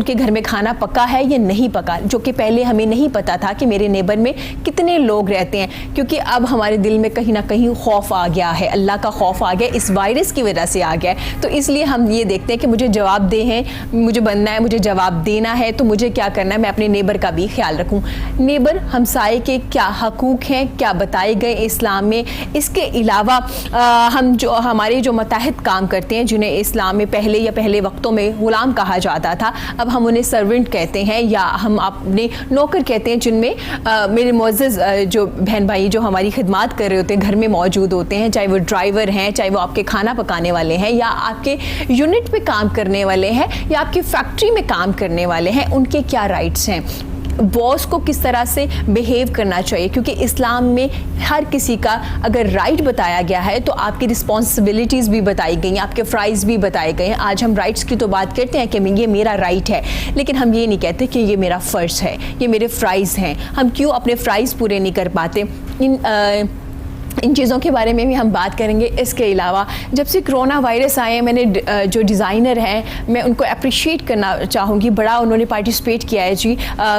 ان کے گھر میں کھانا پکا ہے یا نہیں پکا, جو کہ پہلے ہمیں نہیں پتا تھا کہ میرے نیبر میں کتنے لوگ رہتے ہیں, کیونکہ اب ہمارے دل میں کہیں نہ کہیں خوف آ گیا ہے, اللہ کا خوف آ گیا, اس وائرس کی وجہ سے آ گیا ہے. تو اس لیے ہم یہ دیکھتے ہیں کہ مجھے جواب دہ ہیں, مجھے بننا ہے, مجھے جواب دینا ہے, تو مجھے کیا کرنا ہے, میں اپنے نیبر کا بھی خیال رکھوں. نیبر ہمسائے کے کیا حقوق ہیں, کیا بتائے گئے اسلام میں. اس کے علاوہ ہم جو ہمارے جو متحد کام کرتے ہیں, جنہیں اسلام میں پہلے وقتوں میں غلام کہا جاتا تھا, اب ہم انہیں سرونٹ کہتے ہیں یا ہم اپنے نوکر کہتے ہیں, جن میں میرے معزز جو بہن بھائی جو ہماری خدمات کر رہے ہوتے ہیں, گھر میں موجود ہوتے ہیں, چاہے وہ ڈرائیور ہیں, چاہے وہ آپ کے کھانا پکانے والے ہیں, یا آپ کے یونٹ پہ کام کرنے والے ہیں, یا آپ کی فیکٹری میں کام کرنے والے ہیں, ان کے کیا رائٹس ہیں, باس کو کس طرح سے بیہیو کرنا چاہیے, کیونکہ اسلام میں ہر کسی کا اگر رائٹ بتایا گیا ہے تو آپ کی رسپانسبلٹیز بھی بتائی گئی ہیں, آپ کے فرائض بھی بتائے گئے ہیں. آج ہم رائٹس کی تو بات کرتے ہیں کہ یہ میرا رائٹ ہے, لیکن ہم یہ نہیں کہتے کہ یہ میرا فرض ہے, یہ میرے فرائض ہیں. ہم کیوں اپنے فرائض پورے نہیں کر پاتے؟ ان چیزوں کے بارے میں بھی ہم بات کریں گے. اس کے علاوہ جب سے کرونا وائرس آئے ہیں, میں نے جو ڈیزائنر ہیں میں ان کو اپریشیٹ کرنا چاہوں گی, بڑا انہوں نے پارٹیسپیٹ کیا ہے جی.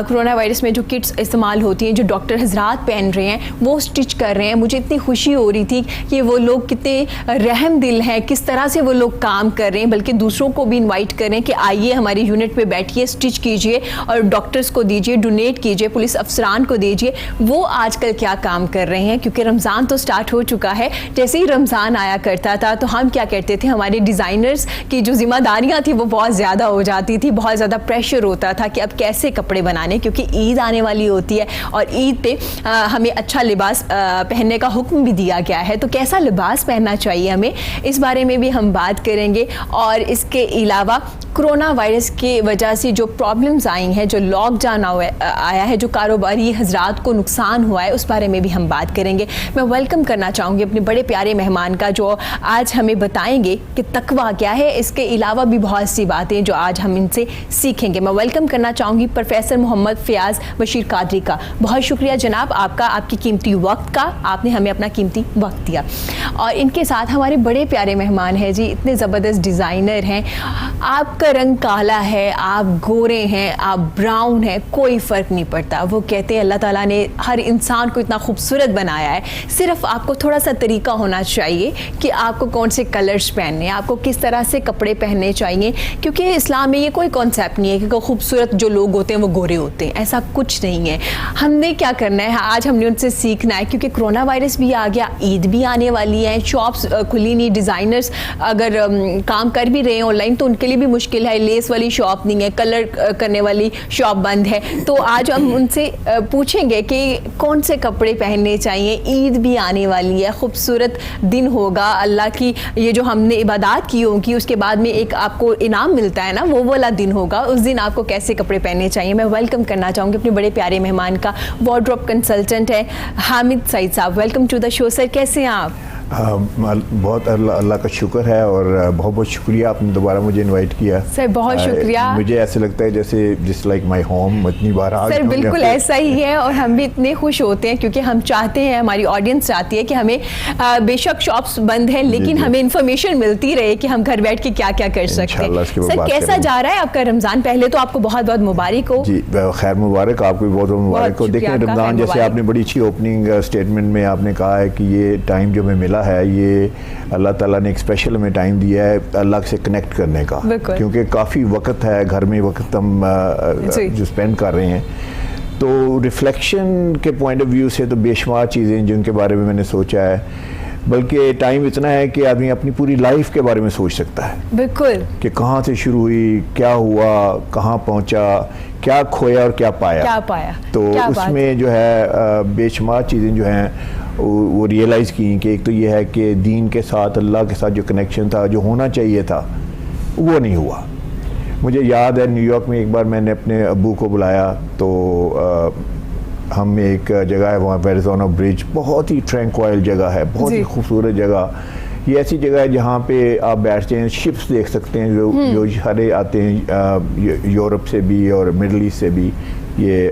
کرونا وائرس میں جو کٹس استعمال ہوتی ہیں, جو ڈاکٹر حضرات پہن رہے ہیں, وہ اسٹچ کر رہے ہیں. مجھے اتنی خوشی ہو رہی تھی کہ وہ لوگ کتنے رحم دل ہیں, کس طرح سے وہ لوگ کام کر رہے ہیں, بلکہ دوسروں کو بھی انوائٹ کریں کہ آئیے ہماری یونٹ پہ بیٹھیے, اسٹچ کیجیے اور ڈاکٹرس کو دیجیے, ڈونیٹ کیجیے, پولیس افسران کو دیجیے. وہ آج کل کیا کام کر رہے ہیں, کیونکہ رمضان تو سٹارٹ ہو چکا ہے. جیسے ہی رمضان آیا کرتا تھا تو ہم کیا کرتے تھے, ہمارے ڈیزائنرز کی جو ذمہ داریاں تھیں وہ بہت زیادہ ہو جاتی تھی, بہت زیادہ پریشر ہوتا تھا کہ اب کیسے کپڑے بنانے, کیونکہ عید آنے والی ہوتی ہے اور عید پہ ہمیں اچھا لباس پہننے کا حکم بھی دیا گیا ہے. تو کیسا لباس پہننا چاہیے ہمیں, اس بارے میں بھی ہم بات کریں گے. اور اس کے علاوہ کرونا وائرس کی وجہ سے جو پرابلمز آئی ہیں, جو لاک ڈاؤن آیا ہے, جو کاروباری حضرات کو نقصان ہوا ہے, اس بارے میں بھی ہم بات کریں گے. میں ویلکم کرنا چاہوں گی اپنے بڑے پیارے مہمان کا, جو آج ہمیں بتائیں گے کہ تقویٰ کیا ہے. اس کے علاوہ بھی بہت سی باتیں جو آج ہم ان سے سیکھیں گے. میں ویلکم کرنا چاہوں گی پروفیسر محمد فیاض بشیر قادری کا. بہت شکریہ جناب آپ کا, آپ کی قیمتی وقت کا, آپ نے ہمیں اپنا قیمتی وقت دیا. اور ان کے ساتھ ہمارے بڑے پیارے مہمان ہیں جی, اتنے زبردست ڈیزائنر ہیں. آپ کا رنگ کالا ہے, آپ گورے ہیں, آپ براؤن ہیں, کوئی فرق نہیں پڑتا. وہ کہتے ہیں اللہ تعالیٰ نے ہر انسان کو اتنا خوبصورت بنایا ہے, صرف آپ کو تھوڑا سا طریقہ ہونا چاہیے کہ آپ کو کون سے کلرز پہننے ہیں, آپ کو کس طرح سے کپڑے پہننے چاہیے. کیونکہ اسلام میں یہ کوئی کانسیپٹ نہیں ہے کہ خوبصورت جو لوگ ہوتے ہیں وہ گورے ہوتے ہیں, ایسا کچھ نہیں ہے. ہم نے کیا کرنا ہے, آج ہم نے ان سے سیکھنا ہے, کیونکہ کرونا وائرس بھی آ گیا, عید بھی آنے والی ہے, شاپس کھلی نہیں, ڈیزائنرز اگر کام کر بھی رہے ہیں آن لائن تو ان کے لیے بھی مشکل ہے, لیس والی شاپ نہیں ہے, کلر کرنے والی شاپ بند ہے. تو آج ہم ان سے پوچھیں گے کہ کون سے کپڑے پہننے چاہیے. عید بھی آنے والی ہے, خوبصورت دن ہوگا, اللہ کی یہ جو ہم نے عبادات کی ہوگی اس کے بعد میں ایک آپ کو انعام ملتا ہے نا, وہ والا دن ہوگا. اس دن آپ کو کیسے کپڑے پہننے چاہیے. میں ویلکم کرنا چاہوں گی اپنے بڑے پیارے مہمان کا, وارڈروب کنسلٹنٹ ہے حامد سعید صاحب. ویلکم ٹو دا شو سر, کیسے ہیں آپ؟ بہت اللہ کا شکر ہے اور بہت بہت شکریہ آپ نے دوبارہ مجھے انوائٹ کیا سر. بہت شکریہ. مجھے ایسے لگتا ہے جیسے جس لائک مائی ہوم, اتنی بار سر بالکل ایسا ہی ہے, اور ہم بھی اتنے خوش ہوتے ہیں کیونکہ ہم چاہتے ہیں, ہماری آڈینس چاہتی ہے کہ ہمیں بے شک شاپس بند ہیں لیکن ہمیں انفارمیشن ملتی رہے کہ ہم گھر بیٹھ کے کیا کیا کر سکتے ہیں. سر کیسا جا رہا ہے آپ کا رمضان؟ پہلے تو آپ کو بہت بہت مبارک ہو. جی خیر مبارک, آپ کو بھی بہت بہت مبارک ہو. دیکھیں رمضان جیسے آپ نے بڑی اچھی اوپننگ اسٹیٹمنٹ میں آپ نے کہا ہے کہ یہ ٹائم جو ہمیں ملا ہے یہ اللہ تعالیٰ نے ایک اسپیشل ہمیں ٹائم دیا ہے اللہ سے کنیکٹ کرنے کا, کیونکہ کافی وقت ہے گھر میں, وقت ہم جو اسپینڈ کر رہے ہیں. تو ریفلیکشن کے پوائنٹ آف ویو سے تو بے شمار چیزیں جن کے بارے میں نے سوچا ہے, بلکہ ٹائم اتنا ہے کہ آدمی اپنی پوری لائف کے بارے میں سوچ سکتا ہے. بالکل, کہ کہاں سے شروع ہوئی, کیا ہوا, کہاں پہنچا, کیا کھویا اور کیا پایا. تو اس میں جو ہے بے شمار چیزیں جو ہیں وہ ریئلائز کی کہ ایک تو یہ ہے کہ دین کے ساتھ, اللہ کے ساتھ جو کنیکشن تھا, جو ہونا چاہیے تھا, وہ نہیں ہوا. مجھے یاد ہے نیو یارک میں ایک بار میں نے اپنے ابو کو بلایا, تو ہم ایک جگہ ہے وہاں ویرزونا برج, بہت ہی ٹرینکوائل جگہ ہے, بہت ہی خوبصورت جگہ. یہ ایسی جگہ ہے جہاں پہ آپ بیٹھتے ہیں, شپس دیکھ سکتے ہیں جو ہرے آتے ہیں یورپ سے بھی اور مڈل ایسٹ سے بھی, یہ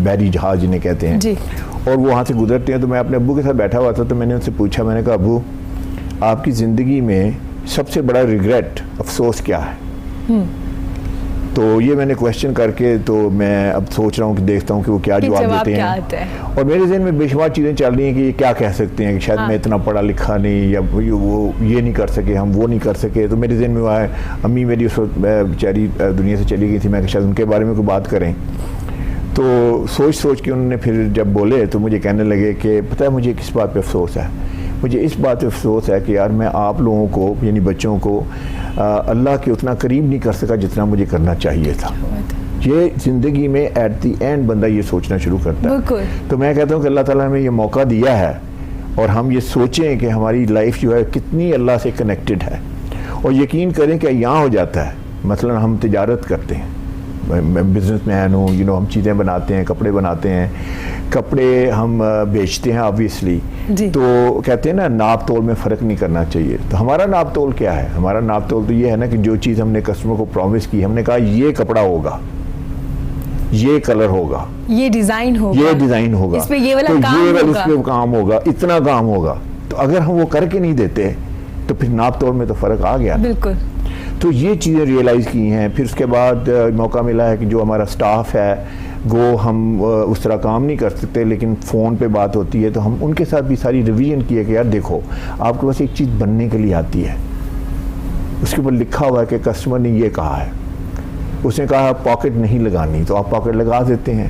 بحری جہاز جنہیں کہتے ہیں, اور وہ وہاں سے گزرتے ہیں. تو میں اپنے ابو کے ساتھ بیٹھا ہوا تھا, تو میں نے ان سے پوچھا, میں نے کہا ابو آپ کی زندگی میں سب سے بڑا ریگریٹ, افسوس کیا ہے؟ تو یہ میں نے کویشچن کر کے تو میں اب سوچ رہا ہوں کہ دیکھتا ہوں کہ وہ کیا جواب دیتے ہیں. اور میرے ذہن میں بے شمار چیزیں چل رہی ہیں کہ یہ کیا کہہ سکتے ہیں کہ شاید میں اتنا پڑھا لکھا نہیں, یا وہ یہ نہیں کر سکے, ہم وہ نہیں کر سکے. تو میرے ذہن میں وہ ہے, امی میری اس وقت بیچاری دنیا سے چلی گئی تھی, میں کہ شاید ان کے بارے میں کوئی بات کریں. تو سوچ کے انہوں نے پھر جب بولے تو مجھے کہنے لگے کہ پتہ ہے مجھے کس بات پہ افسوس ہے, مجھے اس بات پہ افسوس ہے کہ یار میں آپ لوگوں کو یعنی بچوں کو اللہ کے اتنا قریب نہیں کر سکا جتنا مجھے کرنا چاہیے تھا. یہ زندگی میں ایٹ دی اینڈ بندہ یہ سوچنا شروع کرتا ہے. تو میں کہتا ہوں کہ اللہ تعالیٰ نے یہ موقع دیا ہے اور ہم یہ سوچیں کہ ہماری لائف جو ہے کتنی اللہ سے کنیکٹڈ ہے, اور یقین کریں کہ یہاں ہو جاتا ہے. مثلا ہم تجارت کرتے ہیں, بزنس مین ہوں, ہم چیزیں بناتے ہیں, کپڑے بناتے ہیں, کپڑے ہم بیچتے ہیں آبویسلی. تو کہتے ہیں نا ناپ تول میں فرق نہیں کرنا چاہیے. تو ہمارا ناپ تول کیا ہے؟ ہمارا ناپ تول تو یہ ہے نا کہ جو چیز ہم نے کسٹمر کو پرومس کی, ہم نے کہا یہ کپڑا ہوگا, یہ کلر ہوگا, یہ ڈیزائن ہوگا, اس پہ یہ والا کام ہوگا, اتنا کام ہوگا. تو اگر ہم وہ کر کے نہیں دیتے تو پھر ناپ تول میں تو فرق آ گیا. بالکل. تو یہ چیزیں ریئلائز کی ہیں. پھر اس کے بعد موقع ملا ہے کہ جو ہمارا سٹاف ہے وہ ہم اس طرح کام نہیں کر سکتے, لیکن فون پہ بات ہوتی ہے تو ہم ان کے ساتھ بھی ساری ریویژن کی ہے کہ یار دیکھو آپ کے پاس ایک چیز بننے کے لیے آتی ہے, اس کے اوپر لکھا ہوا ہے کہ کسٹمر نے یہ کہا ہے, اس نے کہا پاکٹ نہیں لگانی تو آپ پاکٹ لگا دیتے ہیں,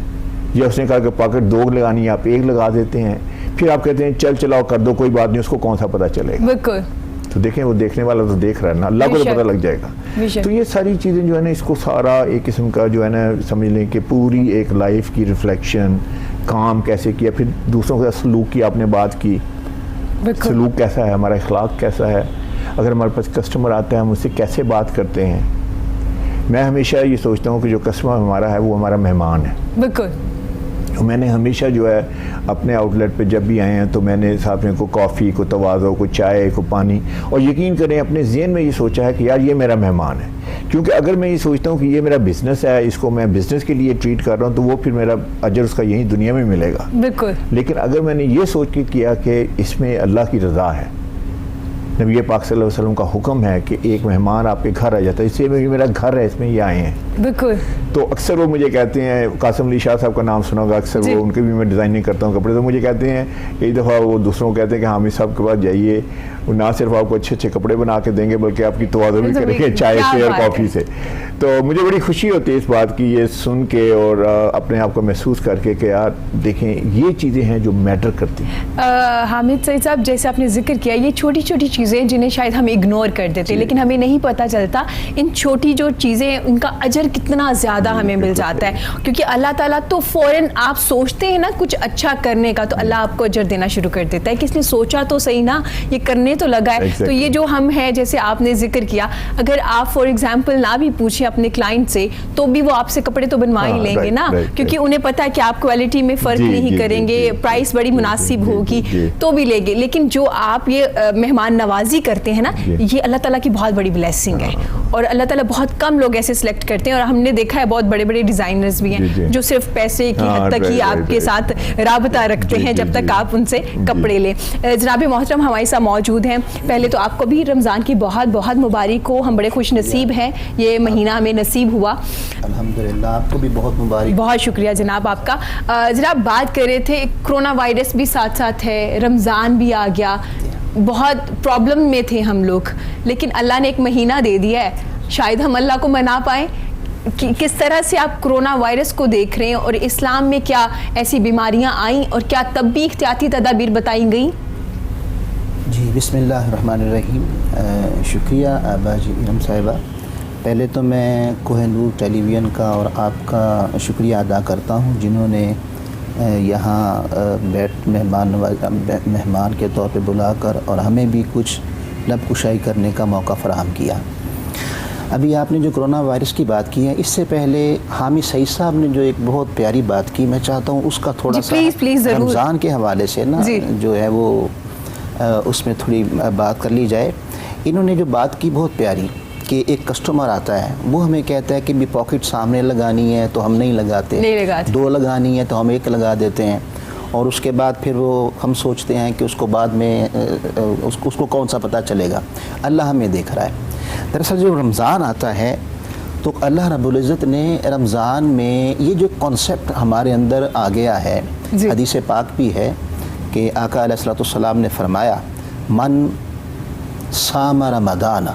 یا اس نے کہا کہ پاکٹ 2 لگانی ہے آپ 1 لگا دیتے ہیں. پھر آپ کہتے ہیں چلاؤ کر دو, کوئی بات نہیں, اس کو کون سا پتہ چلے گا. بالکل. تو دیکھیں وہ دیکھنے والا تو دیکھ رہا ہے نا, اللہ کو تو پتہ لگ جائے گا. تو یہ ساری چیزیں جو ہے نا اس کو سارا ایک قسم کا جو ہے نا سمجھ لیں کہ پوری ایک لائف کی ریفلیکشن, کام کیسے کیا, پھر دوسروں کے ساتھ سلوک کی آپ نے بات کی, سلوک کیسا ہے, ہمارا اخلاق کیسا ہے, اگر ہمارے پاس کسٹمر آتا ہے ہم اس سے کیسے بات کرتے ہیں. میں ہمیشہ یہ سوچتا ہوں کہ جو کسٹمر ہمارا ہے وہ ہمارا مہمان ہے. بالکل. میں نے ہمیشہ جو ہے اپنے آؤٹ لیٹ پہ جب بھی آئے ہیں تو میں نے ساتھ میں کو کافی, کو تواضع, کو چائے, کو پانی, اور یقین کریں اپنے ذہن میں یہ سوچا ہے کہ یار یہ میرا مہمان ہے. کیونکہ اگر میں یہ سوچتا ہوں کہ یہ میرا بزنس ہے, اس کو میں بزنس کے لیے ٹریٹ کر رہا ہوں, تو وہ پھر میرا اجر اس کا یہیں دنیا میں ملے گا. بالکل. لیکن اگر میں نے یہ سوچ کے کیا کہ اس میں اللہ کی رضا ہے, نبی پاک صلی اللہ علیہ وسلم کا حکم ہے کہ ایک مہمان آپ کے گھر آ جاتا ہے, اس لیے میرا گھر ہے, اس میں یہ آئے ہیں. بالکل. تو اکثر وہ مجھے کہتے ہیں, قاسم علی شاہ صاحب کا نام سنا ہوگا, اکثر وہ ان کے بھی میں ڈیزائننگ کرتا ہوں کپڑے, تو مجھے کہتے ہیں کئی دفعہ وہ دوسروں کو کہتے ہیں کہ حامد صاحب کے پاس جائیے, وہ نہ صرف آپ کو اچھے اچھے کپڑے بنا کے دیں گے بلکہ آپ کی تواضع بھی کریں گے چائے سے اور کافی سے. تو مجھے بڑی خوشی ہوتی ہے اس بات کی, یہ سن کے اور اپنے آپ کو محسوس کر کے کہ یار دیکھیں یہ چیزیں ہیں جو میٹر کرتی ہیں. حامد سعید صاحب, جیسے آپ نے ذکر کیا یہ چھوٹی چھوٹی چیزیں جنہیں شاید ہم اگنور کر دیتے, لیکن ہمیں نہیں پتہ چلتا ان چھوٹی جو چیزیں ان کا اجر کتنا زیادہ ہمیں مل جاتا ہے. کیونکہ اللہ تعالیٰ تو فوراً آپ سوچتے ہیں نا کچھ اچھا کرنے کا تو اللہ آپ کو اجر دینا شروع کر دیتا ہے کہ اس نے سوچا تو صحیح نا, یہ کرنے تو لگا ہے. تو یہ جو ہم ہیں جیسے آپ نے ذکر کیا, اگر آپ فار ایگزامپل نہ بھی پوچھیں اپنے کلائنٹ سے تو بھی وہ آپ سے کپڑے تو بنوا ہی لیں گے نا, کیونکہ انہیں پتہ ہے کہ آپ کوالٹی میں فرق نہیں کریں گے, پرائس بڑی مناسب ہوگی تو بھی لیں گے. لیکن جو آپ یہ مہمان نوازی کرتے ہیں نا, یہ اللہ تعالیٰ کی بہت بڑی بلیسنگ ہے, اور اللہ تعالیٰ بہت کم لوگ ایسے سلیکٹ کرتے ہیں. اور ہم نے دیکھا ہے بہت بڑے بڑے ڈیزائنرز بھی ہیں جو صرف پیسے کی حد تک ہی آپ کے ساتھ رابطہ رکھتے ہیں جب تک آپ ان سے کپڑے لیں. جناب محترم ہمارے ساتھ موجود ہیں. پہلے تو آپ کو بھی رمضان کی بہت بہت مبارک ہو, ہم بڑے خوش نصیب ہیں یہ مہینہ ہمیں نصیب ہوا. الحمدللہ, آپ کو بھی بہت مبارک. بہت شکریہ جناب آپ کا. جناب بات کر رہے تھے کرونا وائرس بھی ساتھ ساتھ ہے, رمضان بھی آ گیا, بہت پرابلم میں تھے ہم لوگ, لیکن اللہ نے ایک مہینہ دے دیا ہے, شاید ہم اللہ کو منا پائیں. کس طرح سے آپ کرونا وائرس کو دیکھ رہے ہیں, اور اسلام میں کیا ایسی بیماریاں آئیں اور کیا تب بھی احتیاطی تدابیر بتائی گئیں؟ جی بسم اللہ الرحمن الرحیم. شکریہ باجی ارم صاحبہ. پہلے تو میں کوہ نور ٹیلی ویژن کا اور آپ کا شکریہ ادا کرتا ہوں جنہوں نے یہاں مہمان کے طور پہ بلا کر اور ہمیں بھی کچھ لب کشائی کرنے کا موقع فراہم کیا. ابھی آپ نے جو کرونا وائرس کی بات کی ہے, اس سے پہلے حامد سعید صاحب نے جو ایک بہت پیاری بات کی, میں چاہتا ہوں اس کا تھوڑا سا رمضان کے حوالے سے نا جو ہے وہ اس میں تھوڑی بات کر لی جائے. انہوں نے جو بات کی بہت پیاری کہ ایک کسٹمر آتا ہے, وہ ہمیں کہتا ہے کہ بھی پاکٹ سامنے لگانی ہے تو ہم نہیں لگاتے, 2 لگانی ہے تو ہم 1 لگا دیتے ہیں, اور اس کے بعد پھر وہ ہم سوچتے ہیں کہ اس کو بعد میں اس کو کون سا پتہ چلے گا. اللہ ہمیں دیکھ رہا ہے. دراصل جب رمضان آتا ہے تو اللہ رب العزت نے رمضان میں یہ جو کانسیپٹ ہمارے اندر آ گیا ہے، حدیث پاک بھی ہے کہ آقا علیہ الصلوۃ والسلام نے فرمایا من صام رمضان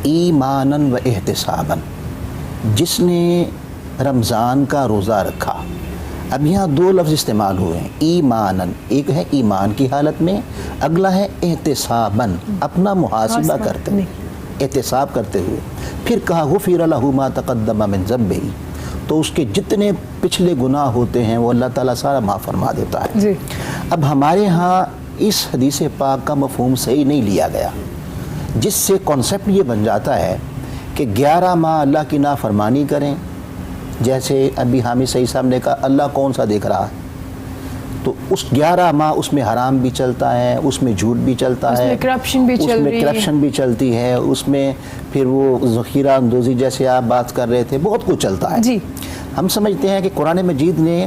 ایمانا و احتسابا، جس نے رمضان کا روزہ رکھا. اب یہاں دو لفظ استعمال ہوئے ہیں، ایمانن، ایک ہے ایمان کی حالت میں، اگلا ہے احتساباً، اپنا محاسبہ کرتے ہوئے، احتساب کرتے ہوئے. پھر کہا غفر لہ ما تقدم من ذنبہ، تو اس کے جتنے پچھلے گناہ ہوتے ہیں وہ اللہ تعالیٰ سارا معاف فرما دیتا ہے. اب ہمارے ہاں اس حدیث پاک کا مفہوم صحیح نہیں لیا گیا، جس سے کانسیپٹ یہ بن جاتا ہے کہ 11 ماہ اللہ کی نافرمانی کریں. جیسے ابھی حامد سعید صاحب نے کہا اللہ کون سا دیکھ رہا ہے، تو اس 11 ماہ اس میں حرام بھی چلتا ہے، اس میں جھوٹ بھی چلتا ہے، اس میں کرپشن بھی چلتی ہے، اس میں پھر وہ ذخیرہ اندوزی جیسے آپ بات کر رہے تھے، بہت کچھ چلتا ہے. ہم سمجھتے ہیں کہ قرآن مجید نے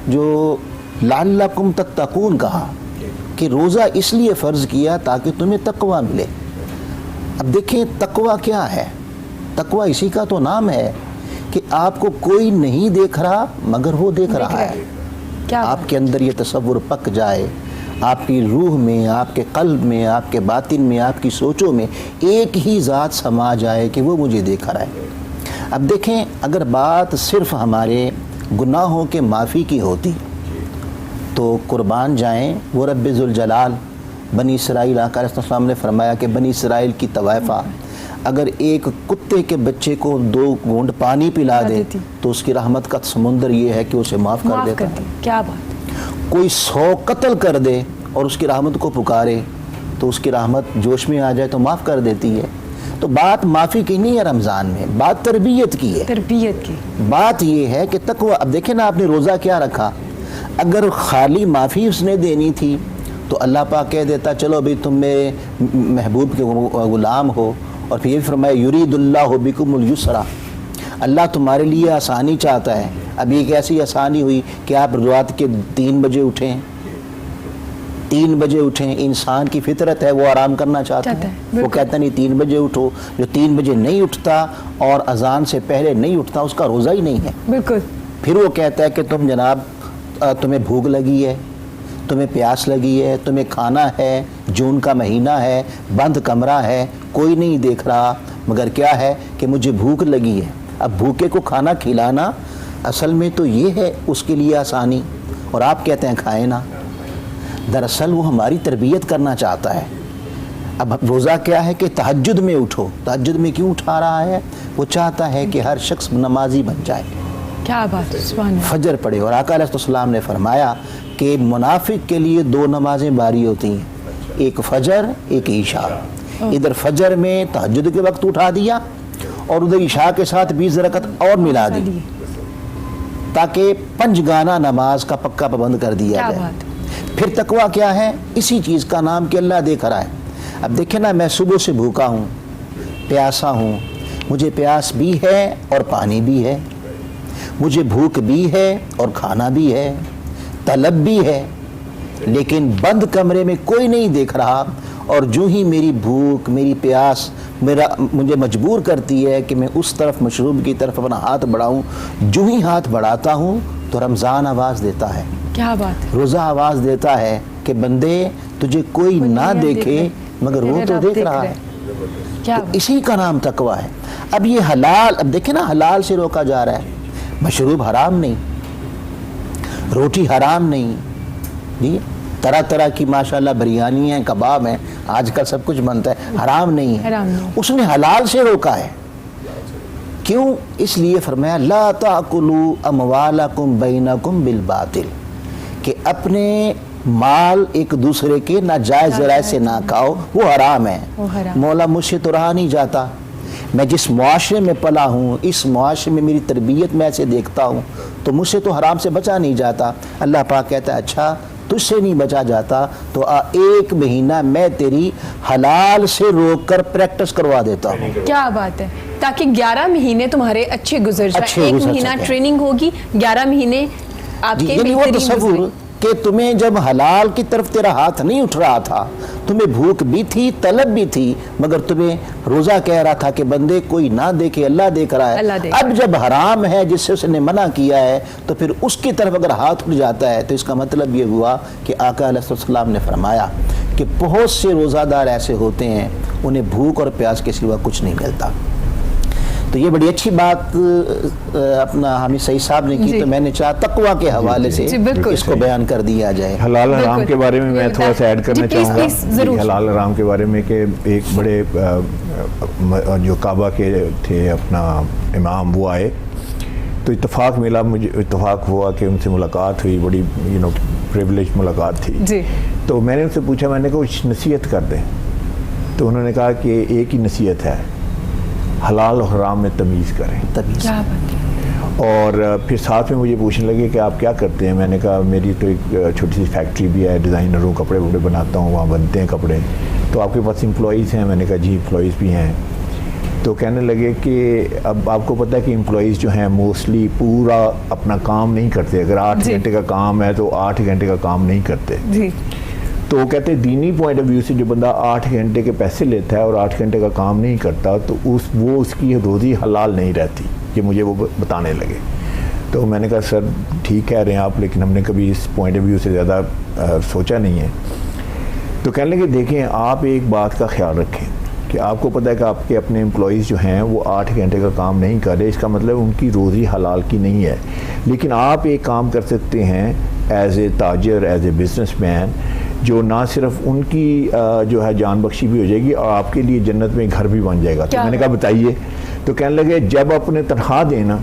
جو لعلکم تتقون کہا کہ روزہ اس لیے فرض کیا تاکہ تمہیں تقوی ملے. اب دیکھیں تقوی کیا ہے، تقوی اسی کا تو نام ہے کہ آپ کو کوئی نہیں دیکھ رہا مگر وہ دیکھ رہا ہے. آپ کے اندر یہ تصور پک جائے، آپ کی روح میں، آپ کے قلب میں، آپ کے باطن میں، آپ کی سوچوں میں ایک ہی ذات سما جائے کہ وہ مجھے دیکھ رہا ہے. اب دیکھیں اگر بات صرف ہمارے گناہوں کے معافی کی ہوتی تو قربان جائیں وہ رب ذوالجلال. بنی اسرائیل آقا علیہ السلام نے فرمایا کہ بنی اسرائیل کی طوائفہ اگر ایک کتے کے بچے کو 2 گھونٹ پانی پلا دے تو اس کی رحمت کا سمندر یہ ہے کہ اسے معاف کر دیتا ہے. کیا بات. کوئی 100 قتل کر دے اور اس کی رحمت کو پکارے تو اس کی رحمت جوش میں آ جائے تو معاف کر دیتی ہے. تو بات معافی کی نہیں ہے رمضان میں، بات تربیت کی ہے. تربیت کی بات یہ ہے کہ تقوی. اب دیکھیں نا آپ نے روزہ کیا رکھا، اگر خالی معافی اس نے دینی تھی تو اللہ پاک کہہ دیتا چلو بھئی تم میرے محبوب کے غلام ہو. اور پھر یہ فرمایا یرید اللہ بکم الیسرا، اللہ تمہارے لیے آسانی چاہتا ہے. اب یہ کیسی آسانی ہوئی کہ آپ رات کے 3 بجے اٹھیں، 3 بجے اٹھیں. انسان کی فطرت ہے وہ آرام کرنا چاہتا ہے، وہ کہتا نہیں 3 بجے اٹھو. جو 3 بجے نہیں اٹھتا اور اذان سے پہلے نہیں اٹھتا اس کا روزہ ہی نہیں ہے. بالکل. پھر وہ کہتا ہے کہ تم جناب تمہیں بھوک لگی ہے، تمہیں پیاس لگی ہے، تمہیں کھانا ہے، جون کا مہینہ ہے، بند کمرہ ہے، کوئی نہیں دیکھ رہا، مگر کیا ہے کہ مجھے بھوک لگی ہے. اب بھوکے کو کھانا کھلانا اصل میں تو یہ ہے اس کے لیے آسانی، اور آپ کہتے ہیں کھائے نا. دراصل وہ ہماری تربیت کرنا چاہتا ہے. اب روزہ کیا ہے کہ تہجد میں اٹھو. تہجد میں کیوں اٹھا رہا ہے؟ وہ چاہتا ہے کہ ہر شخص نمازی بن جائے. کیا بات ہے. فجر پڑھے. اور آقا علیہ السلام نے فرمایا کہ منافق کے لیے 2 نمازیں باری ہوتی ہیں، ایک فجر ایک عشاء. ادھر فجر میں تہجد کے وقت اٹھا دیا اور ادھر عشاء کے ساتھ 20 رکعت اور ملا دی تاکہ 5 گانا نماز کا پکا پابند کر دیا جائے. پھر تقوی کیا ہے؟ اسی چیز کا نام کہ اللہ دیکھ رہا ہے. اب دیکھیں نا میں صبح سے بھوکا ہوں، پیاسا ہوں، مجھے پیاس بھی ہے اور پانی بھی ہے، مجھے بھوک بھی ہے اور کھانا بھی ہے، طلب بھی ہے، لیکن بند کمرے میں کوئی نہیں دیکھ رہا. اور جو ہی میری بھوک، میری پیاس مجھے مجبور کرتی ہے کہ میں اس طرف مشروب کی طرف اپنا ہاتھ بڑھاؤں، جو ہی ہاتھ بڑھاتا ہوں تو رمضان آواز دیتا ہے. کیا بات. روزہ آواز دیتا ہے کہ بندے تجھے کوئی نہ دیکھے مگر وہ تو دیکھ رہا ہے. تو اسی کا نام تقوی ہے. اب یہ حلال، اب دیکھیں نا حلال سے روکا جا رہا ہے. مشروب حرام نہیں، روٹی حرام نہیں، جی طرح طرح کی ماشاءاللہ بریانی ہیں، کباب ہیں، آج کل سب کچھ بنتا ہے، حرام نہیں ہے. اس نے حلال سے روکا ہے. کیوں؟ اس لیے فرمایا لا تاکلوا اموالکم بینکم بالباطل، کہ اپنے مال ایک دوسرے کے ناجائز ذرائع سے نہ کھاؤ، وہ حرام ہے. مولا مجھ سے تو رہا نہیں جاتا، میں جس معاشرے میں پلا ہوں، اس معاشرے میں میری تربیت میں ایسے دیکھتا ہوں تو مجھ سے تو حرام سے بچا نہیں جاتا. اللہ پاک کہتا ہے اچھا تجھ سے نہیں بچا جاتا تو 1 مہینہ میں تیری حلال سے روک کر پریکٹس کروا دیتا ہوں. کیا بات ہے. تاکہ 11 مہینے تمہارے اچھے گزر جائیں. 1 مہینہ ٹریننگ ہوگی، 11 مہینے آپ کے وہ تصور کہ تمہیں جب حلال کی طرف تیرا ہاتھ نہیں اٹھ رہا تھا، تمہیں بھوک بھی تھی، طلب بھی تھی، مگر تمہیں روزہ کہہ رہا تھا کہ بندے کوئی نہ دیکھے، اللہ دیکھ رہا ہے۔ اب جب حرام ہے جس سے اس نے منع کیا ہے تو پھر اس کی طرف اگر ہاتھ اٹھ جاتا ہے تو اس کا مطلب یہ ہوا کہ آقا علیہ السلام نے فرمایا کہ بہت سے روزہ دار ایسے ہوتے ہیں انہیں بھوک اور پیاس کے سوا کچھ نہیں ملتا۔ تو یہ بڑی اچھی بات اپنا حامد سعید صاحب نے کی، تو میں نے چاہا تقویٰ کے حوالے سے اس کو بیان کر دیا جائے۔ حلال حرام کے بارے میں تھوڑا سا ایڈ کرنا چاہوں گا، حلال حرام کے بارے میں کہ ایک بڑے جو کعبہ کے تھے اپنا امام، وہ آئے تو اتفاق ملا، مجھے اتفاق ہوا کہ ان سے ملاقات ہوئی، بڑی پریولیج ملاقات تھی۔ تو میں نے ان سے پوچھا، میں نے کہا کچھ نصیحت کر دیں، تو انہوں نے کہا کہ ایک ہی نصیحت ہے، حلال و حرام میں تمیز کریں۔ اور پھر ساتھ میں مجھے پوچھنے لگے کہ آپ کیا کرتے ہیں؟ میں نے کہا میری تو ایک چھوٹی سی فیکٹری بھی ہے، ڈیزائنر ہوں، کپڑے وپڑے بناتا ہوں، وہاں بنتے ہیں کپڑے۔ تو آپ کے پاس امپلائیز ہیں؟ میں نے کہا جی امپلائیز بھی ہیں۔ تو کہنے لگے کہ اب آپ کو پتہ ہے کہ امپلائیز جو ہیں موسٹلی پورا اپنا کام نہیں کرتے، اگر 8 گھنٹے کا کام ہے تو 8 گھنٹے کا کام نہیں کرتے۔ تو وہ کہتے ہیں دینی پوائنٹ آف ویو سے جو بندہ 8 گھنٹے کے پیسے لیتا ہے اور 8 گھنٹے کا کام نہیں کرتا تو وہ اس کی روزی حلال نہیں رہتی، یہ مجھے وہ بتانے لگے۔ تو میں نے کہا سر ٹھیک کہہ رہے ہیں آپ، لیکن ہم نے کبھی اس پوائنٹ آف ویو سے زیادہ سوچا نہیں ہے۔ تو کہنے لگے دیکھیں آپ ایک بات کا خیال رکھیں کہ آپ کو پتہ ہے کہ آپ کے اپنے امپلائیز جو ہیں وہ 8 گھنٹے کا کام نہیں کر رہے، اس کا مطلب ان کی روزی حلال کی نہیں ہے، لیکن آپ ایک کام کر سکتے ہیں ایز اے تاجر، ایز اے بزنس مین، جو نہ صرف ان کی جو ہے جان بخشی بھی ہو جائے گی اور آپ کے لیے جنت میں گھر بھی بن جائے گا۔ تو میں نے کہا بتائیے؟ تو کہنے لگے جب اپنے تنخواہ دینا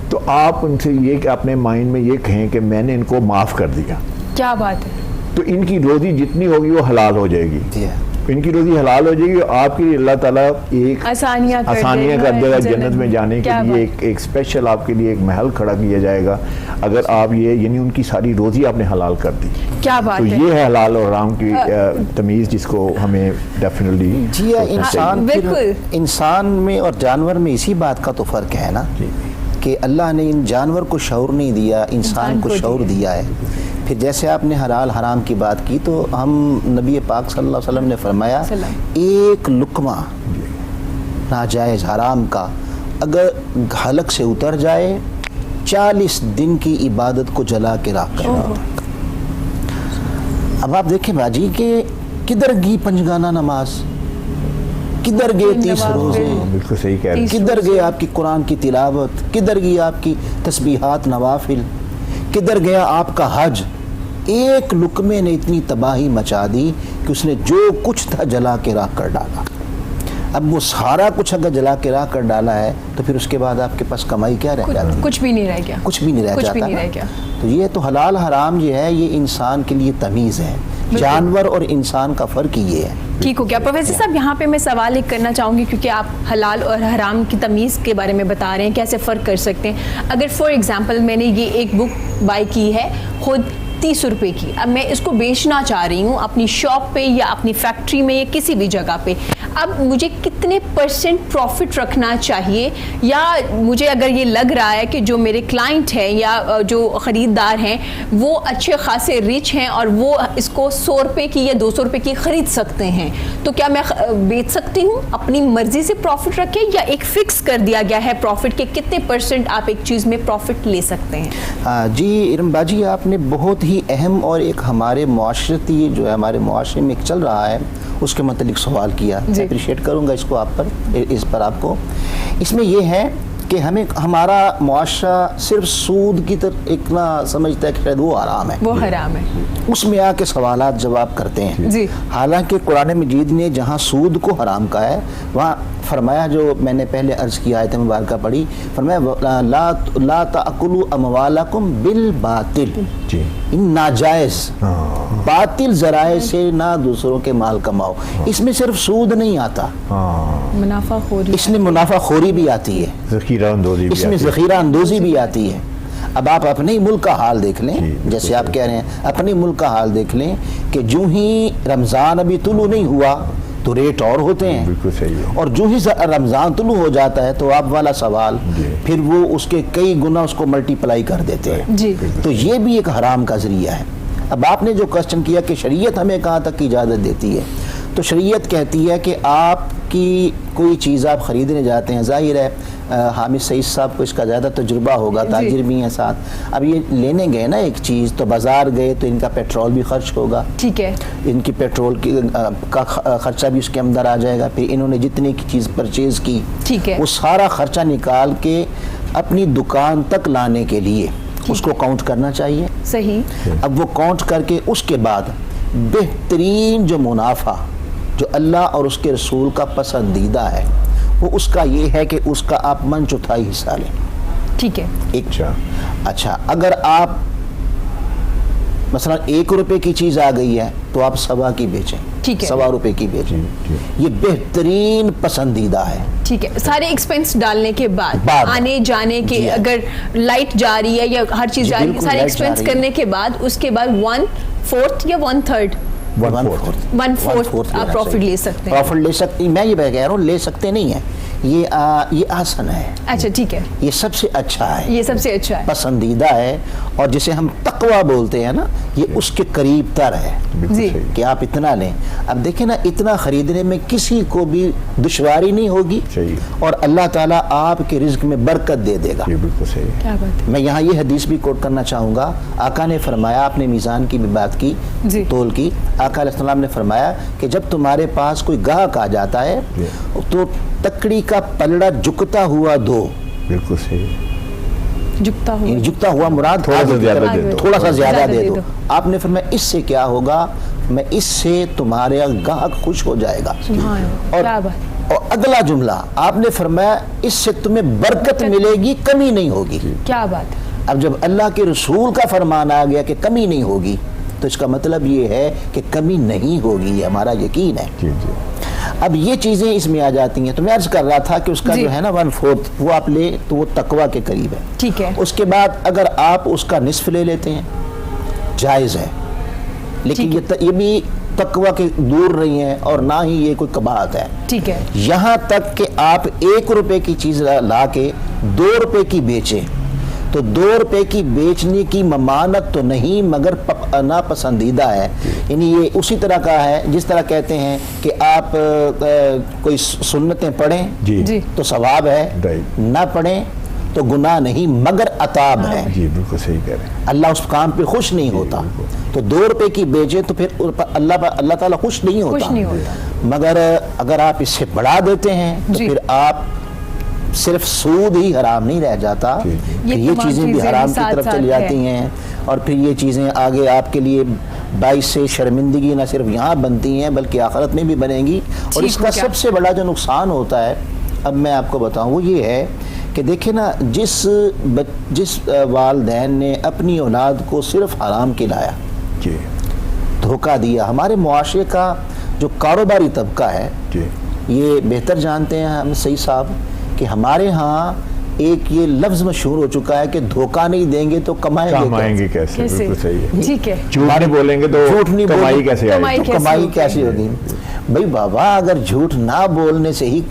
تو آپ ان سے یہ کہ اپنے مائنڈ میں یہ کہیں کہ میں نے ان کو معاف کر دیا۔ کیا بات ہے! تو ان کی روزی جتنی ہوگی وہ حلال ہو جائے گی، ان کی روزی حلال ہو جائے گی، اور آپ کے لیے اللہ تعالیٰ ایک آسانیاں کر دے گا جنت میں جانے کے لیے، ایک اسپیشل آپ کے لیے ایک محل کھڑا کیا جائے گا اگر آپ یہ یعنی ان کی ساری روزی آپ نے حلال کر دی۔ کیا بات ہے! تو یہ ہے حلال اور حرام کی تمیز جس کو ہمیں ڈیفینیٹلی جی انسان میں اور جانور میں اسی بات کا تو فرق ہے نا کہ اللہ نے ان جانور کو شعور نہیں دیا، انسان کو شعور دیا ہے۔ پھر جیسے آپ نے حلال حرام کی بات کی تو ہم نبی پاک صلی اللہ علیہ وسلم نے فرمایا ایک لقمہ ناجائز حرام کا اگر حلق سے اتر جائے 40 دن کی عبادت کو جلا کے راکھ کر دیتا۔ اب آپ دیکھیں باجی کہ کدھر گئی پنجگانہ نماز، کدھر گئے 30 روزے، بالکل صحیح کہہ رہے ہیں، کدھر گئے آپ کی قرآن کی تلاوت، کدھر گئی آپ کی تسبیحات نوافل، کدھر گیا آپ کا حج؟ ایک لقمے نے اتنی تباہی مچا دی کہ اس نے جو کچھ تھا جلا کے راکھ کر ڈالا۔ اب وہ سارا کچھ اگر جلا کے راکھ کر ڈالا ہے تو پھر اس کے بعد آپ کے پاس کمائی کیا رہ جاتی؟ کچھ بھی نہیں رہ گیا، کچھ بھی نہیں رہ جاتا۔ تو یہ تو حلال حرام یہ ہے، یہ انسان کے لیے تمیز ہے، جانور اور انسان کا فرق ہی یہ ہے۔ ٹھیک ہو گیا پروفیسر صاحب، یہاں پہ میں سوال ایک کرنا چاہوں گی کیونکہ آپ حلال اور حرام کی تمیز کے بارے میں بتا رہے ہیں، کیسے فرق کر سکتے ہیں۔ اگر فار ایگزامپل میں نے یہ ایک بک بائی کی ہے خود 30 روپے کی، اب میں اس کو بیچنا چاہ رہی ہوں اپنی شاپ پہ یا اپنی فیکٹری میں یا کسی بھی جگہ پہ، اب مجھے کتنے % پروفٹ رکھنا چاہیے؟ یا مجھے اگر یہ لگ رہا ہے کہ جو میرے کلائنٹ ہیں یا جو خریدار ہیں وہ اچھے خاصے ریچ ہیں اور وہ اس کو 100 روپے کی یا 200 روپے کی خرید سکتے ہیں، تو کیا میں بیچ سکتی ہوں؟ اپنی مرضی سے پروفٹ رکھیں یا ایک فکس کر دیا گیا ہے پروفٹ کے کتنے % آپ ایک چیز میں پروفٹ لے سکتے ہیں؟ جی ارم باجی آپ نے بہت ہی اہم اور ایک ہمارے معاشرتی جو ہے ہمارے معاشرے میں ایک چل رہا ہے اس کے متعلق سوال کیا، میں اپریشیٹ کروں گا اس کو اس پر آپ کو۔ اس میں یہ ہے کہ ہمارا معاشرہ صرف سود کی طرف اتنا سمجھتا ہے کہ شاید وہ حرام ہے، وہ حرام ہے، اس میں آ کے سوالات جواب کرتے ہیں۔ حالانکہ قرآن مجید نے جہاں سود کو حرام کہا ہے وہاں فرمایا، جو میں نے پہلے عرض کیا آیت مبارکہ پڑھی، فرمایا لا تأکلوا اموالکم بالباطل، ان ناجائز باطل ذرائع سے نہ دوسروں کے مال کماؤ۔ اس میں صرف سود نہیں آتا، منافع خوری، اس میں منافع خوری بھی آتی ہے، اس میں ذخیرہ اندوزی بھی آتی ہے۔ اب آپ اپنے ملک کا حال دیکھ لیں، جیسے آپ کہہ رہے ہیں اپنے ملک کا حال دیکھ لیں کہ جو ہی رمضان ابھی طلوع نہیں ہوا تو ریٹ اور ہوتے ہیں، اور جو ہی رمضان طلوع ہو جاتا ہے تو آپ والا سوال پھر وہ اس کے کئی گنا اس کو ملٹی پلائی کر دیتے ہیں۔ تو یہ بھی ایک حرام کا ذریعہ ہے۔ اب آپ نے جو کوشچن کیا کہ شریعت ہمیں کہاں تک کی اجازت دیتی ہے، تو شریعت کہتی ہے کہ آپ کی کوئی چیز آپ خریدنے جاتے ہیں، ظاہر ہے حامد سعید صاحب کو اس کا زیادہ تجربہ ہوگا، تاجر بھی ہیں ساتھ، اب یہ لینے گئے نا ایک چیز، تو بازار گئے تو ان کا پیٹرول بھی خرچ ہوگا، ٹھیک ہے، ان کی پیٹرول کا خرچہ بھی اس کے اندر آ جائے گا، پھر انہوں نے جتنے کی چیز پرچیز کی ٹھیک ہے، وہ سارا خرچہ نکال کے اپنی دکان تک لانے کے لیے اس کو کاؤنٹ کرنا چاہیے، صحیح، اب وہ کاؤنٹ کر کے اس کے بعد بہترین جو منافع جو اللہ اور اس کے رسول کا پسندیدہ ہے وہ اس کا یہ ہے کہ اس کا آپ من چوتھائی حصہ لیں، ٹھیک ہے، اچھا اگر آپ مثلا 1 روپے کی چیز آ گئی ہے تو آپ 1.25 کی بیچیں، ٹھیک ہے، 1.25 روپے کی بیچیں، یہ بہترین پسندیدہ ہے، ٹھیک ہے، سارے ایکسپینس ڈالنے کے بعد آنے جانے کے، اگر لائٹ جا رہی ہے یا ہر چیز جا رہی ہے، سارے ایکسپینس کرنے کے بعد اس کے بعد 1/4 یا 1/3 1/4 آپ پروفٹ لے سکتے ہیں، پروفٹ لے سکتے ہیں، میں یہ کہہ رہا ہوں لے سکتے نہیں ہیں، یہ آسن ہے، اچھا ٹھیک ہے، یہ سب سے اچھا ہے، یہ سب سے اچھا ہے، پسندیدہ ہے، اور جسے ہم تقویٰ بولتے ہیں نا یہ اس کے قریب تر ہے کہ آپ اتنا لیں۔ اب دیکھیں نا اتنا خریدنے میں کسی کو بھی دشواری نہیں ہوگی اور اللہ تعالیٰ آپ کے رزق میں برکت دے دے گا، بالکل صحیح۔ کیا بات ہے، میں یہاں یہ حدیث بھی کوٹ کرنا چاہوں گا، آقا نے فرمایا، آپ نے میزان کی بھی بات کی، تول کی، آقا علیہ السلام نے فرمایا کہ جب تمہارے پاس کوئی گاہک آ جاتا ہے تو تکڑی کا پلڑا جھکتا ہوا دو، بالکل صحیح، جھکتا ہوا مراد تھوڑا سا زیادہ دے دو، آپ نے فرمایا اس سے کیا ہوگا، میں اس سے تمہارے گاہک خوش ہو جائے گا، اور اگلا جملہ آپ نے فرمایا اس سے تمہیں برکت ملے گی، کمی نہیں ہوگی، کیا بات ہے۔ اب جب اللہ کے رسول کا فرمان آ گیا کہ کمی نہیں ہوگی تو اس کا مطلب یہ ہے کہ کمی نہیں ہوگی، یہ ہمارا یقین ہے۔ اب یہ چیزیں اس میں آ جاتی ہیں، تو میں عرض کر رہا تھا کہ اس کا جو ہے نا 1/4 وہ آپ لے تو وہ تقویٰ کے قریب ہے، ٹھیک ہے، اس کے بعد اگر آپ اس کا نصف لے لیتے ہیں جائز ہے، لیکن یہ بھی تقویٰ کے دور نہیں ہے اور نہ ہی یہ کوئی قباحت ہے، ٹھیک ہے، یہاں تک کہ آپ 1 روپے کی چیز لا کے 2 روپے کی بیچیں تو 2 روپے کی بیچنے کی ممانت تو نہیں مگر ناپسندیدہ ہے، یعنی یہ اسی طرح کا ہے جس طرح کہتے ہیں کہ آپ کوئی سنتیں پڑھیں تو ثواب ہے، نہ پڑھیں تو گناہ نہیں مگر عطاب ہے، جی بالکل صحیح کہہ رہے ہیں، اللہ اس کام پہ خوش نہیں ہوتا، تو 2 روپے کی بیچیں تو پھر اللہ تعالیٰ خوش نہیں ہوتا، مگر اگر آپ اس سے بڑھا دیتے ہیں تو پھر آپ صرف سود ہی حرام نہیں رہ جاتا، یہ چیزیں بھی حرام کی طرف چلی جاتی ہیں، اور پھر یہ چیزیں آگے آپ کے لیے باعث سے شرمندگی نہ صرف یہاں بنتی ہیں بلکہ آخرت میں بھی بنیں گی، اور اس کا سب سے بڑا جو نقصان ہوتا ہے اب میں آپ کو بتاؤں وہ یہ ہے کہ دیکھیں نا جس والدین نے اپنی اولاد کو صرف حرام کھلایا، دھوکہ دیا، ہمارے معاشرے کا جو کاروباری طبقہ ہے یہ بہتر جانتے ہیں ہم صحیح صاحب کہ ہمارے ہاں ایک یہ لفظ مشہور ہو چکا ہے کہ دھوکہ نہیں دیں گے تو کمائیں گے کیسے، بالکل صحیح ہے، ٹھیک ہے، جھوٹ نہیں بولیں گے تو کمائی کیسے آئے گی، کمائی کیسے ہوگی، بھئی بابا اگر جھوٹ نہ بولنے سے ہی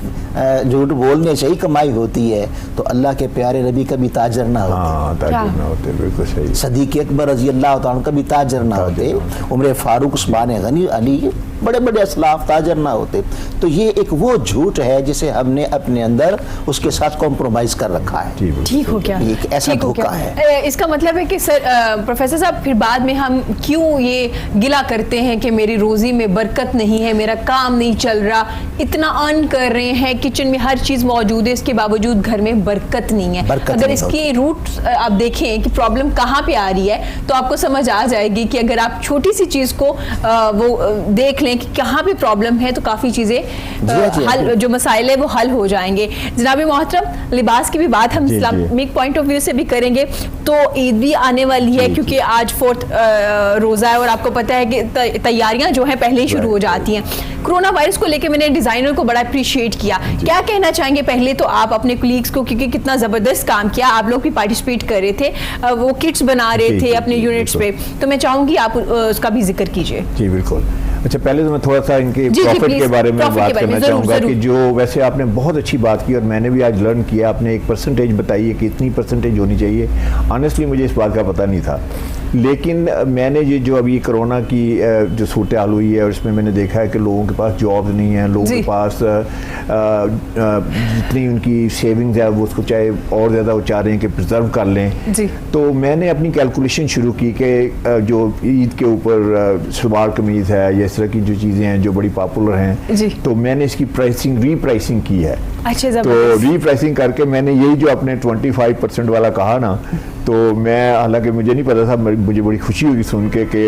جھوٹ بولنے سے ہی کمائی ہوتی ہے تو اللہ کے پیارے نبی کبھی تاجر نہ ہوتے، بالکل صحیح، صدیق اکبر رضی اللہ عنہ کبھی تاجر نہ ہوتے، عمر فاروق عثمان غنی علی بڑے بڑے اسلاف تاجر نہ ہوتے، تو یہ ایک وہ جھوٹ ہے جسے ہم نے اپنے اندر اس کے ساتھ کمپرومائز کر رکھا ہے، ٹھیک ہو کیا، ایک ایسا دھوکہ ہے۔ اس کا مطلب ہے کہ سر پروفیسر صاحب پھر بعد میں ہم کیوں یہ گلا کرتے ہیں کہ میری روزی میں برکت نہیں ہے، میرا کام نہیں چل رہا، اتنا ارن کر رہے ہیں، کچن میں ہر چیز موجود ہے، اس کے باوجود گھر میں برکت نہیں ہے، اگر اس کی روٹ آپ دیکھیں کہ پرابلم کہاں پہ آ رہی ہے تو آپ کو سمجھ آ جائے گی کہ اگر آپ چھوٹی سی چیز کو وہ دیکھ لیں کہ کہاں پہ پرابلم ہے تو کافی چیزیں حل، جو مسائل ہیں وہ حل ہو جائیں گے۔ جناب محترم لباس کی بھی بات ہم اسلامک پوائنٹ آف ویو سے بھی کریں گے، تو عید بھی آنے والی ہے کیونکہ آج 4 روزہ ہے اور آپ کو پتہ ہے کہ تیاریاں جو ہیں پہلے ہی شروع ہو جاتی ہیں۔ کرونا وائرس کو لے کے میں نے ڈیزائنر کو بڑا اپریشیٹ کیا، کیا کہنا چاہیں گے پہلے تو آپ اپنے کولیگز کو، کیونکہ کتنا زبردست کام کیا، آپ لوگ بھی پارٹیسپیٹ کر رہے تھے، وہ کٹس بنا رہے تھے اپنے یونٹس پہ، تو میں چاہوں گی آپ اس کا بھی ذکر کیجئے۔ جی بالکل، اچھا پہلے تو میں تھوڑا سا ان کے پروفٹ کے بارے میں بات کرنا چاہوں گا کہ جو ویسے آپ نے بہت اچھی بات کی اور میں نے بھی آج لرن کیا، آپ نے ایک پرسنٹیج بتائی ہے کہ اتنی پرسنٹیج ہونی چاہیے، آنیسٹلی مجھے اس بات کا پتہ نہیں تھا، لیکن میں نے یہ جو ابھی کرونا کی جو صورتحال ہوئی ہے اور اس میں نے دیکھا ہے کہ لوگوں کے پاس جاب نہیں ہیں, لوگوں کے پاس جتنی ان کی سیونگز ہے وہ اس کو چاہے اور زیادہ وہ چاہ رہے ہیں کہ پرزرو کر لیں. تو میں نے اپنی کیلکولیشن شروع کی کہ جو عید کے اوپر شلوار قمیض ہے یا اس طرح کی جو چیزیں ہیں جو بڑی پاپولر ہیں, تو میں نے اس کی ری پرائسنگ کی ہے. تو ری پرائسنگ کر کے میں نے یہی جو اپنے 25% والا کہا نا, تو میں حالانکہ مجھے نہیں پتا تھا, مجھے بڑی خوشی ہوئی سن کے کہ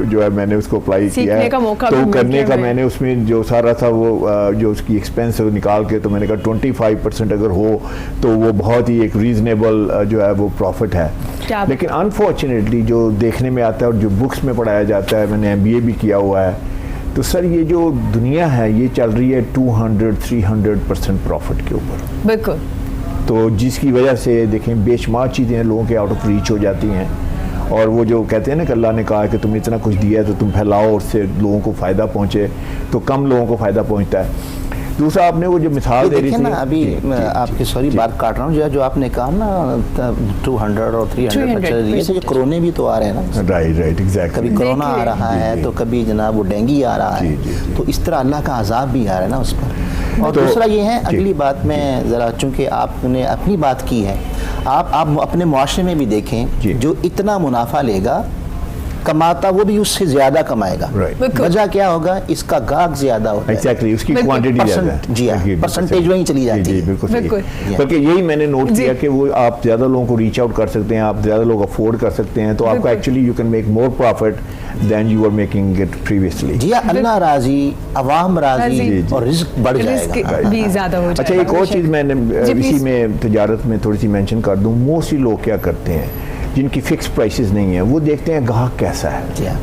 جو ہے میں نے اس کو اپلائی کیا ہے. تو کرنے کا میں نے اس میں جو سارا تھا وہ جو اس کی ایکسپینس نکال کے, تو میں نے کہا 25% اگر ہو تو وہ بہت ہی ایک ریزنیبل جو ہے وہ پروفٹ ہے. لیکن انفارچونیٹلی جو دیکھنے میں آتا ہے اور جو بکس میں پڑھایا جاتا ہے, میں نے MBA بھی کیا ہوا ہے, تو سر یہ جو دنیا ہے یہ چل رہی ہے 200-300% پروفٹ کے اوپر. بالکل. تو جس کی وجہ سے دیکھیں بے شمار چیزیں لوگوں کے آؤٹ آف ریچ ہو جاتی ہیں, اور وہ جو کہتے ہیں نا کہ اللہ نے کہا کہ تم اتنا کچھ دیا ہے تو تم پھیلاؤ اور اس سے لوگوں کو فائدہ پہنچے, تو کم لوگوں کو فائدہ پہنچتا ہے. دوسرا آپ نے وہ جو مثال دے رہی تھی نا, ابھی آپ کی سوری بات کاٹ رہا ہوں, جو آپ نے کہا نا 200 اور 300 یہ کرونے بھی تو آ رہے ہیں نا. Right exact. کبھی کرونا آ رہا ہے تو کبھی جناب وہ ڈینگی آ رہا ہے, تو اس طرح اللہ کا عذاب بھی آ رہا ہے نا اس پر. اور دوسرا یہ ہے, اگلی بات میں ذرا, چونکہ آپ نے اپنی بات کی ہے, آپ اپنے معاشرے میں بھی دیکھیں, جو اتنا منافع لے گا کماتا وہ بھی اس سے زیادہ کمائے گا. وجہ کیا ہوگا, اس کا گاہک زیادہ ہوتا ہے. ایگزیکٹلی, اس کی کوانٹٹی زیادہ ہے. جی ہاں, پرسنٹیج وہیں چلی جاتی ہے. بالکل. بلکہ یہی میں نے نوٹ کیا کہ وہ آپ زیادہ لوگوں کو ریچ آؤٹ کر سکتے ہیں, آپ زیادہ لوگ افورڈ کر سکتے ہیں, تو آپ کا actually you can make more profit than you are making it previously. جی ہاں, اللہ راضی, عوام راضی, اور رزق بڑھ جائے گا, بھی زیادہ ہو جائے گا. اچھا, ایک اور چیز میں نے اسی میں تجارت میں تھوڑی سی مینشن کر دوں. موسٹلی لوگ کیا کرتے ہیں جن کی فکس پرائسز نہیں ہیں, وہ دیکھتے ہیں گاہک کیسا ہے,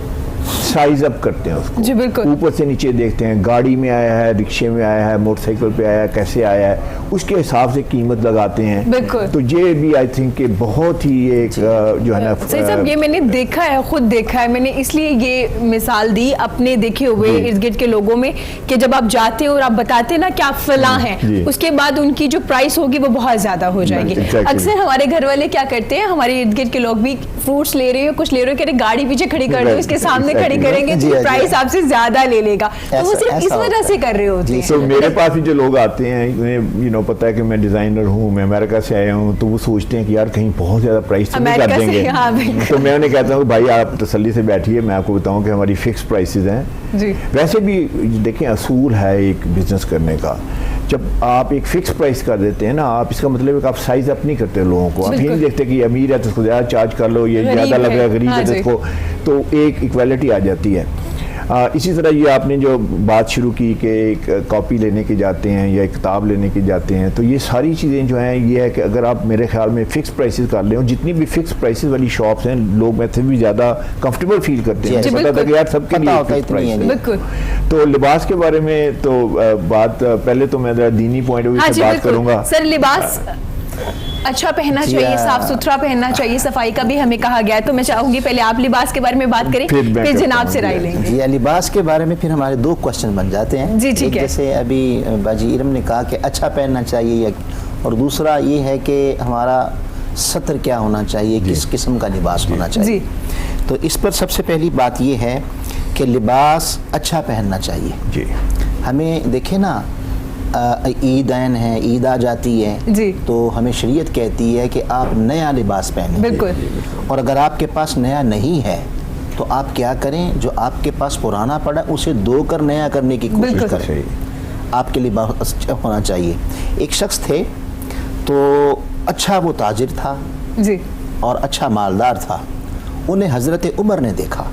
سائز اپ کرتے ہیں اس کو, اوپر سے نیچے دیکھتے ہیں, گاڑی میں آیا ہے, رکشے میں آیا ہے, موٹر سائیکل پہ آیا ہے, کیسے آیا ہے, اس کے حساب سے قیمت لگاتے ہیں. تو یہ بھی آئی تھنک کہ بہت ہی ایک جو ہے نا صاحب, یہ میں نے دیکھا ہے, خود دیکھا ہے میں نے, اس لیے یہ مثال دی اپنے دیکھے ہوئے ارد گرد کے لوگوں میں, کہ جب آپ جاتے ہیں اور آپ بتاتے ہیں نا کہ آپ فلاں ہیں, اس کے بعد ان کی جو پرائس ہوگی وہ بہت زیادہ ہو جائے گی. اکثر ہمارے گھر والے کیا کرتے ہیں, ہمارے ارد گرد کے لوگ بھی فروٹس لے رہے ہو, کچھ لے رہے ہو, کہہ رہے گاڑی پیچھے کھڑی کر دو, اس کے سامنے کھڑی کریں گے تو پرائس آپ سے زیادہ لے لے گا. تو وہ صرف اس وجہ سے کر رہے ہوتے ہیں. میرے پاس بھی جو لوگ آتے ہیں, انہیں پتا ہے کہ میں ڈیزائنر ہوں, میں امریکہ سے آیا ہوں, تو وہ سوچتے ہیں کہ یار کہیں بہت زیادہ پرائس تو نہیں کر دیں گے. تو میں انہیں کہتا ہوں کہ بھائی آپ تسلی سے بیٹھیے, میں آپ کو بتاؤں کہ ہماری فکس پرائسز ہیں. ویسے بھی دیکھیں اصول ہے ایک بزنس کرنے کا, جب آپ ایک فکس پرائس کر دیتے ہیں نا, آپ اس کا مطلب ہے کہ آپ سائز اپ نہیں کرتے لوگوں کو. آپ یہ نہیں دیکھتے کہ امیر ہے تو اس کو زیادہ چارج کر لو, یہ زیادہ لگ رہا ہے, غریب ہے تو اس کو, تو ایک ایکویلٹی آ جاتی ہے. اسی طرح یہ آپ نے جو بات شروع کی کہ ایک کاپی لینے کے جاتے ہیں یا ایک کتاب لینے کے جاتے ہیں, تو یہ ساری چیزیں جو ہیں یہ ہے کہ اگر آپ میرے خیال میں فکس پرائسز کر لیں, اور جتنی بھی فکس پرائسز والی شاپس ہیں لوگ میں سے بھی زیادہ کمفرٹیبل فیل کرتے ہیں. پتا تھا کہ یار سب کے لیے فکس پرائس ہے. تو لباس کے بارے میں تو بات پہلے تو میں دینی پوائنٹ آف ویو سے بات کروں گا. سر لباس اچھا پہننا چاہیے, صاف ستھرا پہننا چاہیے, صفائی کا بھی ہمیں کہا گیا ہے. تو میں چاہوں گی پہلے آپ لباس کے بارے میں بات کریں, پھر جناب سے رائے لیں گے. جی, لباس کے بارے میں پھر ہمارے 2 کوسچن بن جاتے ہیں. جی ٹھیک ہے. جیسے ابھی باجی ارم نے کہا کہ اچھا پہننا چاہیے, اور دوسرا یہ ہے کہ ہمارا سطر کیا ہونا چاہیے, کس قسم کا لباس ہونا چاہیے. تو اس پر سب سے پہلی بات یہ ہے کہ لباس اچھا پہننا چاہیے. جی, ہمیں دیکھیں نا, عیدین ہیں, عید آ جاتی ہے, تو ہمیں شریعت کہتی ہے کہ آپ نیا لباس پہنیں. بالکل. اور اگر آپ کے پاس نیا نہیں ہے تو آپ کیا کریں, جو آپ کے پاس پرانا پڑا اسے دھو کر نیا کرنے کی کوشش کریں. آپ کے لباس اچھا ہونا چاہیے. ایک شخص تھے, تو اچھا وہ تاجر تھا اور اچھا مالدار تھا. انہیں حضرت عمر نے دیکھا,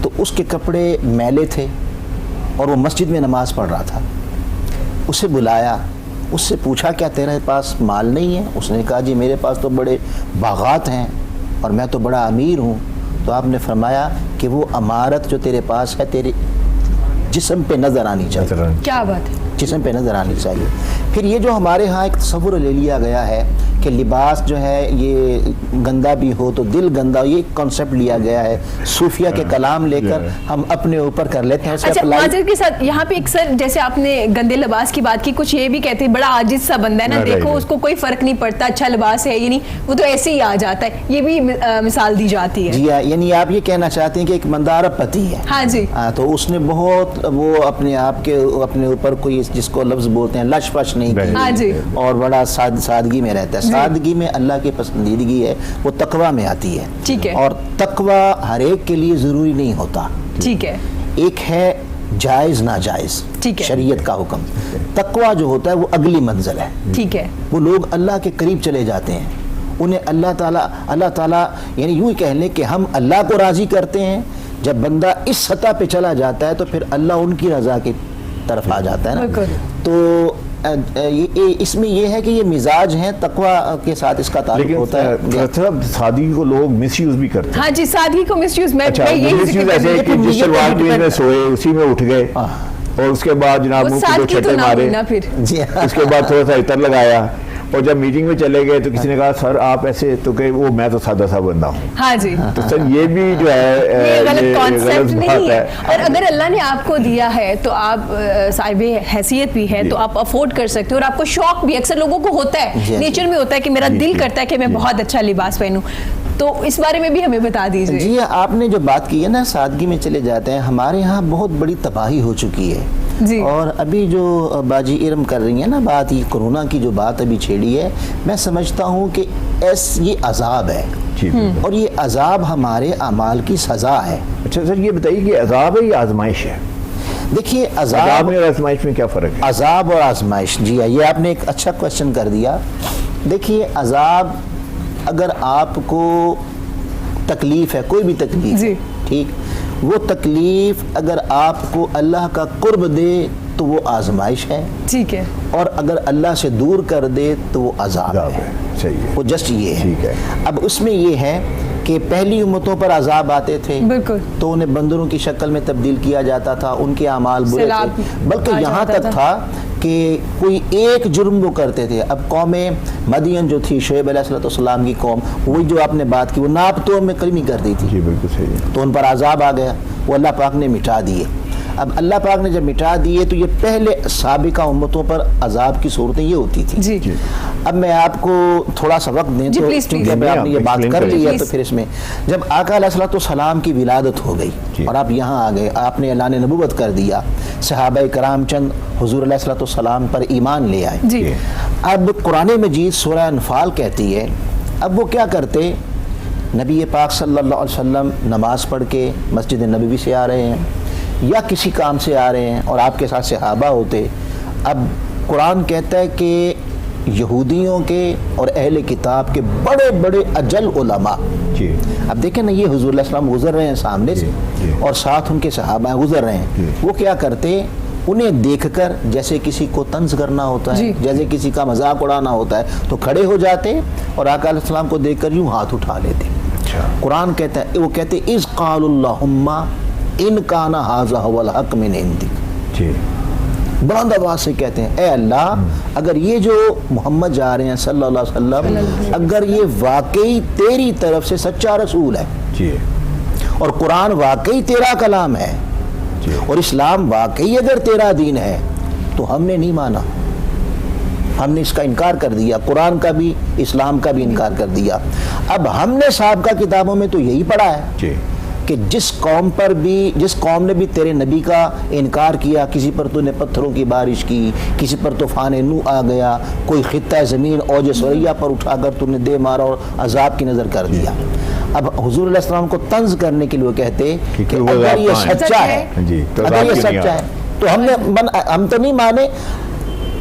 تو اس کے کپڑے میلے تھے اور وہ مسجد میں نماز پڑھ رہا تھا. اسے بلایا, اس سے پوچھا کیا تیرے پاس مال نہیں ہے؟ اس نے کہا جی میرے پاس تو بڑے باغات ہیں اور میں تو بڑا امیر ہوں. تو آپ نے فرمایا کہ وہ امارت جو تیرے پاس ہے تیرے جسم پہ نظر آنی چاہیے. کیا بات ہے, جسم پہ نظر آنی چاہیے. پھر یہ جو ہمارے ہاں ایک تصور لے لیا گیا ہے کہ کہ لباس جو ہے یہ گندا بھی ہو تو دل گندا ہو، یہ کانسیپٹ لیا گیا ہے صوفیہ کے کلام لے کر ہم اپنے اوپر کر لیتے ہیں. اچھا معذرت کے ساتھ یہاں پہ ایک سر جیسے آپ نے گندے لباس کی بات کی، کچھ یہ بھی کہتے ہیں بڑا عاجز سا بندہ ہے نا، دیکھو اس کو کوئی فرق نہیں پڑتا، اچھا لباس ہے یعنی وہ تو ایسے ہی آ جاتا ہے، یہ بھی مثال دی جاتی ہے. جی ہاں، یعنی آپ یہ کہنا چاہتے ہیں کہ ایک بندہ ارب پتی ہے. ہاں جی. تو اس نے بہت وہ اپنے آپ کے اپنے اوپر کوئی جس کو لفظ بولتے ہیں لش پش نہیں کی. ہاں جی. اور بڑا سادگی میں رہتا ہے. سادگی میں اللہ کی پسندیدگی ہے، وہ تقویٰ میں آتی ہے. ٹھیک ہے. اور تقویٰ ہر ایک کے لیے ضروری نہیں ہوتا. ٹھیک ہے. ایک ہے جائز ناجائز، شریعت کا حکم. تقویٰ جو ہوتا ہے وہ اگلی منزل ہے. ٹھیک ہے. وہ لوگ اللہ کے قریب چلے جاتے ہیں، انہیں اللہ تعالیٰ یعنی یوں ہی کہہ لیں کہ ہم اللہ کو راضی کرتے ہیں. جب بندہ اس سطح پہ چلا جاتا ہے تو پھر اللہ ان کی رضا کی طرف آ جاتا ہے نا. تو اس میں یہ ہے کہ یہ مزاج ہیں، تقویٰ کے ساتھ اس کا تعلق ہوتا ہے. لیکن سادگی کو لوگ مس یوز بھی کرتے ہیں. ہاں جی، سادگی کو مس یوز. میں ایسے ہے کہ جس شلوار قمیض میں سوئے اسی میں اٹھ گئے اور اس کے بعد جناب منہ کو دو چھٹے مارے، اس کے بعد تھوڑا سا عطر لگایا اور جب میٹنگ میں چلے گئے تو کسی نے کہا سر آپ ایسے، تو کہ وہ میں تو سادہ سا بندہ ہوں. ہاں جی. تو سر یہ بھی جو ہے غلط کانسیپٹ نہیں ہے. اور اگر اللہ نے آپ کو دیا ہے تو آپ صاحب حیثیت بھی ہے تو آپ افورڈ کر سکتے ہو، اور آپ کو شوق بھی اکثر لوگوں کو ہوتا ہے، نیچر میں ہوتا ہے کہ میرا دل کرتا ہے کہ میں بہت اچھا لباس پہنوں. تو اس بارے میں بھی ہمیں بتا دیجیے. جی آپ نے جو بات کی ہے نا سادگی میں چلے جاتے ہیں، ہمارے ہاں بہت بڑی تباہی ہو چکی ہے. جی. اور ابھی جو باجی ارم کر رہی ہیں نا بات، یہ کورونا کی جو بات ابھی چھیڑی ہے، میں سمجھتا ہوں کہ یہ عذاب ہے اور یہ عذاب ہمارے اعمال کی سزا ہے. اچھا سر یہ بتائیے کہ عذاب ہے یا آزمائش ہے؟ دیکھیے عذاب اور آزمائش میں کیا فرق ہے؟ عذاب اور آزمائش، جی یہ آپ نے ایک اچھا کوشچن کر دیا. دیکھیے عذاب اگر آپ کو تکلیف ہے، کوئی بھی تکلیف ہے، ٹھیک، وہ تکلیف اگر آپ کو اللہ کا قرب دے تو وہ آزمائش ہے. ٹھیک ہے. اور اگر اللہ سے دور کر دے تو وہ عذاب ہے. صحیح ہے. وہ جسٹ یہ ہے. ٹھیک ہے. اب اس میں یہ ہے کہ پہلی امتوں پر عذاب آتے تھے تو انہیں بندروں کی شکل میں تبدیل کیا جاتا تھا، ان کے اعمال برے تھے، بلکہ یہاں تک تھا کہ کوئی ایک جرم وہ کرتے تھے. اب قوم مدین جو تھی، شعیب علیہ السلام کی قوم، وہی جو آپ نے بات کی، وہ ناپ تو میں کلمی کر دی تھی. جی بالکل صحیح. تو ان پر عذاب آ گیا، وہ اللہ پاک نے مٹا دیے. اب اللہ پاک نے جب مٹا دیے تو یہ پہلے سابقہ امتوں پر عذاب کی صورتیں یہ ہوتی تھی. جی. اب میں آپ کو تھوڑا سا وقت دیں تو چونکہ آپ نے یہ بات کر لی ہے تو پھر اس میں جب آقا علیہ السلام کی ولادت ہو گئی اور آپ یہاں آ گئے، آپ نے اعلان نبوت کر دیا، صحابہ کرام چند حضور علیہ السلام پر ایمان لے آئے. اب قرآن مجید سورہ انفال کہتی ہے، اب وہ کیا کرتے، نبی پاک صلی اللہ علیہ وسلم نماز پڑھ کے مسجد نبوی سے آ رہے ہیں یا کسی کام سے آ رہے ہیں اور آپ کے ساتھ صحابہ ہوتے. اب قرآن کہتا ہے کہ یہودیوں کے اور اہل کتاب کے بڑے بڑے اجل علماء، اب دیکھیں نا یہ حضور علیہ السلام گزر رہے ہیں سامنے سے اور ساتھ ان کے صحابہ گزر رہے ہیں، وہ کیا کرتے، انہیں دیکھ کر جیسے کسی کو طنز کرنا ہوتا ہے، جیسے کسی کا مذاق اڑانا ہوتا ہے تو کھڑے ہو جاتے اور آقا علیہ السلام کو دیکھ کر یوں ہاتھ اٹھا لیتے. قرآن کہتا ہے، وہ کہتے اذ قال اللہم ان کان ھذا ھو الحق من عندک. بلند آواز سے کہتے ہیں، اے اللہ اگر یہ جو محمد جا رہے ہیں صلی اللہ علیہ وسلم، اگر یہ واقعی تیری طرف سے سچا رسول ہے اور قرآن واقعی تیرا کلام ہے اور اسلام واقعی اگر تیرا دین ہے تو ہم نے نہیں مانا، ہم نے اس کا انکار کر دیا، قرآن کا بھی اسلام کا بھی انکار کر دیا. اب ہم نے سابقہ کتابوں میں تو یہی پڑھا ہے کہ جس قوم نے بھی تیرے نبی کا انکار کیا، کسی پر تو نے پتھروں کی بارش کی، کسی پر طوفان نوح آ گیا، کوئی خطہ زمین اوج سریا پر اٹھا کر تو نے دے مارا اور عذاب کی نظر کر دیا. اب حضور علیہ السلام کو طنز کرنے کے لیے وہ کہتے کہ اگر یہ سچا ہے، اگر یہ سچا ہے تو ہم تو نہیں مانے،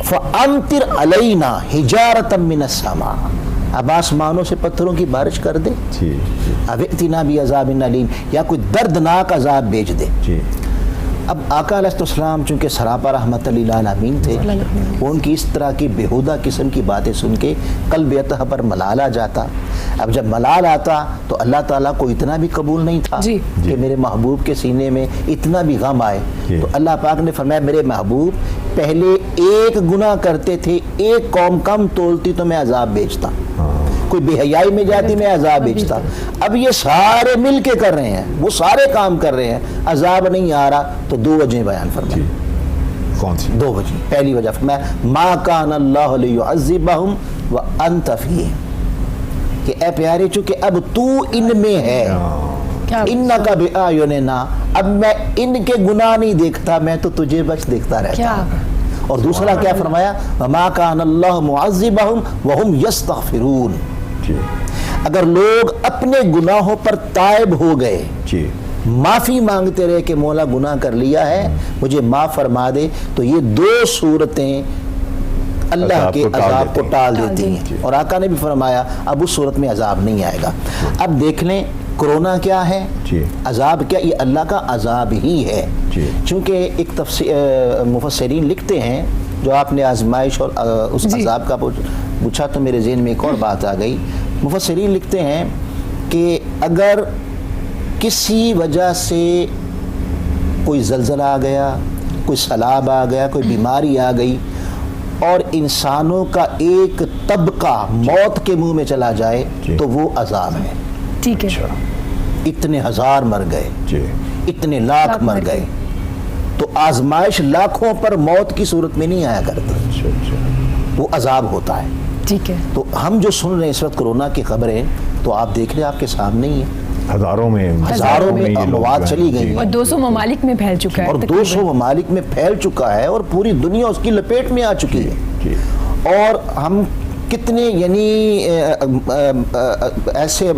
فَأَمْطِرْ عَلَيْنَا حِجَارَةً مِّنَ السَّمَاءِ، اب آسمانوں سے پتھروں کی بارش کر دے، اب ائتنا بعذاب علیم، یا کوئی دردناک عذاب بھیج دے. اب آقا علیہ السلام چونکہ سراپا رحمت للعالمین تھے، وہ ان کی اس طرح کی بےہودہ قسم کی باتیں سن کے قلب اطہر پر ملال آ جاتا. اب جب ملال آتا تو اللہ تعالیٰ کو اتنا بھی قبول نہیں تھا کہ میرے محبوب کے سینے میں اتنا بھی غم آئے. تو اللہ پاک نے فرمایا میرے محبوب پہلے ایک گناہ کرتے تھے، ایک قوم کم تولتی تو میں عذاب بھیجتا. کوئی بے حیائی میں جاتی میں عذاب بھیجتا. اب یہ سارے مل کے کر رہے ہیں, وہ سارے کام کر رہے ہیں, عذاب نہیں آ رہا, تو 2 وجہیں بیان فرمائیں. کون سی 2 وجہ؟ پہلی وجہ فرمایا ما کان اللہ لیعذبہم وانت فیہم, کہ اے پیارے چونکہ اب تو ان میں ہے, انکا بِآیُنِنَا, اب میں ان کے گناہ نہیں دیکھتا, میں تو تجھے بس دیکھتا رہتا ہوں. اور دوسرا کیا فرمایا, وما کان اللہ معذبہم وہم یستغفرون, اگر لوگ اپنے گناہوں پر تائب ہو گئے, معافی مانگتے رہے کہ مولا گناہ کر لیا ہے مجھے معاف فرما دے, تو یہ 2 صورتیں اللہ کے عذاب کو ٹال دیتی ہیں. اور آقا نے بھی فرمایا اب اس صورت میں عذاب نہیں آئے گا. اب دیکھ لیں کرونا کیا ہے, عذاب کیا, یہ اللہ کا عذاب ہی ہے. چونکہ ایک مفسرین لکھتے ہیں, جو آپ نے آزمائش اور اس عذاب کا پوچھا تو میرے ذہن میں ایک اور بات آ گئی. مفسرین لکھتے ہیں کہ اگر کسی وجہ سے کوئی زلزلہ آ گیا, کوئی سیلاب آ گیا, کوئی بیماری آ گئی, اور انسانوں کا ایک طبقہ موت کے منہ میں چلا جائے, تو وہ عذاب ہے. ٹھیک ہے, اتنے ہزار مر گئے, اتنے لاکھ مر گئے, تو آزمائش لاکھوں پر موت کی صورت میں نہیں آیا کرتی, وہ عذاب ہوتا ہے. ٹھیک ہے, تو ہم جو سن رہے ہیں اس وقت کرونا کی خبریں, تو آپ دیکھ رہے ہیں آپ کے سامنے ہی ہے, ہزاروں میں اموات چلی گئی, اور 200 ممالک میں پھیل چکا ہے, اور 200 ممالک میں پھیل چکا ہے, اور پوری دنیا اس کی لپیٹ میں آ چکی ہے. اور ہم کتنے یعنی ایسے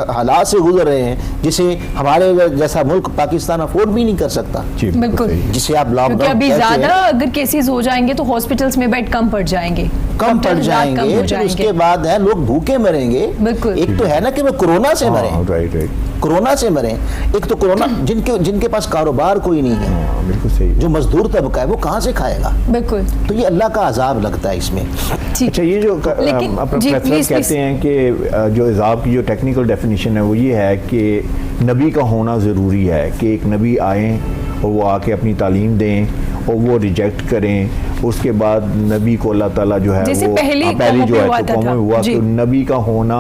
حالات سے گزر رہے ہیں جسے ہمارے جیسا ملک پاکستان افورڈ بھی نہیں کر سکتا. بالکل, جسے آپ لاک ڈاؤن ابھی زیادہ اگر کیسز ہو جائیں گے تو ہاسپٹلس میں بیڈ کم پڑ جائیں گے, پھر اس کے بعد ہے لوگ بھوکے مریں گے. ایک تو ہے نا کہ وہ کورونا سے مریں, کورونا سے مریں, ایک تو کورونا جن کے پاس کاروبار کوئی نہیں ہے, جو مزدور طبقہ ہے, وہ کہاں سے کھائے گا. بالکل, تو یہ اللہ کا عذاب لگتا ہے اس میں. اچھا, یہ جو پروفیسر کہتے ہیں کہ جو عذاب کی جو ٹیکنیکل ڈیفینیشن ہے وہ یہ ہے کہ نبی کا ہونا ضروری ہے, کہ ایک نبی آئیں اور وہ آ کے اپنی تعلیم دیں اور وہ ریجیکٹ کریں, اس کے بعد نبی کو اللہ تعالیٰ جو ہے وہ پہلی جو ہے قوموں میں ہوا کہ نبی کا ہونا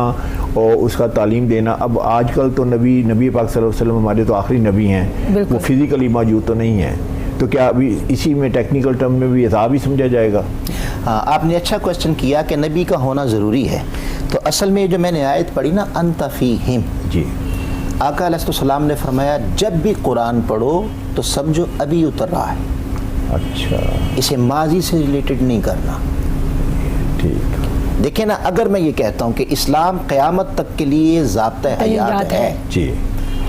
اور اس کا تعلیم دینا. اب آج کل تو نبی پاک صلی اللہ علیہ وسلم ہمارے تو آخری نبی ہیں, وہ فزیکلی موجود تو نہیں ہیں, تو کیا ابھی اسی میں ٹیکنیکل ٹرم میں بھی عذاب ہی سمجھا جائے گا؟ ہاں, آپ نے اچھا کوشچن کیا کہ نبی کا ہونا ضروری ہے. تو اصل میں جو میں نے آیت پڑھی نا, انت فیہم, آقا علیہ السلام نے فرمایا جب بھی قرآن پڑھو تو سمجھو ابھی اتر رہا ہے. اچھا, اسے ماضی سے ریلیٹڈ نہیں کرنا. ٹھیک, دیکھیں نا, اگر میں یہ کہتا ہوں کہ اسلام قیامت تک کے لیے ضابطہ حیات ہے, جی,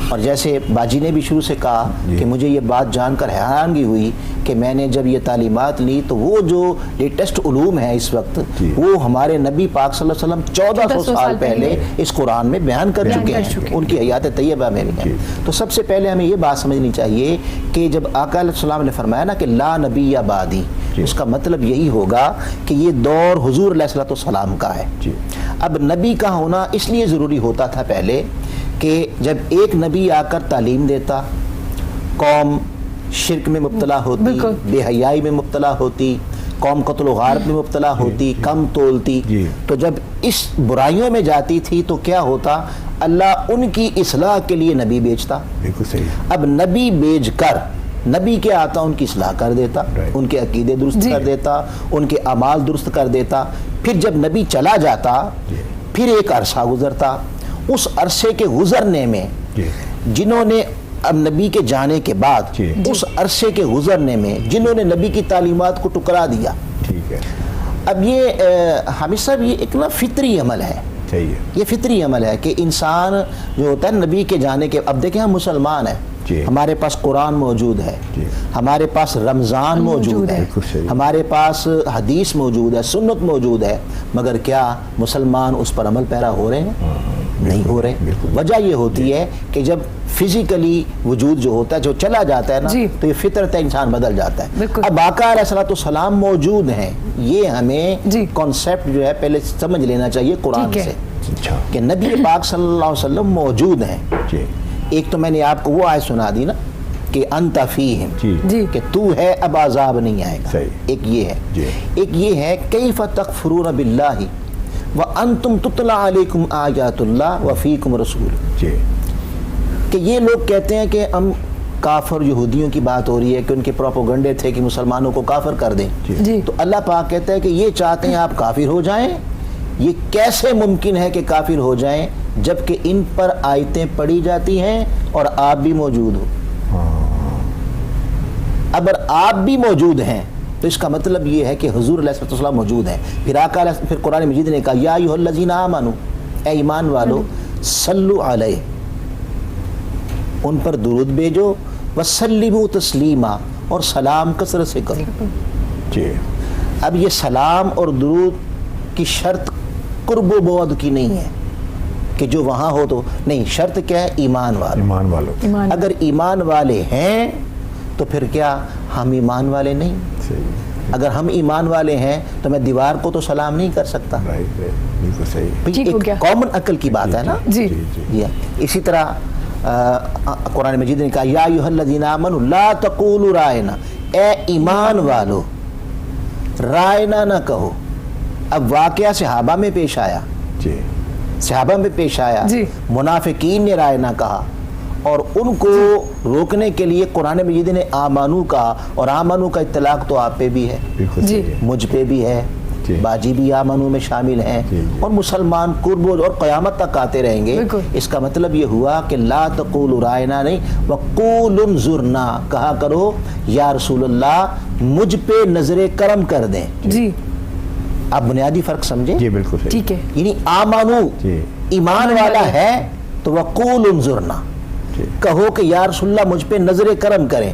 اور جیسے باجی نے بھی شروع سے کہا کہ مجھے یہ بات جان کر حیرانگی ہوئی کہ میں نے جب یہ تعلیمات لی تو وہ جو لیٹسٹ علوم ہیں اس وقت, وہ ہمارے نبی پاک صلی اللہ علیہ وسلم 1400 سال پہلے اس قرآن میں بیان کر چکے ہیں, ان کی حیات طیبہ میں بھی ہیں. تو سب سے پہلے ہمیں یہ بات سمجھنی چاہیے کہ جب آقا علیہ السلام نے فرمایا نا کہ لا نبی یا بعدی, اس کا مطلب یہی ہوگا کہ یہ دور حضور علیہ السلام کا ہے. اب نبی کا ہونا اس لیے ضروری ہوتا تھا پہلے کہ جب ایک نبی آ کر تعلیم دیتا, قوم شرک میں مبتلا ہوتی, بے حیائی میں مبتلا ہوتی, قوم قتل و غارت میں مبتلا ہوتی, کم تولتی, تو جب اس برائیوں میں جاتی تھی تو کیا ہوتا, اللہ ان کی اصلاح کے لیے نبی بھیجتا. اب نبی بھیج کر نبی کیا آتا, ان کی اصلاح کر دیتا, ان کے عقیدے درست کر دیتا, ان کے اعمال درست کر دیتا. پھر جب نبی چلا جاتا, پھر ایک عرصہ گزرتا, اس عرصے کے گزرنے میں جنہوں نے اب نبی کے جانے کے بعد اس عرصے کے گزرنے میں جنہوں نے نبی کی تعلیمات کو ٹکرا دیا, اب یہ حامد صاحب یہ ایک نا فطری عمل ہے. یہ فطری عمل ہے کہ انسان جو ہوتا ہے نبی کے جانے کے, اب دیکھیں ہم مسلمان ہیں, ہمارے پاس قرآن موجود ہے, ہمارے پاس رمضان موجود ہے, ہمارے پاس حدیث موجود ہے, سنت موجود ہے, مگر کیا مسلمان اس پر عمل پیرا ہو رہے ہیں؟ نہیں ہو رہے. وجہ یہ ہوتی ہے کہ جب فزیکلی وجود جو ہوتا ہے جو چلا جاتا ہے نا, تو یہ فطرت انسان بدل جاتا ہے. اب آقا علیہ السلام موجود ہیں, یہ ہمیں کانسیپٹ جو ہے پہلے سمجھ لینا چاہیے قرآن سے کہ نبی پاک صلی اللہ علیہ وسلم موجود ہیں. ایک تو میں نے آپ کو وہ آیت سنا دی نا کہ انت فیہم, کہ تو ہے اب عذاب نہیں آئے گا. ایک یہ ہے, ایک یہ ہے کیف تکفرون باللہ وَأَنْتُمْ تُتْلَى عَلَيْكُمْ آيَاتُ اللَّهِ وَفِيكُمْ رَسُولُهُ، جی کہ یہ لوگ کہتے ہیں کہ ہم کافر یہودیوں کی بات ہو رہی ہے کہ ان کے پروپیگنڈے تھے کہ مسلمانوں کو کافر کر دیں، جی تو اللہ پاک کہتا ہے کہ یہ چاہتے ہیں آپ کافر ہو جائیں. یہ کیسے ممکن ہے کہ کافر ہو جائیں جبکہ ان پر آیتیں پڑھی جاتی ہیں اور آپ بھی موجود ہو؟ اگر آپ بھی موجود ہیں تو اس کا مطلب یہ ہے کہ حضور علیہ السلام موجود ہیں. پھر قرآن مجید نے کہا یا ایھا الذین آمنوا، اے ایمان والو، صلو علیہ، ان پر درود بھیجو، وسلموا تسلیما، اور سلام کثرت سے کرو. جی اب یہ سلام اور درود کی شرط قرب و بعد کی نہیں ہے کہ جو وہاں ہو تو نہیں، شرط کیا ہے؟ ایمان والو. ایمان والو. اگر ایمان والے ہیں تو پھر کیا ہم ایمان والے نہیں؟ صحیح. اگر ہم ایمان والے ہیں تو میں دیوار کو تو سلام نہیں کر سکتا. بالکل صحیح. ایک کامن عقل کی بات ہے نا. جی اسی طرح قرآن مجید نے کہا یا ایھا الذین آمنوا لا تقولوا رائنا، اے ایمان والو رائنا نہ کہو. اب واقعہ صحابہ میں پیش آیا، جی صحابہ میں پیش آیا، جی. منافقین نے رائے نہ کہا اور ان کو روکنے کے لیے قرآن مجید نے آمانو کہا، اور آمانو کا اطلاق تو آپ پہ بھی ہے، بالکل جی. صحیح. مجھ پہ بھی ہے، جی. باجی بھی آمانو میں شامل ہیں، جی. اور مسلمان قرب اور قیامت تک آتے رہیں گے. بالکل. اس کا مطلب یہ ہوا کہ لا تقولوا رائنا نہیں، وقولوا انظرنا، کہا کرو یا رسول اللہ مجھ پہ نظر کرم کر دیں. جی آپ بنیادی فرق سمجھیں. جی بالکل صحیح. ٹھیک ہے. یعنی آمانو جی. ایمان والا ہے تو وقول انظرنا، جی. کہو کہ یا رسول اللہ مجھ پہ نظر کرم کریں.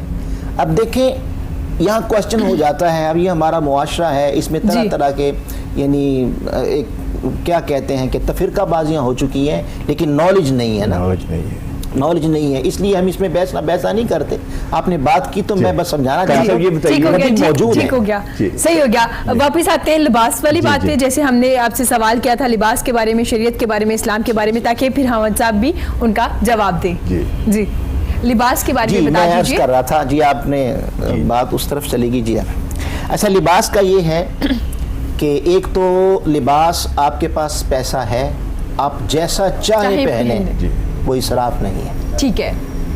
اب دیکھیں یہاں کوشچن ہو جاتا ہے، اب یہ ہمارا معاشرہ ہے، اس میں طرح جی. طرح کے یعنی ایک کیا کہتے ہیں کہ تفرقہ بازیاں ہو چکی ہیں، لیکن نالج نہیں ہے نا، نالج نہیں ہے. نالج نہیں ہے، اس لیے ہم اس میں بحث نہیں کرتے. آپ نے بات کی تو میں بس سمجھانا چاہتا ہوں. یہ بتائیے ٹھیک ہو گیا، موجود ٹھیک ہو گیا، جی. صحیح ہو گیا. واپس آتے ہیں لباس والی جی، بات جی. پہ. جیسے ہم نے آپ سے سوال کیا تھا لباس کے بارے میں، شریعت کے بارے میں، اسلام کے بارے میں، تاکہ پھر حامد صاحب بھی ان کا جواب دیں. جی. جی لباس کے بارے جی میں میں بتا عرض دیجیے. کر رہا تھا. جی آپ نے بات اس طرف چلے گی. جی اچھا، لباس کا یہ ہے کہ ایک تو لباس آپ کے پاس پیسہ ہے، آپ جیسا چاہے پہنیں، جی. وہ اسراف نہیں ہے. ٹھیک ہے،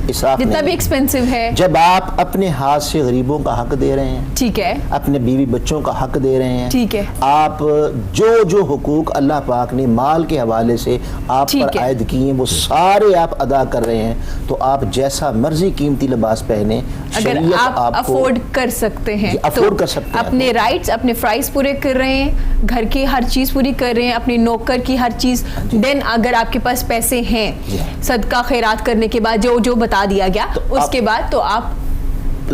اسراف جتنا نہیں بھی ہے. ایکسپینسو ہے. جب آپ اپنے ہاتھ سے غریبوں کا حق دے رہے ہیں، ٹھیک ہے، اپنے بیوی بچوں کا حق دے رہے ہیں، ٹھیک ہے، آپ جو حقوق اللہ پاک نے مال کے حوالے سے آپ ٹھیک پر ہے. عائد کیے ہیں وہ سارے آپ ادا کر رہے ہیں، تو آپ جیسا مرضی قیمتی لباس پہنیں. اگر شریعت آپ کو افورڈ کر سکتے ہیں جی، تو افورڈ کر سکتے ہیں، اپنے رائٹس، اپنے فرائض پورے کر رہے ہیں، گھر کی ہر چیز پوری کر رہے ہیں، اپنی نوکر کی ہر چیز. دین اگر آپ کے پاس پیسے ہیں، صدقہ خیرات کرنے کے بعد جو بتا دیا گیا، اس کے بعد تو آپ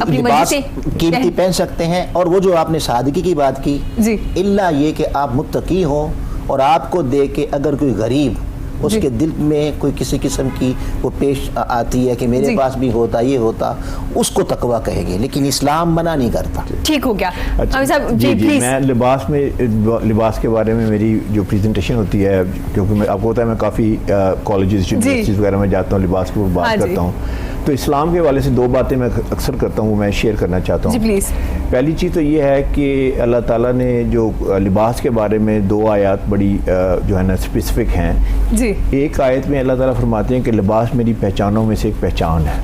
اپنی مرضی لباس سے قیمتی پہن سکتے ہیں. اور وہ جو آپ نے سادگی کی بات کی، جی. الا یہ کہ آپ متقی ہوں اور آپ کو دیکھ کے اگر کوئی غریب اس جی. کے دل میں کوئی کسی قسم کی وہ پیش آتی ہے کہ میرے جی. پاس بھی ہوتا، یہ ہوتا، اس کو تقویٰ کہے گے، لیکن اسلام منع نہیں کرتا. ٹھیک ہو گیا. اچھا. صاحب جی پلیز. میں لباس کے بارے میں میری جو پریزنٹیشن ہوتی ہے، کیونکہ آپ کو ہوتا ہے میں کافی کالجز یونیورسٹیز وغیرہ میں جاتا ہوں، لباس کے اوپر بات کرتا ہوں، تو اسلام کے حوالے سے دو باتیں میں اکثر کرتا ہوں، میں شیئر کرنا چاہتا ہوں. جی پلیز. پہلی چیز تو یہ ہے کہ اللہ تعالیٰ نے جو لباس کے بارے میں دو آیات بڑی جو ہے نا اسپیسیفک ہیں. جی. ایک آیت میں اللہ تعالیٰ فرماتے ہیں کہ لباس میری پہچانوں میں سے ایک پہچان ہے.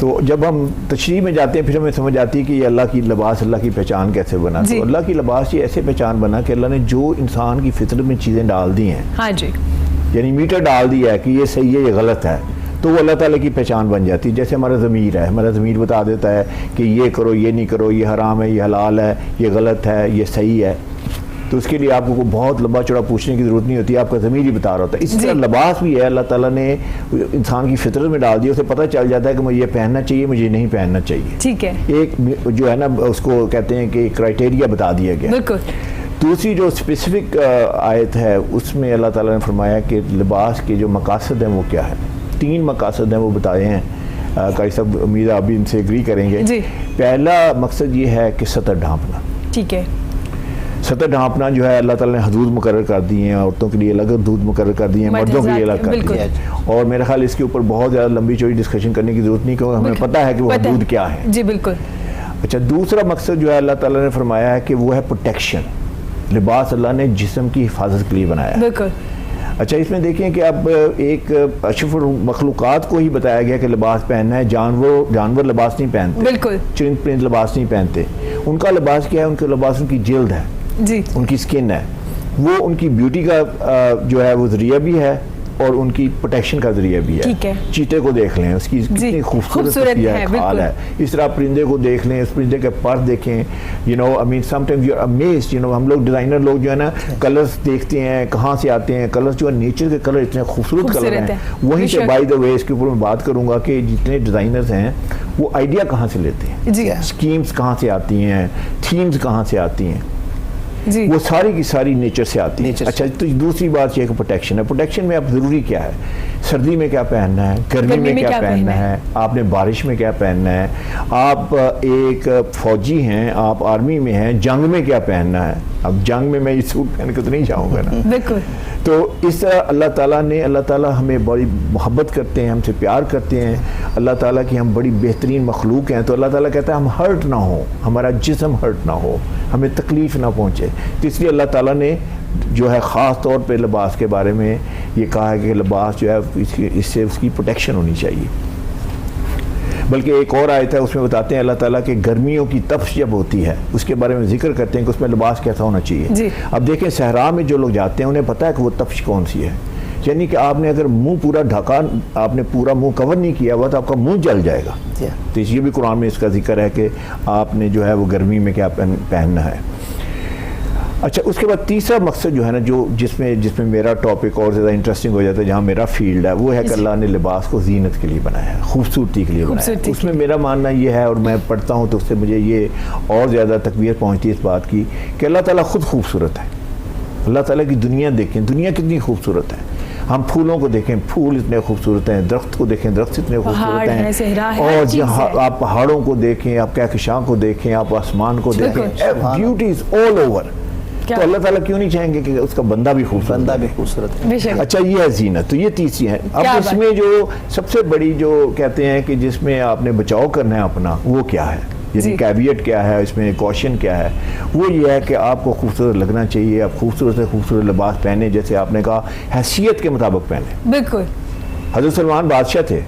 تو جب ہم تشریح میں جاتے ہیں پھر ہمیں سمجھ آتی ہے کہ یہ اللہ کی لباس، اللہ کی پہچان کیسے بنا. تو اللہ کی لباس یہ ایسے پہچان بنا کہ اللہ نے جو انسان کی فطرت میں چیزیں ڈال دی ہیں، ہاں جی، یعنی میٹر ڈال دیا ہے کہ یہ صحیح ہے یہ غلط ہے، تو وہ اللہ تعالیٰ کی پہچان بن جاتی ہے. جیسے ہمارا ضمیر ہے، ہمارا ضمیر بتا دیتا ہے کہ یہ کرو، یہ نہیں کرو، یہ حرام ہے، یہ حلال ہے، یہ غلط ہے، یہ صحیح ہے. تو اس کے لیے آپ کو بہت لمبا چوڑا پوچھنے کی ضرورت نہیں ہوتی، آپ کا ضمیر ہی بتا رہا ہوتا ہے. اسی طرح لباس بھی ہے، اللہ تعالیٰ نے انسان کی فطرت میں ڈال دیا، اسے پتہ چل جاتا ہے کہ مجھے یہ پہننا چاہیے، مجھے نہیں پہننا چاہیے. ٹھیک ہے. ایک جو ہے نا اس کو کہتے ہیں کہ کرائٹیریا بتا دیا گیا. بالکل. دوسری جو اسپیسیفک آیت ہے اس میں اللہ تعالیٰ نے فرمایا کہ لباس کے جو مقاصد ہیں وہ کیا ہے. 3 مقاصد ہیں، وہ بتائے ہیں. قاری صاحب امید آپ بھی ان سے ایگری کریں گے. جی. پہلا مقصد یہ ہے کہ سطر ڈھانپنا. ٹھیک ہے. سطر ڈھانپنا جو ہے اللہ تعالیٰ نے حدود مقرر کر دی ہیں، عورتوں کے لیے الگ حدود مقرر کر دی ہیں، مردوں کے لیے الگ کر دی ہیں. اور میرا خیال اس کے اوپر بہت زیادہ لمبی چوڑی ڈسکشن کرنے کی ضرورت نہیں، کیونکہ ہمیں پتہ ہے کہ وہ حدود کیا ہے. جی بالکل. اچھا، دوسرا مقصد جو ہے اللہ تعالیٰ نے فرمایا ہے کہ وہ ہے پروٹیکشن. لباس اللہ نے جسم کی حفاظت کے لیے بنایا ہے. بالکل. اچھا اس میں دیکھیں کہ اب ایک اشرف المخلوقات کو ہی بتایا گیا کہ لباس پہننا ہے, جانور لباس نہیں پہنتے, بالکل, چرند پرند لباس نہیں پہنتے. ان کا لباس کیا ہے؟ ان کا لباس ان کی جلد ہے, جی, ان کی سکن ہے, وہ ان کی بیوٹی کا جو ہے وہ ذریعہ بھی ہے اور ان کی پروٹیکشن کا ذریعہ بھی ہے. ٹھیک ہے. چیتے کو دیکھ لیں, اس کی کتنی خوبصورت کھال ہے. اس طرح پرندے کو دیکھ لیں, اس پرندے کے پر دیکھیں. You know I mean sometimes you are amazed. You know ہم لوگ ڈیزائنر لوگ جو ہے نا کلرز دیکھتے ہیں کہاں سے آتے ہیں. کلرز جو ہے نیچر کے کلر اتنے خوبصورت کلر ہیں. وہیں سے بائی دا وے اس کے اوپر میں بات کروں گا کہ جتنے ڈیزائنرز ہیں وہ آئیڈیا کہاں سے لیتے ہیں, جی, اسکیمز کہاں سے آتی ہیں, تھیمز کہاں سے آتی ہیں, جی, وہ ساری کی ساری نیچر سے آتی ہے. اچھا تو دوسری بات یہ کہ پروٹیکشن ہے. پروٹیکشن میں اب ضروری کیا ہے؟ سردی میں کیا پہننا ہے, گرمی میں کیا پہننا ہے, آپ نے بارش میں کیا پہننا ہے, آپ ایک فوجی ہیں, آپ آرمی میں ہیں, جنگ میں کیا پہننا ہے. اب جنگ میں یہ سوٹ پہن کے تو نہیں جاؤں گا نا. بالکل. تو اس طرح اللہ تعالیٰ ہمیں بڑی محبت کرتے ہیں, ہم سے پیار کرتے ہیں. اللہ تعالیٰ کی ہم بڑی بہترین مخلوق ہیں. تو اللہ تعالیٰ کہتا ہے ہم ہرٹ نہ ہوں, ہمارا جسم ہرٹ نہ ہو, ہمیں تکلیف نہ پہنچے. تو اس لیے اللہ تعالیٰ نے جو ہے خاص طور پہ لباس کے بارے میں یہ کہا ہے کہ لباس جو ہے اس سے اس کی پروٹیکشن ہونی چاہیے. بلکہ ایک اور آیت ہے اس میں بتاتے ہیں اللہ تعالیٰ کہ گرمیوں کی تپش جب ہوتی ہے اس کے بارے میں ذکر کرتے ہیں کہ اس میں لباس کیسا ہونا چاہیے. جی. اب دیکھیں صحرا میں جو لوگ جاتے ہیں انہیں پتہ ہے کہ وہ تپش کون سی ہے. یعنی کہ آپ نے اگر منہ پورا ڈھکا, آپ نے پورا منہ کور نہیں کیا ہوا تو آپ کا منہ جل جائے گا. تو یہ بھی قرآن میں اس کا ذکر ہے کہ آپ نے جو ہے وہ گرمی میں کیا پہننا ہے. اچھا اس کے بعد تیسرا مقصد جو ہے نا جس میں میرا ٹاپک اور زیادہ انٹرسٹنگ ہو جاتا ہے, جہاں میرا فیلڈ ہے, وہ ہے کہ اللہ نے لباس کو زینت کے لیے بنایا ہے, خوبصورتی کے لیے بنایا ہے. اس میں میرا ماننا یہ ہے, اور میں پڑھتا ہوں تو اس سے مجھے یہ اور زیادہ تقویت پہنچتی ہے اس بات کی کہ اللہ تعالیٰ خود خوبصورت ہے. اللہ تعالیٰ کی دنیا دیکھیں, دنیا کتنی خوبصورت ہے. ہم پھولوں کو دیکھیں, پھول اتنے خوبصورت ہیں. درخت کو دیکھیں, درخت اتنے خوبصورت ہیں. اور آپ پہاڑوں کو دیکھیں, آپ کہکشاں کو دیکھیں, آپ آسمان کو دیکھیں, بیوٹی از آل اوور. تو اللہ تعالیٰ کیوں نہیں چاہیں گے کہ اس کا بندہ بھی خوبصورت ہے. اچھا یہ ہے زینت. تو یہ تیسری ہے. اب اس میں جو سب سے بڑی جو کہتے ہیں کہ جس میں آپ نے بچاؤ کرنا ہے اپنا, وہ کیا ہے, یعنی کیویٹ کیا ہے, اس میں کوشن کیا ہے, وہ یہ ہے کہ آپ کو خوبصورت لگنا چاہیے. آپ خوبصورت سے خوبصورت لباس پہنے, جیسے آپ نے کہا حیثیت کے مطابق پہنے. بالکل. حضرت سلمان بادشاہ تھے,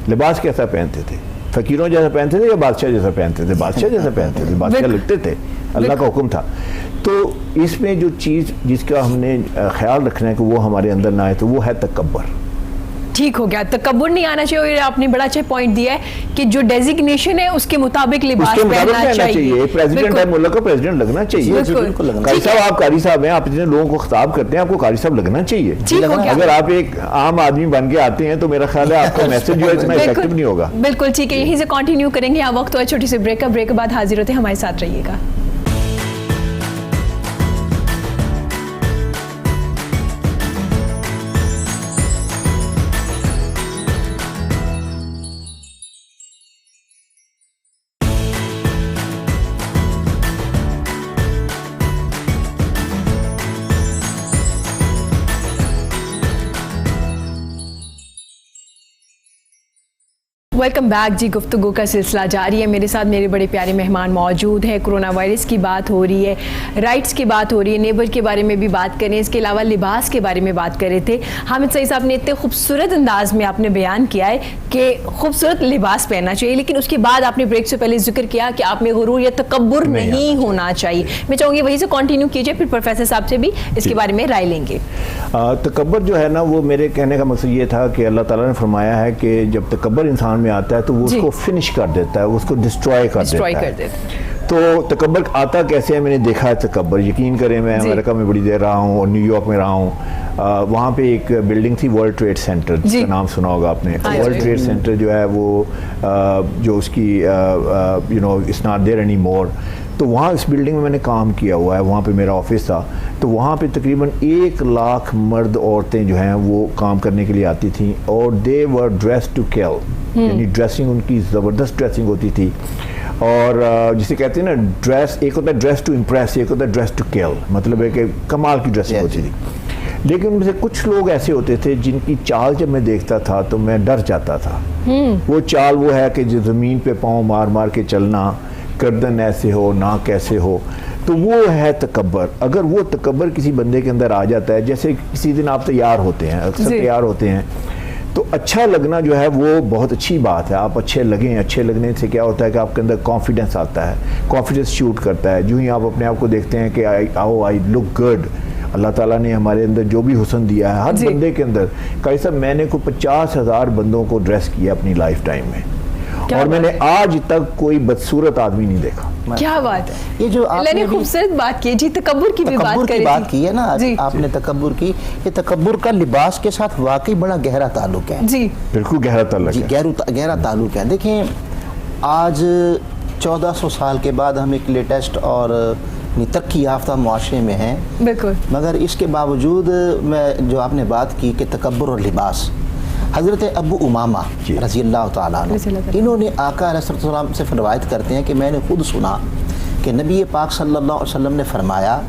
لباس کیسا پہنتے تھے؟ فقیروں جیسا پہنتے تھے یا بادشاہ جیسا پہنتے تھے؟ بادشاہ جیسا پہنتے تھے, بادشاہ لگتے تھے, اللہ کا حکم تھا. تو اس میں جو چیز جس کا ہم نے خیال رکھنا ہے کہ وہ ہمارے اندر نہ آئے تو وہ ہے تکبر. ٹھیک ہو گیا, تکبر نہیں آنا چاہیے. اور آپ نے بڑا اچھا پوائنٹ دیا ہے کہ جو ڈیزگنیشن ہے اس کے مطابق لباس پہننا چاہیے. پریزیڈنٹ ہے, ملک کا پریزیڈنٹ لگنا چاہیے. قاری صاحب, آپ قاری صاحب ہیں, آپ اتنے لوگوں کو خطاب کرتے ہیں, آپ کو قاری صاحب لگنا چاہیے. اگر آپ ایک عام آدمی بن کے آتے ہیں تو میرا خیال ہے آپ کا میسج جو ہے اتنا افیکٹو نہیں ہوگا. بالکل ٹھیک ہے, یہیں سے کنٹینیو کریں گے. یہاں وقت ہوا چھوٹی سی بریک کا, بریک کے بعد حاضر ہوتے ہیں, ہمارے ساتھ رہیے گا. ویلکم بیک جی. گفتگو کا سلسلہ جاری ہے. میرے ساتھ میرے بڑے پیارے مہمان موجود ہیں. کرونا وائرس کی بات ہو رہی ہے, رائٹس کی بات ہو رہی ہے, نیبر کے بارے میں بھی بات کریں, اس کے علاوہ لباس کے بارے میں بات کر رہے تھے. حامد سعید صاحب نے اتنے خوبصورت انداز میں آپ نے بیان کیا ہے کہ خوبصورت لباس پہننا چاہیے, لیکن اس کے بعد آپ نے بریک سے پہلے ذکر کیا کہ آپ میں غرور یا تکبر نہیں ہونا چاہیے. میں چاہوں گی وہیں سے کنٹینیو کیجئے, پھر پروفیسر صاحب سے بھی اس کے بارے میں رائے لیں گے. تکبر جو ہے نا, وہ میرے کہنے کا مقصد یہ تھا کہ اللہ تعالیٰ نے فرمایا ہے کہ جب تکبر انسان میں آتا ہے تو وہ اس کو فنش کر دیتا ہے, اس کو ڈسٹروائے کر دیتا ہے. تو تکبر آتا کیسے ہے؟ میں نے دیکھا ہے تکبر, یقین کریں میں امریکہ میں بڑی دیر رہا ہوں اور نیو یارک میں رہا ہوں. وہاں پہ ایک بلڈنگ تھی ورلڈ ٹریڈ سینٹر, جس کا نام سنا ہوگا آپ نے. ورلڈ ٹریڈ سینٹر جو ہے وہ جو اس کی you know it's not there anymore. تو وہاں اس بلڈنگ میں میں نے کام کیا ہوا ہے, وہاں پہ میرا آفس تھا. تو وہاں پہ تقریباً 1 لاکھ مرد عورتیں جو ہیں وہ کام کرنے کے لیے آتی تھیں, اور دے ور ڈریس ٹو کل, یعنی ڈریسنگ ان کی زبردست ڈریسنگ ہوتی تھی. اور جسے کہتے ہیں نا ڈریس, ایک ہوتا ہے ڈریس ٹو امپریس, ایک ہوتا ہے ڈریس ٹو کل, مطلب ہے کہ کمال کی ڈریسنگ ہوتی تھی. لیکن ان میں سے کچھ لوگ ایسے ہوتے تھے جن کی چال جب میں دیکھتا تھا تو میں ڈر جاتا تھا. وہ چال وہ ہے کہ جو زمین پہ پاؤں مار مار کے چلنا, گردن ایسے ہو, ناک ایسے ہو. تو وہ ہے تکبر. اگر وہ تکبر کسی بندے کے اندر آ جاتا ہے, جیسے کسی دن آپ تیار ہوتے ہیں, اکثر تیار ہوتے ہیں, تو اچھا لگنا جو ہے وہ بہت اچھی بات ہے. آپ اچھے لگیں, اچھے لگنے سے کیا ہوتا ہے کہ آپ کے اندر کانفیڈنس آتا ہے, کانفیڈنس شوٹ کرتا ہے. جو ہی آپ اپنے آپ کو دیکھتے ہیں کہ آئی لک گڈ, اللہ تعالیٰ نے ہمارے اندر جو بھی حسن دیا ہے ہر بندے کے اندر. قاری صاحب میں نے کوئی 50,000 بندوں کو ڈریس کیا اپنی لائف ٹائم میں, اور میں نے آج تک کوئی بدصورت آدمی نہیں دیکھا. کیا بات ہے, یہ جو آپ نے خوبصورت بات کی جی, تکبر کی بھی بات کی ہے نا آپ نے, تکبر کی. یہ تکبر کا لباس کے ساتھ واقعی بڑا گہرا تعلق ہے. جی بالکل گہرا تعلق ہے, گہرا تعلق ہے. دیکھیں آج 1400 سال کے بعد ہم ایک لیٹسٹ اور ترقی یافتہ معاشرے میں ہیں, بالکل, مگر اس کے باوجود میں جو آپ نے بات کی کہ تکبر اور لباس, حضرت ابو امامہ رضی اللہ تعالیٰ عنہ, انہوں نے آقا علیہ السلام سے روایت کرتے ہیں کہ میں نے خود سنا کہ نبی پاک صلی اللہ علیہ وسلم نے فرمایا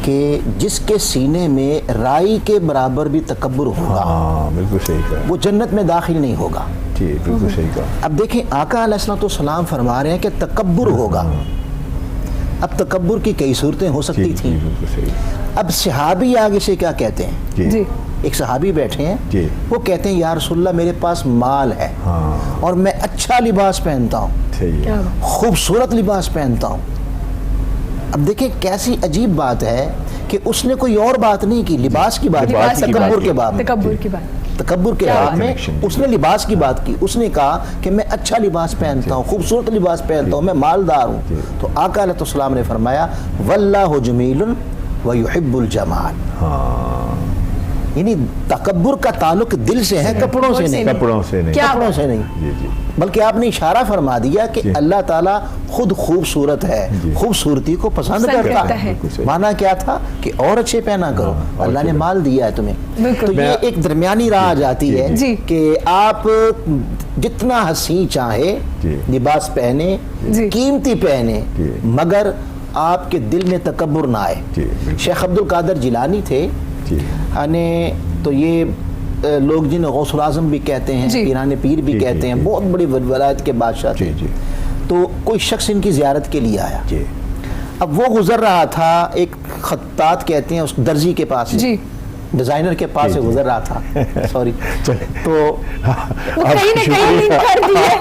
کہ جس کے سینے میں رائی کے برابر بھی تکبر ہوگا, بالکل صحیح کہا, وہ جنت میں داخل نہیں ہوگا. جی بالکل صحیح کہا. اب دیکھیں آقا علیہ السلام فرما رہے ہیں کہ تکبر ہوگا. اب تکبر کی کئی صورتیں ہو سکتی تھیں. اب صحابی آگے سے کیا کہتے ہیں, جی ایک صحابی بیٹھے ہیں, وہ کہتے ہیں یا رسول اللہ میرے پاس مال ہے اور میں اچھا لباس پہنتا ہوں, خوبصورت لباس پہنتا ہوں. اب دیکھیں کیسی عجیب بات ہے کہ اس نے کوئی اور بات نہیں کی, لباس کی بات, تکبر کے باب میں اس نے لباس کی بات کی. اس نے کہا کہ میں اچھا لباس پہنتا ہوں, خوبصورت لباس پہنتا ہوں, میں مالدار ہوں. تو آقا علیہ السلام نے فرمایا واللہ جمیل ویحب الجمال. یعنی تکبر کا تعلق دل سے ہے, کپڑوں سے نہیں. بلکہ آپ نے اشارہ فرما دیا کہ اللہ تعالیٰ خود خوبصورت ہے, خوبصورتی کو پسند کرتا ہے. مانا کیا تھا کہ اور اچھے پہنا کرو, اللہ نے مال دیا ہے تمہیں. تو یہ ایک درمیانی راہ جاتی ہے کہ آپ جتنا حسین چاہے لباس پہنے, قیمتی پہنے, مگر آپ کے دل میں تکبر نہ آئے. شیخ عبد القادر جیلانی تھے, تو یہ لوگ جنہیں غوث الاعظم بھی کہتے ہیں, پیران پیر بھی کہتے ہیں, بہت بڑی ولایت کے بادشاہ تھے. تو کوئی شخص ان کی زیارت کے لیے آیا. اب وہ گزر رہا تھا, ایک خطاط کہتے ہیں اس درزی کے پاس, ڈیزائنر کے پاس سے گزر رہا تھا, سوری, تو آپ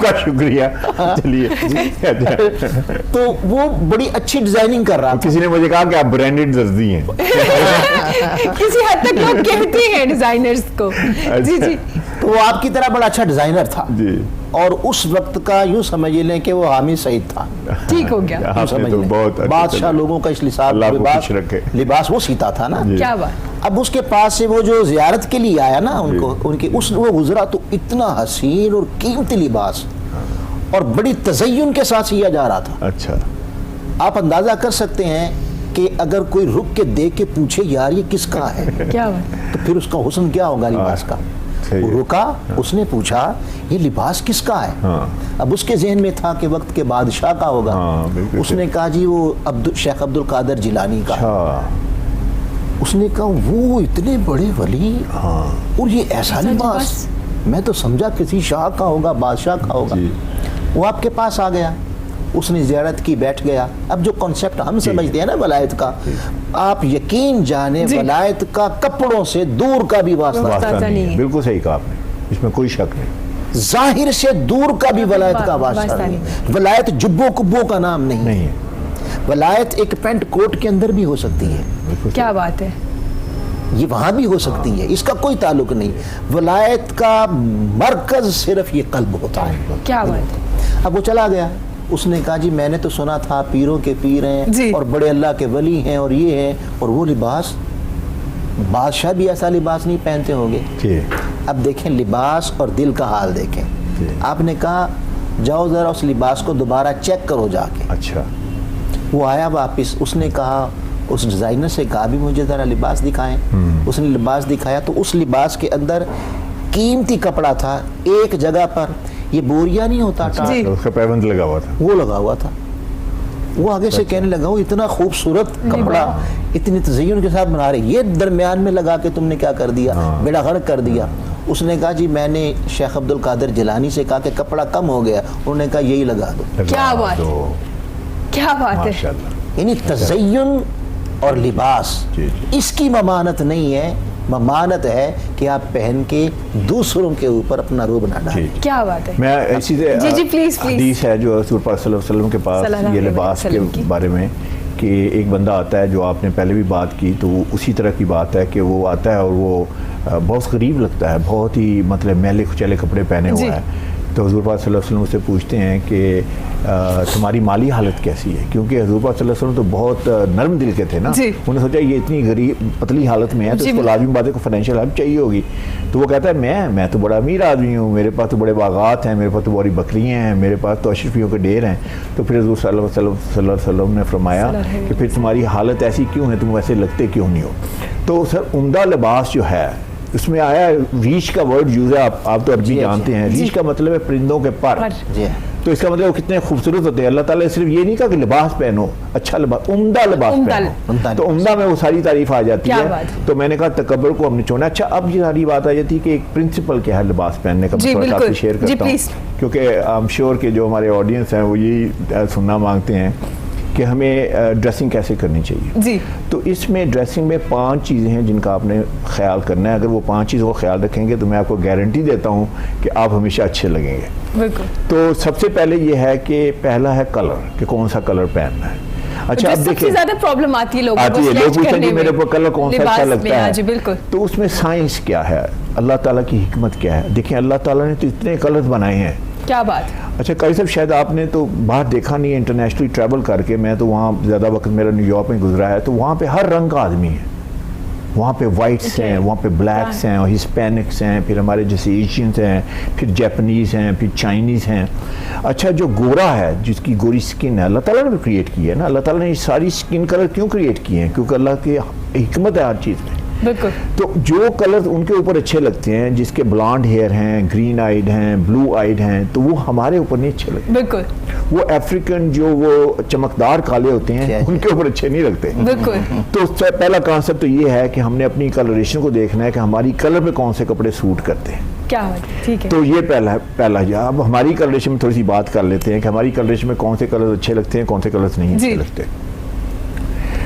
کا شکریہ. چلیے, تو وہ بڑی اچھی ڈیزائننگ کر رہا تھا. کسی نے مجھے کہا کہ آپ برانڈڈ درزی ہیں. کسی حد تک لوگ کہتے ہیں ڈیزائنرز کو. جی تو وہ آپ کی طرح بڑا اچھا ڈیزائنر تھا, اور اس وقت کا یوں سمجھ لیں کہ وہ حامد سعید تھا. ٹھیک ہو گیا, بادشاہ لوگوں کا اس لباس وہ سیتا تھا نا. کیا بات. اب اس کے پاس سے وہ جو زیارت کے لیے آیا نا, وہ گزرا تو اتنا حسین اور قیمتی لباس اور بڑی تزین کے ساتھ سیا جا رہا تھا. اچھا, آپ اندازہ کر سکتے ہیں کہ اگر کوئی رک کے دیکھ کے پوچھے یار یہ کس کا ہے, تو پھر اس کا حسن کیا ہوگا لباس کا. وہ رکا, اس نے پوچھا یہ لباس کس کا ہے. اب اس کے ذہن میں تھا کہ وقت کے بادشاہ کا ہوگا. اس نے کہا جی وہ شیخ عبد القادر جیلانی کا. اس نے کہا وہ اتنے بڑے ولی اور یہ ایسا لباس, میں تو سمجھا کسی شاہ کا ہوگا, بادشاہ کا ہوگا. وہ آپ کے پاس آ گیا, اس نے زیارت کی, بیٹھ گیا. اب جو کنسپٹ ہم سمجھتے ہیں نا ولایت کا, آپ یقین جانے ولایت کا کپڑوں سے دور کا بھی واسطہ نہیں. بالکل صحیح کہا آپ نے, اس میں کوئی شک نہیں. ظاہر سے دور کا بھی ولایت کا واسطہ نہیں. ولایت جبوں کبوں کا نام نہیں ہے. ولایت ایک پینٹ کوٹ کے اندر بھی ہو سکتی ہے. کیا بات ہے, یہ وہاں بھی ہو سکتی ہے, اس کا کوئی تعلق نہیں. ولایت کا مرکز صرف یہ قلب ہوتا ہے. کیا بات ہے. اب وہ چلا گیا. اس نے کہا جی میں نے تو سنا تھا پیروں کے پیر ہیں اور بڑے اللہ کے ولی ہیں اور یہ ہیں, اور وہ لباس, بادشاہ بھی ایسا لباس نہیں پہنتے ہوں گے. اب دیکھیں لباس اور دل کا حال دیکھیں. آپ نے کہا جاؤ ذرا اس لباس کو دوبارہ چیک کرو جا کے. اچھا, وہ آیا واپس, اس نے کہا, اس ڈیزائنر سے کہا بھی مجھے ذرا لباس دکھائیں. اس نے لباس دکھایا تو اس لباس کے اندر قیمتی کپڑا تھا, ایک جگہ پر یہ بوریا نہیں ہوتا, اس کا پیبند لگا ہوا تھا, وہ لگا ہوا تھا. وہ آگے سے کہنے لگا وہ اتنا خوبصورت کپڑا اتنی تزئین کے ساتھ بنا رہے, یہ درمیان میں لگا کے تم نے کیا کر دیا, بیڑا غرق کر دیا. اس نے کہا جی میں نے شیخ عبد القادر جیلانی سے کہا کہ کپڑا کم ہو گیا, انہوں نے کہا یہی لگا دو. کیا بات, کیا بات ہے. یعنی تزین اور لباس اس کی ممانت نہیں ہے، ممانت ہے کہ آپ پہن کے دوسروں کے اوپر اپنا روب نہ ڈالیں. کیا بات ہے. میں اسی سے حدیث ہے جو رسول پاک صلی اللہ علیہ وسلم کے پاس یہ لباس کے بارے میں کہ ایک بندہ آتا ہے جو آپ نے پہلے بھی بات کی، تو اسی طرح کی بات ہے کہ وہ آتا ہے اور وہ بہت غریب لگتا ہے، بہت ہی مطلب میلے کچیلے کپڑے پہنے ہوا ہے. تو حضور پاک صلی اللہ علیہ وسلم سے پوچھتے ہیں کہ تمہاری مالی حالت کیسی ہے، کیونکہ حضور پاک صلی اللہ علیہ وسلم تو بہت نرم دل کے تھے نا. انہوں نے سوچا یہ اتنی غریب پتلی حالت میں ہے تو اس کو لازمی بات ہے کو فائنینشیل ہیلپ چاہیے ہوگی. تو وہ کہتا ہے میں تو بڑا امیر آدمی ہوں، میرے پاس تو بڑے باغات ہیں، میرے پاس تو بڑی بکریاں ہیں، میرے پاس تو اشرفیوں کے ڈھیر ہیں. تو پھر حضور صلی اللہ علیہ وسلم نے فرمایا کہ پھر تمہاری حالت ایسی کیوں ہے، تم ویسے لگتے کیوں نہیں ہو. تو سر عمدہ لباس جو ہے اس میں آیا ریش کا ورڈ یوز ہے، آپ تو عربی جانتے ہیں. ریش کا مطلب ہے پرندوں کے پر. تو اس کا مطلب وہ کتنے خوبصورت ہوتے ہیں. اللہ تعالیٰ نے صرف یہ نہیں کہا کہ لباس پہنو، اچھا لباس، عمدہ لباس پہنو. تو عمدہ میں وہ ساری تعریف آ جاتی ہے. تو میں نے کہا تکبر کو ہم نے چھوڑنا. اچھا اب یہ ساری بات آ جاتی ہے کہ ایک پرنسپل کیا ہے لباس پہننے کا، میں آپ سے شیئر کرتا ہوں کیونکہ آئی ایم شیور کہ جو ہمارے آڈینس ہیں وہ یہی سننا مانگتے ہیں کہ ہمیں ڈریسنگ کیسے کرنی چاہیے. تو اس میں ڈریسنگ میں 5 چیزیں ہیں جن کا آپ نے خیال کرنا ہے. اگر وہ 5 چیزوں کا خیال رکھیں گے تو میں آپ کو گارنٹی دیتا ہوں کہ آپ ہمیشہ اچھے لگیں گے. بالکل. تو سب سے پہلے یہ ہے کہ پہلا ہے کلر، کہ کون سا کلر پہننا ہے. اچھا اب دیکھیں زیادہ پرابلم آتی ہے لوگ پوچھیں کہ میرے کو کلر کون سا اچھا لگتا ہے. تو اس میں سائنس کیا ہے، اللہ تعالیٰ کی حکمت کیا ہے. دیکھیں اللہ تعالیٰ نے تو اتنے کلرز بنائے ہیں. کیا بات. اچھا قاری صاحب شاید آپ نے تو باہر دیکھا نہیں ہے انٹرنیشنلی ٹریول کر کے، میں تو وہاں زیادہ وقت میرا نیو یارک میں گزرا ہے، تو وہاں پہ ہر رنگ کا آدمی ہے. وہاں پہ وائٹس ہیں، وہاں پہ بلیکس ہیں، اور ہسپینکس ہیں، پھر ہمارے جیسے ایشینز ہیں، پھر جیپنیز ہیں، پھر چائنیز ہیں. اچھا جو گورا ہے، جس کی گوری سکن ہے، اللہ تعالیٰ نے بھی کریٹ کی ہے نا. اللہ تعالیٰ نے یہ ساری سکن کلر کیوں کریٹ کیے ہیں؟ کیونکہ اللہ کی حکمت ہے ہر چیز میں. بالکل. تو جو کلر ان کے اوپر اچھے لگتے ہیں، جس کے بلانڈ ہیئر ہیں، گرین آئیڈ ہیں، بلو آئیڈ ہیں، تو وہ ہمارے اوپر نہیں اچھے لگتے. بالکل. وہ افریقن جو وہ چمکدار کالے ہوتے ہیں ان کے اوپر اچھے نہیں لگتے. بالکل. تو پہلا کانسیپٹ تو یہ ہے کہ ہم نے اپنی کلریشن کو دیکھنا ہے کہ ہماری کلر پہ کون سے کپڑے سوٹ کرتے ہیں. کیا ٹھیک ہے. تو یہ پہلا ہے. اب ہماری کلریشن میں تھوڑی سی بات کر لیتے ہیں کہ ہماری کلریشن میں کون سے کلر اچھے لگتے ہیں، کون سے کلر نہیں اچھے لگتے.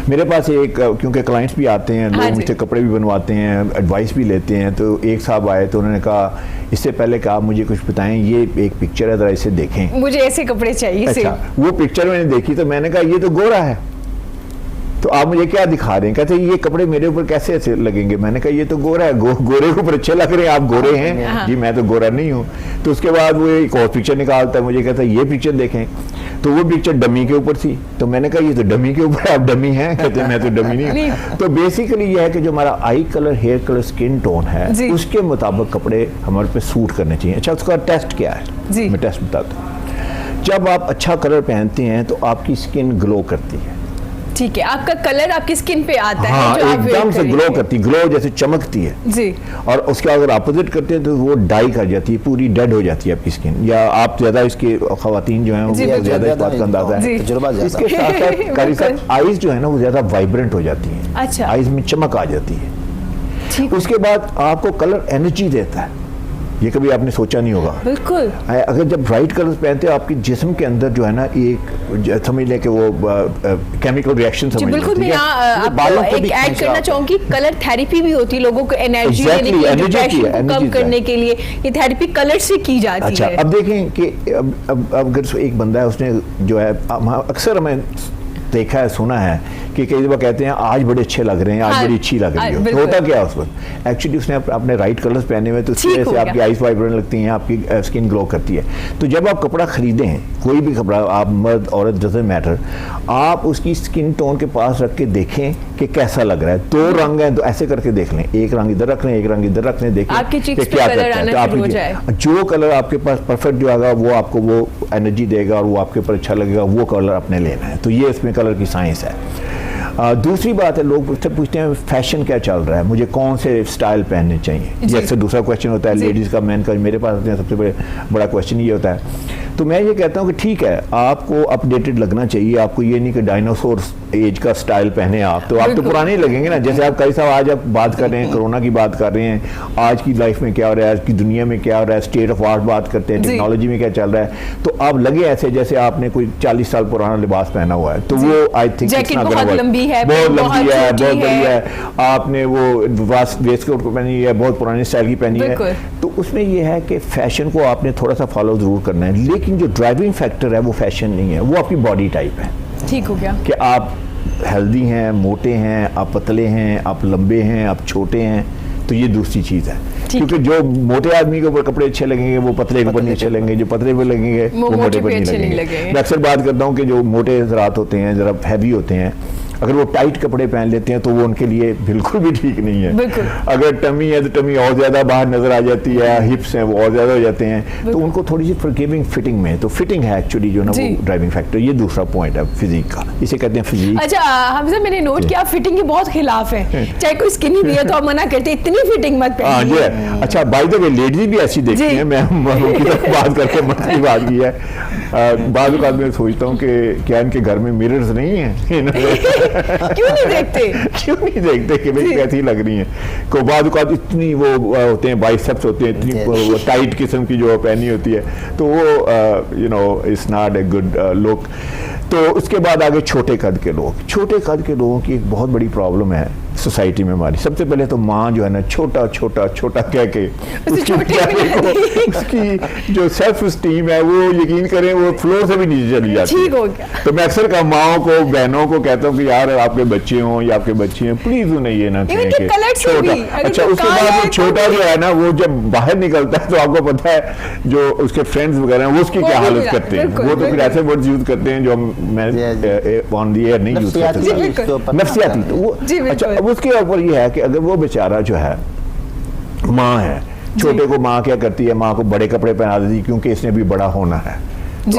میرے پاس ایک کیونکہ کلائنٹس بھی آتے ہیں، لوگ مجھ سے کپڑے بھی بنواتے ہیں، ایڈوائس بھی لیتے ہیں. تو ایک صاحب آئے تو انہوں نے کہا اس سے پہلے کہ آپ مجھے کچھ بتائیں، یہ ایک پکچر ہے ذرا اسے دیکھیں، مجھے ایسے کپڑے چاہیے. اچھا وہ پکچر میں نے دیکھی تو میں نے کہا یہ تو گورا ہے، تو آپ مجھے کیا دکھا رہے ہیں؟ کہتے ہیں یہ کپڑے میرے اوپر کیسے ایسے لگیں گے. میں نے کہا یہ تو گورا ہے، گورے کے اوپر اچھے لگ رہے ہیں، آپ گورے ہیں. جی میں تو گورا نہیں ہوں. تو اس کے بعد وہ ایک اور پکچر نکالتا ہے، مجھے کہتا ہے یہ پکچر دیکھیں. تو وہ پکچر ڈمی کے اوپر تھی. تو میں نے کہا یہ تو ڈمی کے اوپر، آپ ڈمی ہیں؟ کہتے ہیں میں تو ڈمی نہیں ہوں. تو بیسیکلی یہ ہے کہ جو ہمارا آئی کلر، ہیئر کلر، سکن ٹون ہے، اس کے مطابق کپڑے ہمارے پہ سوٹ کرنے چاہیے. اچھا اس کا ٹیسٹ کیا ہے؟ میں ٹیسٹ بتاتا ہوں. جب آپ اچھا کلر پہنتے ہیں تو آپ کی سکن گلو کرتی ہے. ٹھیک ہے. آپ کا کلر آپ کی سکن پہ آتا ہے، ایک دم سے گلو کرتی، گلو جیسے چمکتی ہے. جی. اور اس کا اگر اپوزٹ کرتے ہیں تو وہ ڈائی کر جاتی ہے، پوری ڈیڈ ہو جاتی ہے آپ کی سکن. یا آپ زیادہ اس کے خواتین جو ہیں وہ زیادہ اس بات کا اندازہ ہے. اس کے ساتھ ساتھ قاری صاحب آئیز جو ہے نا وہ زیادہ وائبرنٹ ہو جاتی ہیں. اچھا. آئیز میں چمک آ جاتی ہے. اس کے بعد آپ کو کلر انرجی دیتا ہے. یہ کبھی آپ نے سوچا نہیں ہوگا. بالکل. اگر جب برائٹ کلرز پہنتے ہیں آپ کے جسم کے اندر جو ہے نا ایک سمجھ لیں کہ وہ کیمیکل ریئیکشن سمجھ لیں. بالکل. میں ایک ایڈ کرنا چاہوں گی، کلر تھیراپی بھی ہوتی ہے لوگوں کو انرجی دینے کے لیے، ڈپریشن کو کم کرنے کے لیے یہ تھیراپی کلر سے کی جاتی ہے. اچھا اب دیکھیں کہ اب اگر ایک بندہ ہے اس نے جو ہے اکثر ہمیں دیکھا ہے، سنا ہے کہ کئی دفعہ کہتے ہیں آج بڑے اچھے لگ رہے ہیں، آج بڑی اچھی لگ رہی ہے. ہوتا کیا اس وقت؟ ایکچولی اس نے اپنے رائٹ کلرز پہنے ہوئے تو اس وجہ سے آپ کی آئیز وائبرنٹ لگتی ہیں، آپ کی اسکن گلو کرتی ہے. تو جب آپ کپڑا خریدیں، کوئی بھی کپڑا، آپ مرد عورت ڈزنٹ میٹر، آپ اس کی اسکن ٹون کے پاس رکھ کے دیکھیں کہ کیسا لگ رہا ہے. 2 رنگ ہیں تو ایسے کر کے دیکھ لیں، ایک رنگ ادھر رکھ لیں، ایک رنگ ادھر رکھ لیں، دیکھیں کہ کیا کرتا ہے. جو کلر آپ کے پاس پرفیکٹ جو آگا وہ آپ کو وہ انرجی دے گا اور وہ آپ کے اوپر اچھا لگے گا، وہ کلر آپ نے لینا ہے. تو یہ اس میں کلر کی سائنس ہے. دوسری بات ہے، لوگ پوچھتے ہیں فیشن کیا چل رہا ہے، مجھے کون سے اسٹائل پہننے چاہیے. یہ اکثر دوسرا کویشچن ہوتا ہے لیڈیز کا، مین کا. میرے پاس سب سے بڑا کویشچن یہ ہوتا ہے. تو میں یہ کہتا ہوں کہ ٹھیک ہے آپ کو اپ ڈیٹڈ لگنا چاہیے. آپ کو یہ نہیں کہ ڈائناسورس ایج کا سٹائل پہنے آپ تو آپ تو پرانے لگیں گے نا. جیسے آپ قاری صاحب آج آپ بات کر رہے ہیں کرونا کی بات کر رہے ہیں, آج کی لائف میں کیا ہو رہا ہے, آج کی دنیا میں کیا ہو رہا ہے, اسٹیٹ آف آرٹ بات کرتے ہیں, ٹیکنالوجی میں کیا چل رہا ہے, تو آپ لگے ایسے جیسے آپ نے کوئی 40 سال پرانا لباس پہنا ہوا ہے. تو وہ آئی تھنک بہت لمبی ہے, بہت لمبی ہے, بہت بڑی ہے, آپ نے وہ ویسٹ کوٹ کو پہنی ہے, بہت پرانی اسٹائل کی پہنی ہے. تو اس میں یہ ہے کہ فیشن کو آپ نے تھوڑا سا فالو ضرور کرنا ہے, لیکن جو ڈرائیونگ فیکٹر ہے وہ فیشن نہیں ہے, وہ آپ کی باڈی ٹائپ ہے. ٹھیک ہو گیا کہ آپ ہیلدی ہیں, موٹے ہیں, آپ پتلے ہیں, آپ لمبے ہیں, آپ چھوٹے ہیں, تو یہ دوسری چیز ہے. کیونکہ جو موٹے آدمی کے اوپر کپڑے اچھے لگیں گے وہ پتلے کے اوپر نہیں اچھے لگیں گے, جو پتلے پہ لگیں گے وہ موٹے پہ نہیں لگیں گے. میں اکثر بات کرتا ہوں کہ جو موٹے حضرات ہوتے ہیں, ذرا ہیوی ہوتے ہیں, اگر وہ ٹائٹ کپڑے پہن لیتے ہیں تو وہ ان کے لیے بالکل بھی ٹھیک نہیں ہے. اگر ٹمی ہے تو ٹمی اور زیادہ باہر نظر آ جاتی ہے, ہپس ہیں وہ اور زیادہ ہو جاتے ہیں, تو ان کو تھوڑی سی فرگیونگ فٹنگ میں, تو فٹنگ ہے ایکچولی جو نا وہ ڈرائیونگ فیکٹر. یہ دوسرا پوائنٹ ہے فزیک کا, اسے کہتے ہیں فزیک. اچھا حمزہ, میں نے نوٹ کیا فٹنگ کے بہت خلاف ہے, چاہے کوئی اسکنی بھی ہے تو آپ منع کرتے ہیں اتنی فٹنگ مت پہنیے. اچھا بائی دا وے لیڈیز بھی ایسی دیکھتی ہیں, میں ان کی طرف بات کر کے مرد کی بات کی ہے. بعض اوقات میں سوچتا ہوں کہ کیا ان کے گھر میں میررز نہیں ہیں, کیوں نہیں دیکھتے کہ بھئی کیسی لگ رہی ہیں. کو بعض اوقات اتنی وہ ہوتے ہیں بائسپس ہوتے ہیں, اتنی ٹائٹ قسم کی جو پہنی ہوتی ہے, تو وہ you know it's not a good luck. تو اس کے بعد آگے چھوٹے قد کے لوگ. چھوٹے قد کے لوگوں کی ایک بہت بڑی پرابلم ہے سوسائٹی میں ہماری. سب سے پہلے تو ماں جو ہے نا چھوٹا چھوٹا چھوٹا کہہ کے اس کی جو سیلف اسٹیم ہے وہ یقین کریں وہ فلور سے بھی نیچے چلی جاتی ہے. تو میں اکثر ماؤں کو بہنوں کو کہتا ہوں کہ یار آپ کے بچے ہوں یا آپ کے بچی ہیں, پلیز انہیں یہ نہ کہیں کہ چھوٹا. اچھا اس کے بعد وہ چھوٹا جو ہے نا وہ جب باہر نکلتا ہے تو آپ کو پتہ ہے جو اس کے فرینڈز وغیرہ ہیں وہ اس کی کیا حالت کرتے ہیں. وہ تو پھر ایسے ورڈز یوز کرتے ہیں جو میں آن دی ایئر نہیں یوز کر سکتا, نفسیاتی. اچھا اب اس کے اوپر یہ ہے کہ اگر وہ بیچارہ جو ہے ماں ہے, چھوٹے کو ماں کیا کرتی ہے, ماں کو بڑے کپڑے پہنا دیتی کیونکہ اس نے بھی بڑا ہونا ہے,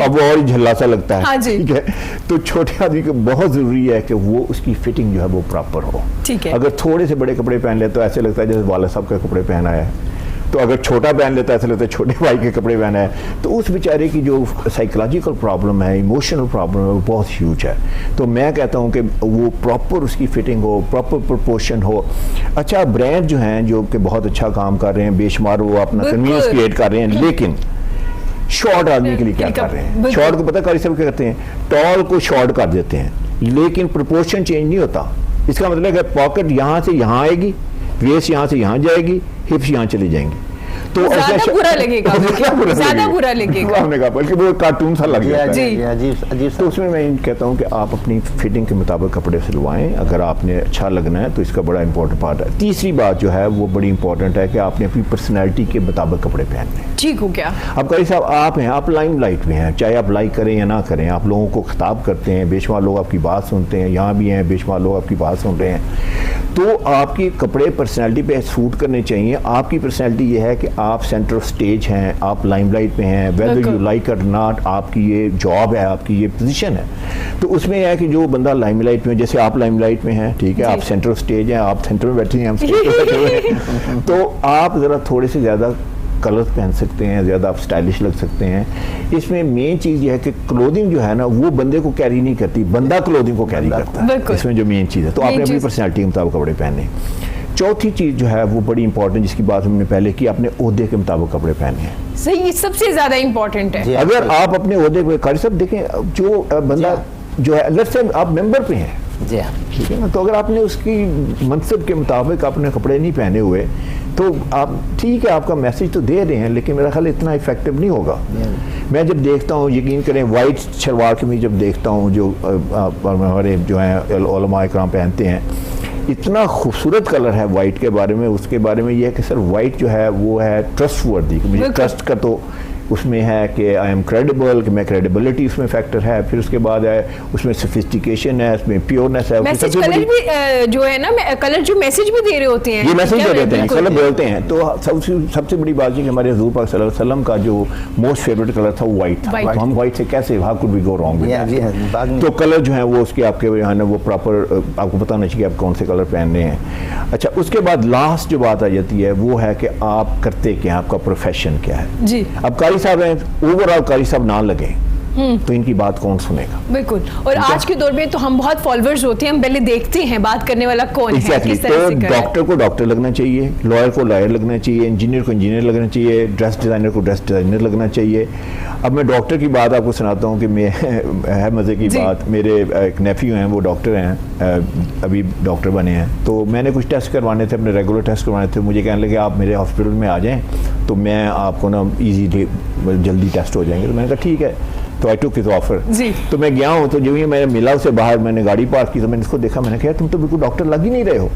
اب وہ اور جھلا سا لگتا ہے, ٹھیک ہے. تو چھوٹے آدمی کو بہت ضروری ہے کہ وہ اس کی فٹنگ جو ہے وہ پراپر ہو. اگر تھوڑے سے بڑے کپڑے پہن لے تو ایسے لگتا ہے جیسے والد صاحب کے کپڑے پہنا ہے, تو اگر چھوٹا پہن لیتا ہے ایسا لگتا ہے چھوٹے بھائی کے کپڑے پہنا ہے. تو اس بیچارے کی جو سائیکولوجیکل پرابلم ہے, ایموشنل پرابلم ہے, وہ بہت ہیوج ہے. تو میں کہتا ہوں کہ وہ پراپر اس کی فٹنگ ہو, پراپر پرپورشن ہو. اچھا برانڈ جو ہیں جو کہ بہت اچھا کام کر رہے ہیں, بے شمار وہ اپنا کنوینئنس کریٹ کر رہے ہیں, لیکن شارٹ آدمی کے لیے کیا کر رہے ہیں. شارٹ کو پتہ قاری صاحب کیا کرتے ہیں, ٹال کو شارٹ کر دیتے ہیں, لیکن پرپورشن چینج نہیں ہوتا. اس کا مطلب ہے کہ پاکٹ یہاں سے یہاں آئے گی, ویسٹ یہاں سے یہاں جائے گی, ہپس یہاں چلی جائیں گی, تو زیادہ برا لگے گا, زیادہ برا لگے گا, ہم نے کہا بلکہ وہ کارٹون سا لگ جاتا ہے. تو اس میں میں کہتا ہوں کہ آپ اپنی فٹنگ کے مطابق کپڑے سلوائیں, اگر آپ نے اچھا لگنا ہے تو اس کا بڑا امپورٹنٹ پارٹ ہے. تیسری بات جو ہے وہ بڑی امپورٹنٹ ہے کہ آپ نے اپنی پرسنالٹی کے مطابق کپڑے پہننے ہیں. ٹھیک ہو گیا. اب قاری صاحب آپ ہیں, آپ لائم لائٹ میں ہیں, چاہے آپ لائک کریں یا نہ کریں, آپ لوگوں کو خطاب کرتے ہیں, بے شمار لوگ آپ کی بات سنتے ہیں, یہاں بھی ہیں بے شمار لوگ آپ کی بات سن رہے ہیں. تو آپ کے کپڑے پرسنالٹی پہ سوٹ کرنے چاہیے. آپ کی پرسنالٹی یہ ہے کہ آپ سینٹر آف اسٹیج ہیں, آپ لائم لائٹ میں ہیں, ویدر یو لائک اور ناٹ, آپ کی یہ جاب ہے, آپ کی یہ پوزیشن ہے. تو اس میں یہ ہے کہ جو بندہ لائم لائٹ میں, جیسے آپ لائم لائٹ میں ہیں, ٹھیک ہے, آپ سینٹر آف اسٹیج ہیں, آپ سینٹر میں بیٹھے ہیں, ہم اسٹیج پہ بیٹھے ہوئے ہیں, تو آپ ذرا تھوڑے سے زیادہ کلرز پہن سکتے ہیں, زیادہ آپ اسٹائلش لگ سکتے ہیں. اس میں مین چیز یہ ہے کہ کلودنگ جو ہے نا وہ بندے کو کیری نہیں کرتی, بندہ کلودنگ کو کیری کرتا ہے. اس میں جو مین چیز ہے, تو آپ نے اپنی پرسنالٹی کے مطابق کپڑے پہنے. چوتھی چیز جو ہے وہ بڑی امپورٹنٹ, جس کی بات ہم نے پہلے کی, اپنے عہدے کے مطابق کپڑے پہنے ہیں. صحیح, سب سے زیادہ امپورٹنٹ ہے. اگر آپ اپنے عہدے پہ, قاری صاحب دیکھیں جو بندہ جو ہے لیٹس سے آپ ممبر پہ ہیں, جی ہاں, ٹھیک ہے نا, تو اگر آپ نے اس کی منصب کے مطابق اپنے کپڑے نہیں پہنے ہوئے تو آپ ٹھیک ہے آپ کا میسج تو دے رہے ہیں, لیکن میرا خیال اتنا افیکٹو نہیں ہوگا. میں جب دیکھتا ہوں, یقین کریں, وائٹ شلوار کے میں جب دیکھتا ہوں جو ہمارے جو ہیں علماء اکرام پہنتے ہیں, اتنا خوبصورت کلر ہے وائٹ کے بارے میں. اس کے بارے میں یہ ہے کہ سر وائٹ جو ہے وہ ہے ٹرسٹ وردی, مجھے ٹرسٹ کا تو اس میں ہے کہ آئی ایم کریڈیبل, کہ میں کریڈیبلٹی اس میں فیکٹر ہے. پھر اس کے بعد ہے اس میں سفسٹیکیشن ہے, اس میں پیورنس ہے. میسج کلر بھی جو ہے نا, کلر جو میسج بھی دے رہے ہوتے ہیں, یہ میسج دے دیتے ہیں, کلر بولتے ہیں. تو سب سے بڑی بات یہ کہ ہمارے حضور پاک صلی اللہ علیہ وسلم کا جو موسٹ فیوریٹ کلر تھا وہ وائٹ تھا. ہم وائٹ سے کیسے, how could we go wrong. تو کلر جو ہیں وہ اس کے آپ کے یہاں وہ پراپر آپ کو پتہ نہیں چاہیے آپ کون سے کلر پہننے ہیں. اچھا اس کے بعد لاسٹ جو بات آ جاتی ہے وہ ہے کہ آپ کرتے کیا, آپ کا پروفیشن کیا ہے. جی, اب قاری صاحب ہیں, اوور آل قاری صاحب نہ لگیں, تو ان کی بات کون سنے گا؟ بالکل. اور آج کے دور میں تو ہم بہت فالوورز ہوتے ہیں, ہم پہلے دیکھتے ہیں بات کرنے والا کون ہے, کس طرح سے. تو ڈاکٹر کو ڈاکٹر لگنا چاہیے, لائر کو لائر لگنا چاہیے, انجینئر کو انجینئر لگنا چاہیے, ڈریس ڈیزائنر کو ڈریس ڈیزائنر لگنا چاہیے. اب میں ڈاکٹر کی بات آپ کو سناتا ہوں کہ میں ہے مزے کی بات, میرے ایک نیفیو ہیں, وہ ڈاکٹر ہیں, ابھی ڈاکٹر بنے ہیں. تو میں نے کچھ ٹیسٹ کروانے تھے, اپنے ریگولر ٹیسٹ کروانے تھے. مجھے کہنے لگے آپ میرے ہاسپٹل میں آ جائیں تو میں آپ کو نا ایزی جلدی ٹیسٹ ہو جائیں گے. تو میں نے کہا ٹھیک ہے. تو آئی ٹوک ہز آفر. تو میں گیا ہوں, تو جو ہی میں ملا اسے باہر, میں نے گاڑی پارک کی, تو میں نے اس کو دیکھا, میں نے کہا تم تو بالکل ڈاکٹر لگ ہی نہیں رہے ہو.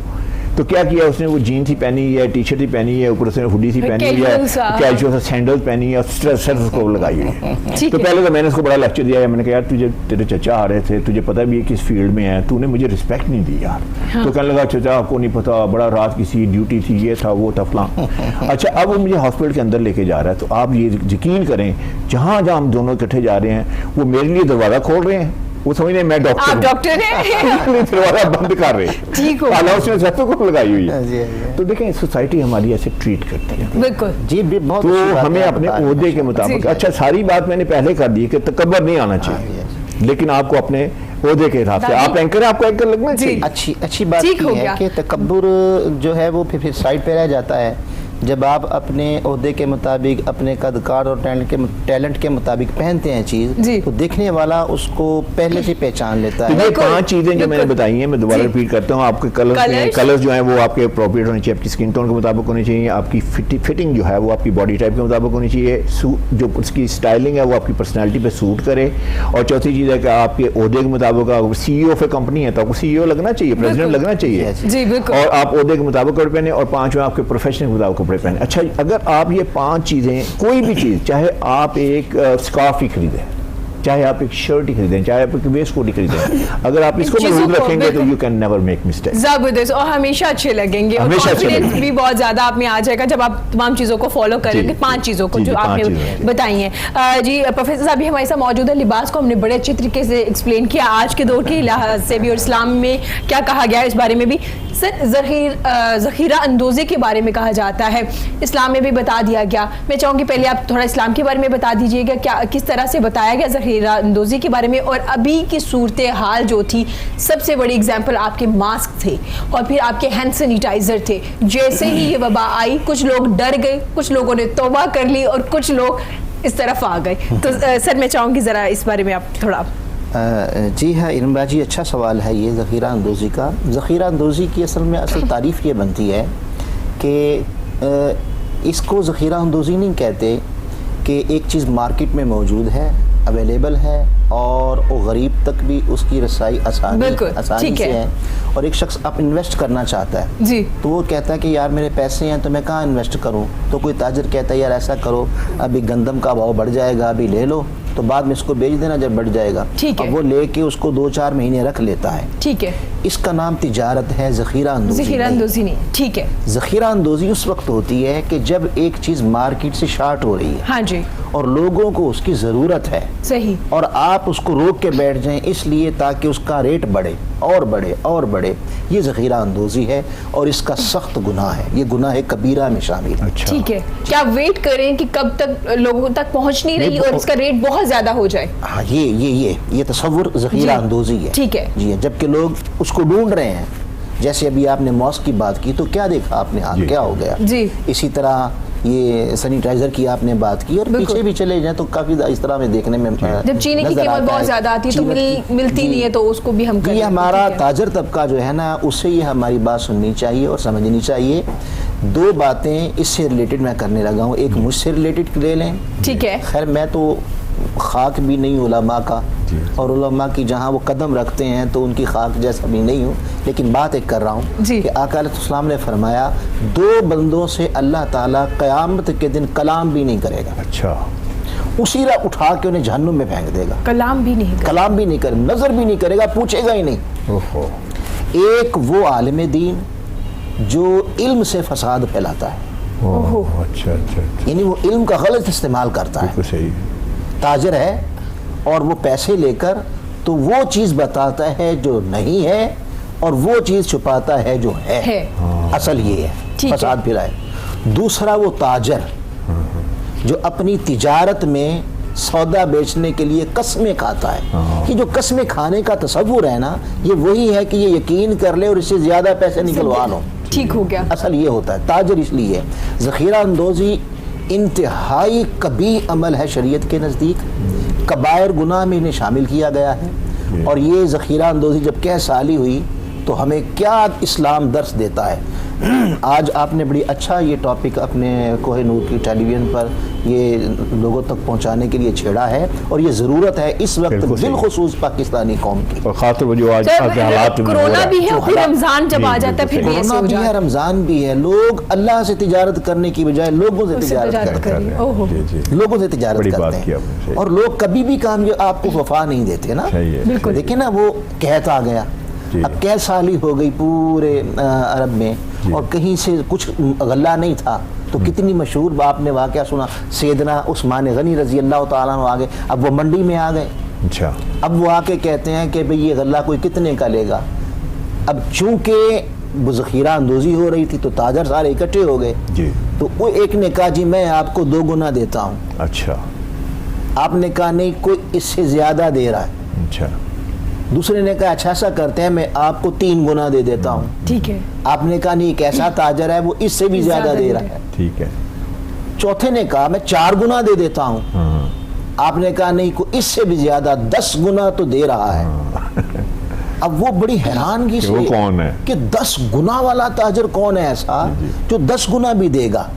تو کیا کیا اس نے, وہ جینس ہی پہنی ہے, ٹی شرٹ ہی پہنی ہے, اوپر سے ہوڈی سی پہنی ہوئی ہے, کیجول سا سینڈل پہنی ہے, اور اسٹیتھوسکوپ لگائی ہوئی ہے. تو پہلے تو میں نے اس کو بڑا لیکچر دیا ہے, میں نے کہا یار تجھے تیرے چچا آ رہے تھے, تجھے پتہ بھی ہے کس فیلڈ میں ہے, تو نے مجھے رسپیکٹ نہیں دی یار. تو کہنے لگا چچا آپ کو نہیں پتا, بڑا رات کسی ڈیوٹی تھی, یہ تھا وہ تھا فلاں. اچھا اب وہ مجھے ہاسپٹل کے اندر لے کے جا رہا ہے, تو آپ یہ یقین کریں جہاں جہاں ہم دونوں اکٹھے جا رہے ہیں وہ میرے لیے دروازہ کھول رہے ہیں, وہ سمجھ رہے ہیں میں ڈاکٹر ہوں, ڈاکٹر ہیں, دروازہ بند کر رہے ہیں. ٹھیک ہو, اس نے سٹیتھوسکوپ لگائی ہوئی ہے. تو دیکھیں سوسائٹی ہماری ایسے ٹریٹ کرتی ہے. بالکل جی, بہت تو ہمیں اپنے عہدے کے مطابق, اچھا ساری بات میں نے پہلے کر دی کہ تکبر نہیں آنا چاہیے, لیکن آپ کو اپنے عہدے کے حساب سے, آپ اینکر ہیں, آپ کو اینکر لگنا چاہیے. اچھی بات یہ ہے کہ تکبر جو ہے وہ پھر سائڈ پہ رہ جاتا ہے جب آپ اپنے عہدے کے مطابق, اپنے قد کار اور ٹیلنٹ کے مطابق پہنتے ہیں چیز, تو دیکھنے والا اس کو پہلے سے پہچان لیتا ہے. یہ 5 چیزیں جو میں نے بتائی ہیں, میں دوبارہ ریپیٹ کرتا ہوں. آپ کے کلرز جو ہیں وہ آپ کے اپروپریٹ ہونے چاہیے, آپ کی اسکن ٹون کے مطابق ہونے چاہیے, آپ کی فٹنگ جو ہے وہ آپ کی باڈی ٹائپ کے مطابق ہونی چاہیے, جو اس کی اسٹائلنگ ہے وہ آپ کی پرسنالٹی پہ سوٹ کرے. اور چوتھی چیز ہے کہ آپ کے عہدے کے مطابق, اگر سی ای او آف اے کمپنی ہے تو آپ کو سی ای او لگنا چاہیے, پریزیڈنٹ لگنا چاہیے, اور آپ عہدے کے مطابق کپڑے پہنے, اور 5 آپ کے پروفیشن کے مطابق کپڑے پہنے. اچھا اگر آپ یہ 5 چیزیں, کوئی بھی چیز, چاہے آپ ایک اسکارف ہی خریدیں, چاہے آپ ایک شرٹ ہی خریدیں, چاہے آپ ایک ویسٹ کوٹ ہی خریدیں, اگر آپ اس کو محفوظ رکھیں گے تو you can never make mistake. زبردست, اور ہمیشہ اچھے لگیں گے, اور کانفیڈنس بھی بہت زیادہ آپ میں آ جائے گا جب آپ تمام چیزوں کو فالو کریں گے, 5 چیزوں کو جو آپ نے بتائی ہیں. جی پروفیسر صاحب بھی ہمارے ساتھ موجود ہے. لباس کو ہم نے بڑے اچھے طریقے سے ایکسپلین کیا آج کے دور کے لحاظ سے بھی, اور اسلام میں کیا کہا گیا ہے اس بارے میں بھی. سر ذخیرہ اندوزی کے بارے میں کہا جاتا ہے, اسلام میں بھی بتا دیا گیا. میں چاہوں گی پہلے آپ تھوڑا اسلام کے بارے میں بتا دیجیے گا, کیا کس طرح سے بتایا گیا ذخیرہ اندوزی کے بارے میں, اور ابھی کی صورتحال جو تھی, سب سے بڑی اگزامپل آپ کے ماسک تھے, اور پھر آپ کے ہینڈ سینیٹائزر تھے. جیسے ہی یہ وبا آئی, کچھ لوگ ڈر گئے, کچھ لوگوں نے توبہ کر لی, اور کچھ لوگ اس طرف آ گئے. تو سر میں چاہوں گی ذرا اس بارے میں آپ تھوڑا. جی ہاں ارم باجی, اچھا سوال ہے یہ ذخیرہ اندوزی کا. ذخیرہ اندوزی کی اصل تعریف یہ بنتی ہے کہ اس کو ذخیرہ اندوزی نہیں کہتے کہ ایک چیز مارکیٹ میں موجود ہے, اویلیبل ہے, اور وہ غریب تک بھی اس کی رسائی آسانی سے ہے, اور ایک شخص اب انویسٹ کرنا چاہتا ہے, تو وہ کہتا ہے کہ یار میرے پیسے ہیں تو میں کہاں انویسٹ کروں. تو کوئی تاجر کہتا ہے یار ایسا کرو, ابھی گندم کا بھاؤ بڑھ جائے گا, ابھی لے لو, تو بعد میں اس کو بیچ دینا جب بڑھ جائے گا. اب وہ لے کے اس کو 2-4 مہینے رکھ لیتا ہے. ٹھیک ہے, اس کا نام تجارت ہے, ذخیرہ اندوزی نہیں. ٹھیک ہے, ذخیرہ اندوزی اس وقت ہوتی ہے کہ جب ایک چیز مارکیٹ سے شارٹ ہو رہی ہے, ہاں جی, اور لوگوں کو اس کی ضرورت ہے, صحیح, اور آپ اس کو روک کے بیٹھ جائیں اس لیے تاکہ اس کا ریٹ بڑھے اور بڑھے اور بڑھے. یہ ذخیرہ اندوزی ہے, اور اس کا سخت گناہ ہے, یہ گناہ کبیرہ میں شامل ہے. ٹھیک ہے, کیا ویٹ کریں کہ کب تک لوگوں تک پہنچ نہیں رہی اور اس کا ریٹ بہت زیادہ ہو جائے؟ ہاں, یہ تصور ذخیرہ اندوزی ہے. ٹھیک ہے جی, جبکہ لوگ اس کو ڈھونڈ رہے ہیں. جیسے ابھی آپ نے ماسک کی بات کی, تو کیا دیکھا آپ نے, حال کیا ہو گیا. اسی طرح یہ سینیٹائزر کی آپ نے بات کی, اور پیچھے بھی چلے جائیں تو کافی اس طرح میں دیکھنے میں جب چینی کی قیمت بہت زیادہ آتی تو ملتی نہیں ہے, تو اس کو بھی ہم یہ ہمارا تاجر طبقہ جو ہے نا, اس سے یہ ہماری بات سننی چاہیے اور سمجھنی چاہیے. 2 باتیں اس سے ریلیٹڈ میں کرنے لگا ہوں. ایک مجھ سے ریلیٹڈ لے لیں. ٹھیک ہے, خیر میں تو خاک بھی نہیں علماء کا, اور علماء کی جہاں وہ قدم رکھتے ہیں تو ان کی خاک جیسا بھی نہیں ہوں, لیکن بات ایک کر رہا ہوں کہ آقا علیہ السلام نے فرمایا 2 بندوں سے اللہ تعالیٰ قیامت کے دن کلام بھی نہیں کرے گا. اچھا, اسی طرح اٹھا کے انہیں جہنم میں پھینک دے گا. کلام بھی نہیں کرے, نظر بھی نہیں کرے گا, پوچھے گا ہی نہیں. ایک وہ عالم دین جو علم سے فساد پھیلاتا ہے, یعنی وہ علم کا غلط استعمال کرتا ہے. تاجر ہے اور وہ پیسے لے کر تو وہ چیز بتاتا ہے جو نہیں ہے, اور وہ چیز چھپاتا ہے جو ہے. اصل یہ ہے فساد پھیلائے. دوسرا وہ تاجر جو اپنی تجارت میں سودا بیچنے کے لیے قسمیں کھاتا ہے. یہ جو قسمیں کھانے کا تصور ہے نا، یہ وہی ہے کہ یہ یقین کر لے اور اس سے زیادہ پیسے نکلوا لو، ٹھیک ہو گیا. اصل یہ ہوتا ہے تاجر. اس لیے ذخیرہ اندوزی انتہائی قبیح عمل ہے شریعت کے نزدیک، کبائر گناہ میں انہیں شامل کیا گیا ہے. اور یہ ذخیرہ اندوزی جب 1 سالی ہوئی تو ہمیں کیا اسلام درس دیتا ہے. آج آپ نے بڑی اچھا یہ ٹاپک اپنے کوہ نور کی ٹیلی ویژن پر یہ لوگوں تک پہنچانے کے لیے چھیڑا ہے، اور یہ ضرورت ہے اس وقت بالخصوص پاکستانی قوم کی. اور خاص طور پر جو آج کے حالات میں کورونا بھی ہے، پھر رمضان جب آ جاتا ہے، پھر یہ کورونا بھی ہے، رمضان بھی ہے. لوگ اللہ سے تجارت کرنے کی بجائے لوگوں سے تجارت کرتے ہیں، لوگوں سے تجارت کرتے ہیں. اور لوگ کبھی بھی کامیاب آپ کو وفا نہیں دیتے نا. دیکھیں نا، وہ قحط آ گیا، اب 1 سالی ہو گئی پورے عرب میں، اور کہیں سے کچھ غلہ نہیں تھا. تو کتنی مشہور آپ نے واقعہ سنا، سیدنا عثمان غنی رضی اللہ تعالیٰ عنہ آگے، اب وہ منڈی میں آ گئے. اچھا، اب وہ آ کے کہتے ہیں کہ بھئی یہ غلہ کوئی کتنے کا لے گا. اب چونکہ وہ ذخیرہ اندوزی ہو رہی تھی تو تاجر سارے اکٹھے ہو گئے. تو وہ ایک نے کہا جی میں آپ کو 2 گنا دیتا ہوں. اچھا. آپ نے کہا نہیں، کوئی اس سے زیادہ دے رہا ہے. اچھا. دوسرے نے کہا اچھا ایسا کرتے ہیں میں آپ کو 3 گنا دے دیتا ہوں. ٹھیک ہے. آپ نے کہا نہیں، ایک ایسا تاجر ہے وہ اس سے بھی زیادہ دے رہا ہے. ٹھیک ہے. چوتھے نے کہا میں 4 گنا دے دیتا ہوں. آپ نے کہا نہیں، کوئی اس سے بھی زیادہ 10 گنا تو دے رہا ہے. اب وہ بڑی حیرانگی سے کہ 10 گنا والا تاجر کون ہے ایسا جو 10 گنا بھی دے گا.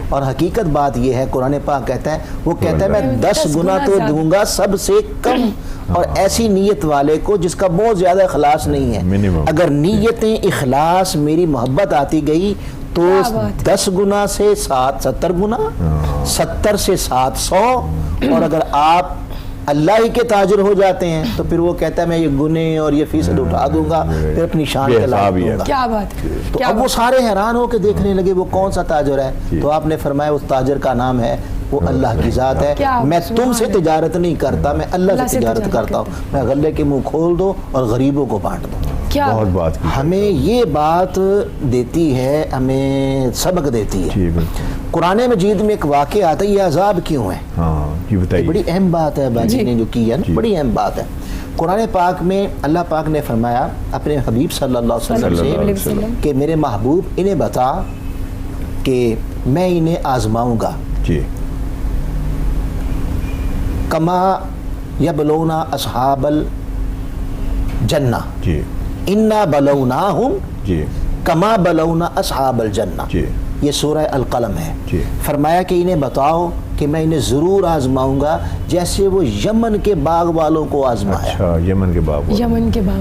اور حقیقت بات یہ ہے، قرآن پاک کہتا ہے، وہ کہتا ہے میں 10 گنا تو دوں گا سب سے کم، اور ایسی نیت والے کو جس کا بہت زیادہ اخلاص نہیں ہے. اگر نیتیں اخلاص میری محبت آتی گئی تو 10 گنا سے 70 گنا، 70 سے 700. اور اگر آپ اللہ ہی کے تاجر ہو جاتے ہیں تو پھر وہ کہتا ہے میں یہ گنے اور یہ فیصد اٹھا دوں گا، پھر اپنی شان کے لائق دوں گا. کیا بات ہے. تو اب وہ سارے حیران ہو کے دیکھنے لگے وہ کون سا تاجر ہے. تو آپ نے فرمایا اس تاجر کا نام ہے، وہ اللہ کی ذات ہے. میں تم سے تجارت نہیں کرتا، میں اللہ سے تجارت کرتا ہوں. میں غلے کے منہ کھول دو اور غریبوں کو بانٹ دو. بہت بات ہمیں یہ بات دیتی ہے، ہمیں سبق دیتی ہے. قرآن مجید میں ایک واقعہ آتا ہے، یہ عذاب کیوں ہے. بڑی اہم بات ہے باجی نے جو کی ہے، بڑی اہم بات ہے. قرآن پاک میں اللہ پاک نے فرمایا اپنے حبیب صلی اللہ علیہ وسلم سے کہ میرے محبوب انہیں بتا کہ میں انہیں آزماؤں گا. کما یبلونا اصحاب الجنہ انا بلوناہم کما بلونا اصحاب الجنہ. یہ سورہ القلم ہے. فرمایا کہ انہیں بتاؤ کہ میں انہیں ضرور آزماؤں گا جیسے وہ یمن کے باغ والوں کو آزمایا. یمن کے باغ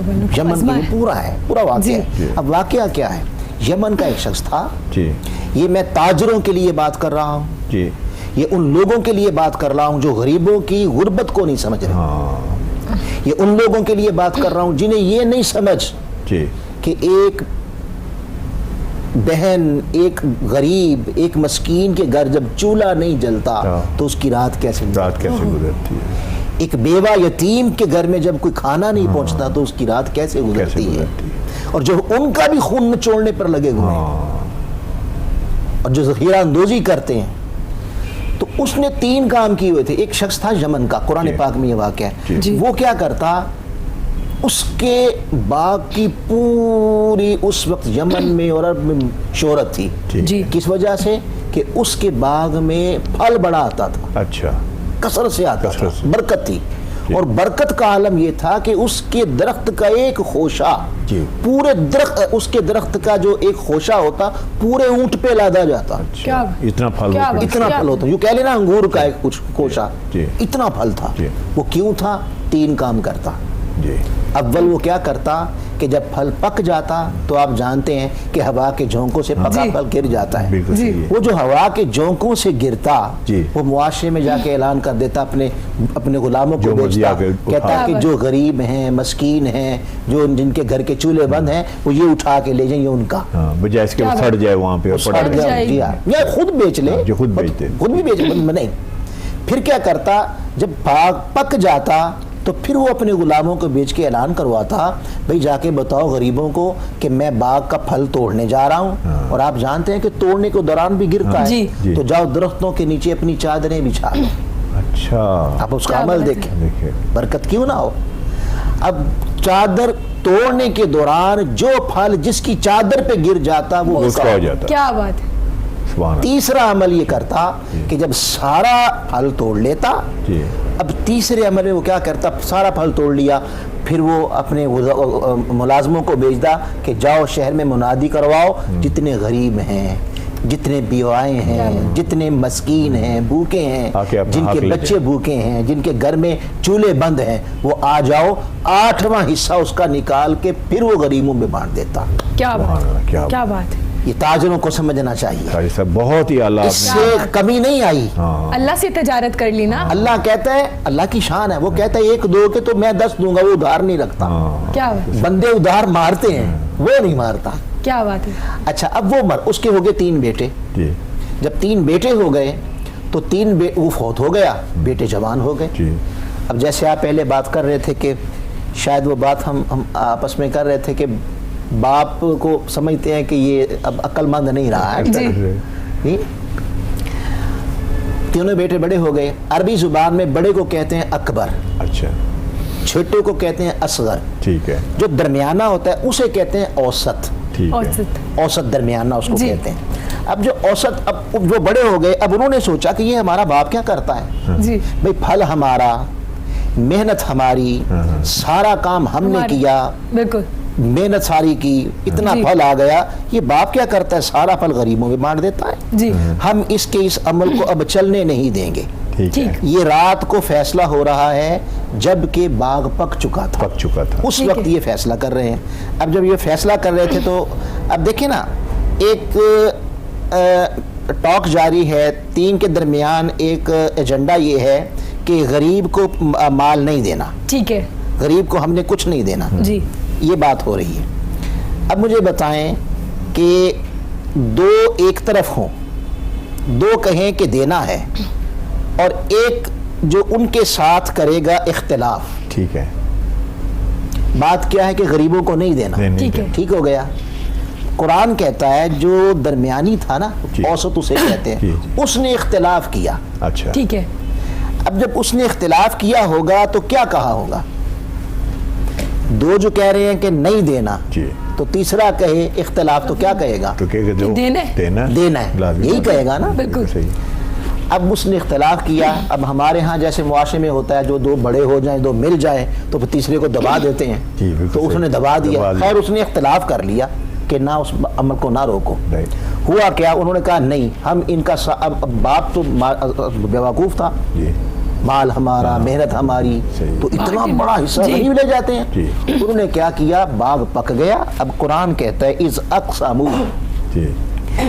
والوں پورا ہے، پورا واقعہ ہے. اب واقعہ کیا ہے؟ یمن کا ایک شخص تھا. یہ میں تاجروں کے لیے بات کر رہا ہوں، یہ ان لوگوں کے لیے بات کر رہا ہوں جو غریبوں کی غربت کو نہیں سمجھ رہے. یہ ان لوگوں کے لیے بات کر رہا ہوں جنہیں یہ نہیں سمجھ کہ ایک بہن، ایک غریب، ایک مسکین کے گھر جب چولہا نہیں جلتا تو اس کی رات کیسے گزرتی ہے. ایک بیوہ یتیم کے گھر میں جب کوئی کھانا نہیں پہنچتا تو اس کی رات کیسے گزرتی ہے. اور جو ان کا بھی خون نچوڑنے پر لگے ہوئے ہیں اور جو ذخیرہ اندوزی کرتے ہیں. تو اس نے 3 کام کیے ہوئے تھے. ایک شخص تھا یمن کا، قرآن پاک میں یہ واقعہ ہے. وہ کیا کرتا، اس کے باغ کی پوری اس وقت یمن میں اور عرب میں شہرت تھی. کس وجہ سے؟ کہ اس کے باغ میں پھل بڑا آتا تھا. اچھا. کثرت سے آتا تھا، برکت تھی. اور برکت کا عالم یہ تھا کہ اس کے درخت کا ایک خوشہ پورے درخت، اس کے درخت کا جو ایک خوشہ ہوتا پورے اونٹ پہ لادا جاتا. اتنا پھل ہوتا، یوں کہہ لینا انگور کا ایک کچھ خوشہ، اتنا پھل تھا. وہ کیوں تھا؟ 3 کام کرتا. اول وہ کیا کرتا کہ جب پھل پک جاتا تو آپ جانتے ہیں کہ ہوا کے جھونکوں سے پکا پھل گر جاتا ہے. وہ جو ہوا کے جھونکوں سے گرتا وہ معاشرے میں جا کے اعلان کر دیتا، اپنے غلاموں کو بیچتا، کہتا کہ جو غریب ہیں، مسکین ہیں، جو جن کے گھر کے چولہے بند ہیں وہ یہ اٹھا کے لے جائیں، یہ ان کا، بجائے اس کے سڑ جائے وہاں پہ، یا خود بیچ لے، خود بھی بیچ لے. پھر کیا کرتا، جب باغ پک جاتا تو پھر وہ اپنے غلاموں کو بیچ کے اعلان کرواتا، بھئی جا کے بتاؤ غریبوں کو کہ میں باغ کا پھل توڑنے جا رہا ہوں. اور آپ جانتے ہیں کہ توڑنے کے دوران بھی گرتا ہے، تو جاؤ درختوں کے نیچے اپنی چادریں بچھا دو. اچھا آپ اس کا عمل دیکھیں، برکت کیوں نہ ہو. اب چادر توڑنے کے دوران جو پھل جس کی چادر پہ گر جاتا وہ اس کا ہو جاتا. کیا بات ہے. تیسرا عمل یہ کرتا کہ جب سارا پھل توڑ لیتا، اب تیسرے عمل میں وہ کیا کرتا، سارا پھل توڑ لیا، پھر وہ اپنے ملازموں کو بھیجتا کہ جاؤ شہر میں منادی کرواؤ، جتنے غریب ہیں، جتنے بیوائیں ہیں، جتنے مسکین ہیں، بھوکے ہیں، جن کے بچے بھوکے ہیں، جن کے گھر میں چولہے بند ہیں، وہ آ جاؤ. 8واں حصہ اس کا نکال کے پھر وہ غریبوں میں بانٹ دیتا. کیا بات، کیا بات ہے. یہ تاجروں کو سمجھنا چاہیے، بہت ہی اعلیٰ، اس سے کمی نہیں آئی. اللہ سے تجارت کر لی نا. اللہ کہتا ہے، اللہ کی شان ہے، وہ کہتا ہے 1 2 کے تو میں 10 دوں گا، وہ ادھار نہیں رکھتا. کیا بندے ادھار مارتے ہیں، وہ نہیں مارتا. کیا بات ہے. اچھا اب وہ اس کے ہو گئے 3 بیٹے. جب 3 بیٹے ہو گئے تو وہ فوت ہو گیا، بیٹے جوان ہو گئے. اب جیسے آپ پہلے بات کر رہے تھے کہ شاید وہ بات ہم آپس میں کر رہے تھے کہ باپ کو سمجھتے ہیں کہ یہ اب عقل مند نہیں رہا ہے. تینوں بیٹے بڑے ہو گئے. عربی زبان میں بڑے کو کہتے ہیں اکبر، اچھا، چھوٹے کو کہتے ہیں اصغر، ٹھیک ہے، جو درمیانہ ہوتا ہے اسے کہتے ہیں اوسط. اوسط درمیانہ اس کو کہتے ہیں. اب جو اوسط، اب جو بڑے ہو گئے، اب انہوں نے سوچا کہ یہ ہمارا باپ کیا کرتا ہے، بھئی پھل ہمارا، محنت ہماری، سارا کام ہم نے کیا، بالکل محنت ساری کی، اتنا پھل آ گیا، یہ باپ کیا کرتا ہے، سارا پھل غریبوں میں بانٹ دیتا ہے. ہم اس عمل کو اب چلنے نہیں دیں گے. یہ رات کو فیصلہ ہو رہا ہے جب کہ باغ پک چکا تھا، اس وقت یہ فیصلہ کر رہے ہیں. اب جب یہ فیصلہ کر رہے تھے تو اب دیکھیں نا، ایک ٹاک جاری ہے، 3 کے درمیان ایک ایجنڈا یہ ہے کہ غریب کو مال نہیں دینا، ٹھیک ہے، غریب کو ہم نے کچھ نہیں دینا. یہ بات ہو رہی ہے. اب مجھے بتائیں کہ 2 ایک طرف ہوں، 2 کہیں کہ دینا ہے، اور ایک جو ان کے ساتھ کرے گا اختلاف، ٹھیک ہے، بات کیا ہے کہ غریبوں کو نہیں دینا، ٹھیک ہو گیا. قرآن کہتا ہے جو درمیانی تھا نا، اوسط اسے کہتے ہیں، اس نے اختلاف کیا. اچھا ٹھیک ہے. اب جب اس نے اختلاف کیا ہوگا تو کیا کہا ہوگا؟ 2 جو کہہ رہے ہیں کہ نہیں دینا، تو تیسرا کہے اختلاف تو کیا کہے گا؟ دینا ہے، یہی کہے گا نا. بالکل صحیح. اب اس نے اختلاف کیا. اب ہمارے ہاں جیسے معاشرے میں ہوتا ہے، جو 2 بڑے ہو جائیں، 2 مل جائیں تو پھر تیسرے کو دبا دیتے ہیں، تو اس نے دبا دیا. خیر اس نے اختلاف کر لیا کہ نہ اس عمل کو نہ روکو. ہوا کیا، انہوں نے کہا نہیں، ہم ان کا باپ تو بیوقوف تھا، مال ہمارا، محنت ہماری، تو اتنا بڑا حصہ غریب لے جاتے ہیں. انہوں نے کیا کیا، باغ پک گیا. اب قرآن کہتا ہے اذ اقسموا،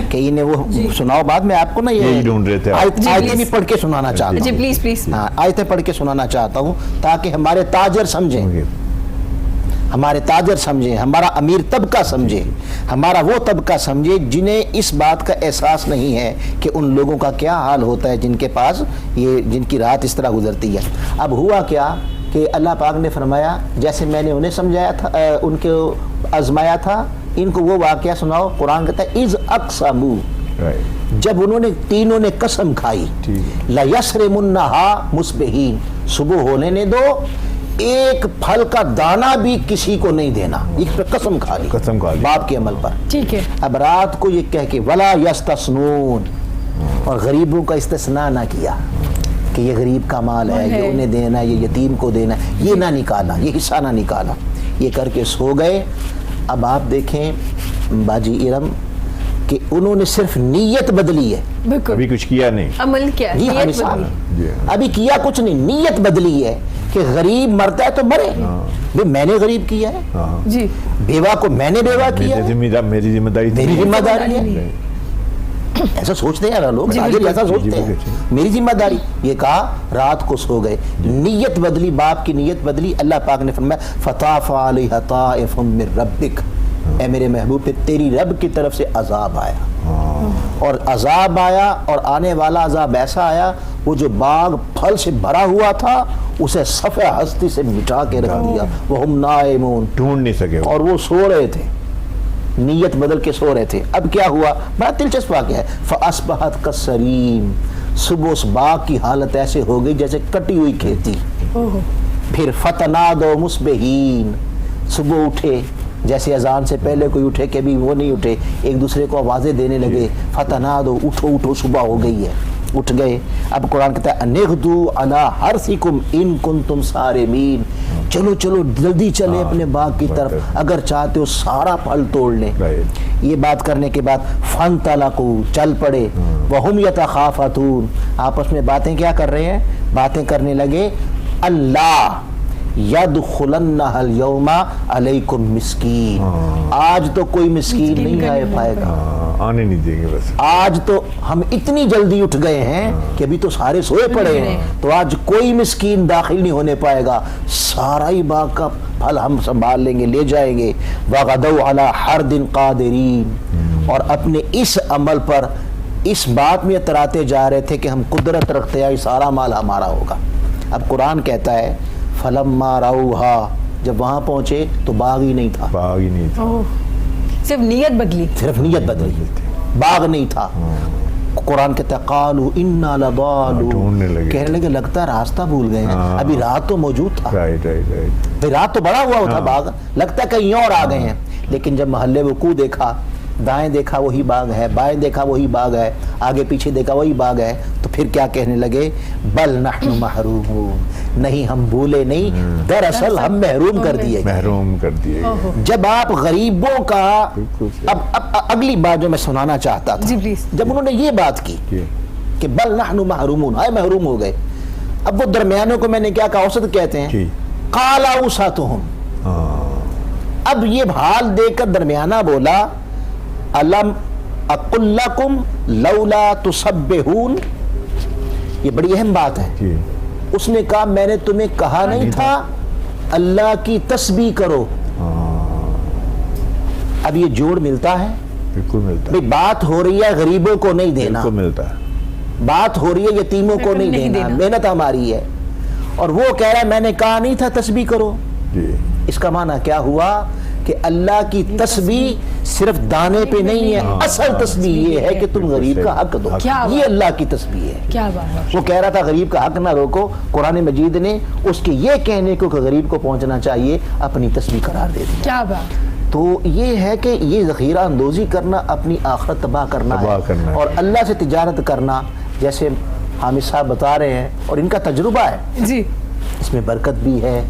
کہ انہیں وہ سناؤ بعد میں آپ کو نا یہ آیتیں بھی پڑھ کے سنانا چاہتا ہوں، پلیز آیتیں پڑھ کے سنانا چاہتا ہوں تاکہ ہمارے تاجر سمجھیں، ہمارے تاجر سمجھیں، ہمارا امیر طبقہ سمجھے، ہمارا وہ طبقہ سمجھے جنہیں اس بات کا احساس نہیں ہے کہ ان لوگوں کا کیا حال ہوتا ہے جن کے پاس یہ، جن کی رات اس طرح گزرتی ہے. اب ہوا کیا کہ اللہ پاک نے فرمایا جیسے میں نے انہیں سمجھایا تھا، ان کو آزمایا تھا، ان کو وہ واقعہ سناؤ. قرآن کہتا ہے اذ اقسموا، جب انہوں نے تینوں نے قسم کھائی، لَيَسْرِمُنَّهَا مُصْبِحِينَ، صبح ہونے نے دو، ایک پھل کا دانہ بھی کسی کو نہیں دینا. ایک پہ قسم کھا لی باپ کے عمل پر، ٹھیک ہے. اب رات کو یہ کہہ کے وَلَا يَسْتَثْنُونَ، اور غریبوں کا استثناء نہ کیا کہ یہ غریب کا مال ہے، یہ انہیں دینا، یہ یتیم کو دینا، یہ نہ نکالا، یہ حصہ نہ نکالا. یہ کر کے سو گئے. اب آپ دیکھیں باجی ارم کہ انہوں نے صرف نیت بدلی ہے، ابھی کچھ کیا نہیں، عمل کیا، ابھی کیا کچھ نہیں، نیت بدلی ہے کہ غریب مرتا ہے تو مرے، میں نے غریب کیا ہے، جی بیوہ کو میں نے بیوہ کیا ہے، میری ذمہ داری ہے. ایسا سوچتے ہیں لوگ، ایسا سوچتے ہیں میری ذمہ داری. یہ کہا رات کو سو گئے، نیت بدلی، باپ کی نیت بدلی. اللہ پاک نے فرمایا فطاف علیہا طائف من ربک، اے میرے محبوب پہ تیری رب کی طرف سے عذاب آیا، اور عذاب آیا، اور آنے والا عذاب ایسا آیا وہ جو باغ پھل سے بھرا ہوا تھا اسے صفحہ ہستی سے مٹا کے رکھ دیا. وہم نائمون، ڈھونڈ نہیں سکے، اور وہ سو رہے تھے، نیت بدل کے سو رہے تھے. اب کیا ہوا، بڑا دلچسپ واقعہ ہے. فاصبحت کالصریم، صبح اس باغ کی حالت ایسے ہو گئی جیسے کٹی ہوئی کھیتی. پھر فتنادوا مصبحین, صبح اٹھے جیسے اذان سے پہلے کوئی اٹھے کہ ابھی وہ نہیں اٹھے, ایک دوسرے کو آوازیں دینے لگے, فتنادوا, اٹھو اٹھو صبح ہو گئی ہے, اٹھ گئے. اب قرآن کہتا ہے انغدوا علی حرثکم ان کنتم صارمین, چلو چلو جلدی چلے اپنے باغ کی طرف اگر چاہتے ہو سارا پھل توڑ لیں. یہ بات کرنے کے بعد فانطلقوا, چل پڑے, وہم یتخافتون, آپس میں باتیں کیا کر رہے ہیں, باتیں کرنے لگے, اللہ یدخلنها اليوم علیکم مسکین, آج تو کوئی مسکین نہیں آئے پائے گا, آنے نہیں دیں گے, بس آج تو ہم اتنی جلدی اٹھ گئے ہیں کہ ابھی تو سارے سوئے پڑے ہیں, تو آج کوئی مسکین داخل نہیں ہونے پائے گا, سارا ہی باغ کا پھل ہم سنبھال لیں گے, لے جائیں گے. وغدوا علی حرد قادرین, اور اپنے اس عمل پر اس بات میں اتراتے جا رہے تھے کہ ہم قدرت رکھتے ہیں, سارا مال ہمارا ہوگا. اب قرآن کہتا ہے فلما رأوہا, جب وہاں پہنچے تو باغ ہی نہیں تھا, باغ ہی نہیں تھا, صرف نیت بدلی, صرف نیت بدلی, باغ نہیں تھا. قرآن کہتا ہے قالوا انا لضالون, کہنے لگے لگتا ہے راستہ بھول گئے ہیں, ابھی رات تو موجود تھا, رات تو بڑا ہوا تھا باغ, لگتا ہے کہیں اور آ گئے ہیں. لیکن جب محل وقوع دیکھا, دائیں دیکھا وہی باغ ہے, بائیں دیکھا وہی باغ ہے, آگے پیچھے دیکھا وہی باغ ہے, تو پھر کیا کہنے لگے, بل نحن محرومون, نہیں ہم بھولے نہیں, دراصل ہم محروم کر دیے گئے. جب آپ غریبوں کا, اب اگلی بات جو میں سنانا چاہتا تھا, جب انہوں نے یہ بات کی کہ بل نحن محرومون, آئے محروم ہو گئے, اب وہ درمیانوں کو میں نے کیا کہا, اوسط کہتے ہیں, قال اوسطہم, اب یہ حال دیکھ کر درمیانہ بولا الم اقل لکم لولا تسبحون, یہ بڑی اہم بات ہے. اس نے کہا میں نے تمہیں کہا نہیں تھا اللہ کی تسبیح کرو. اب یہ جوڑ ملتا ہے, بالکل ملتا ہے. بات ہو رہی ہے غریبوں کو نہیں دینا, بالکل ملتا ہے, بات ہو رہی ہے یتیموں کو نہیں دینا, محنت ہماری ہے, اور وہ کہہ رہا ہے میں نے کہا نہیں تھا تسبیح کرو. اس کا معنی کیا ہوا کہ اللہ کی تسبیح صرف دانے پہ نہیں ہے, اصل تسبیح یہ ہے کہ تم غریب کا حق دو, یہ اللہ کی تسبیح ہے. کیا بات, وہ کہہ رہا تھا غریب کا حق نہ روکو, قرآن مجید نے اس کے یہ کہنے کو کہ غریب کو پہنچنا چاہیے اپنی تسبیح قرار دے دی. کیا بات. تو یہ ہے کہ یہ ذخیرہ اندوزی کرنا اپنی آخرت تباہ کرنا ہے, اور اللہ سے تجارت کرنا, جیسے حامد صاحب بتا رہے ہیں اور ان کا تجربہ ہے جی, اس میں برکت بھی ہے,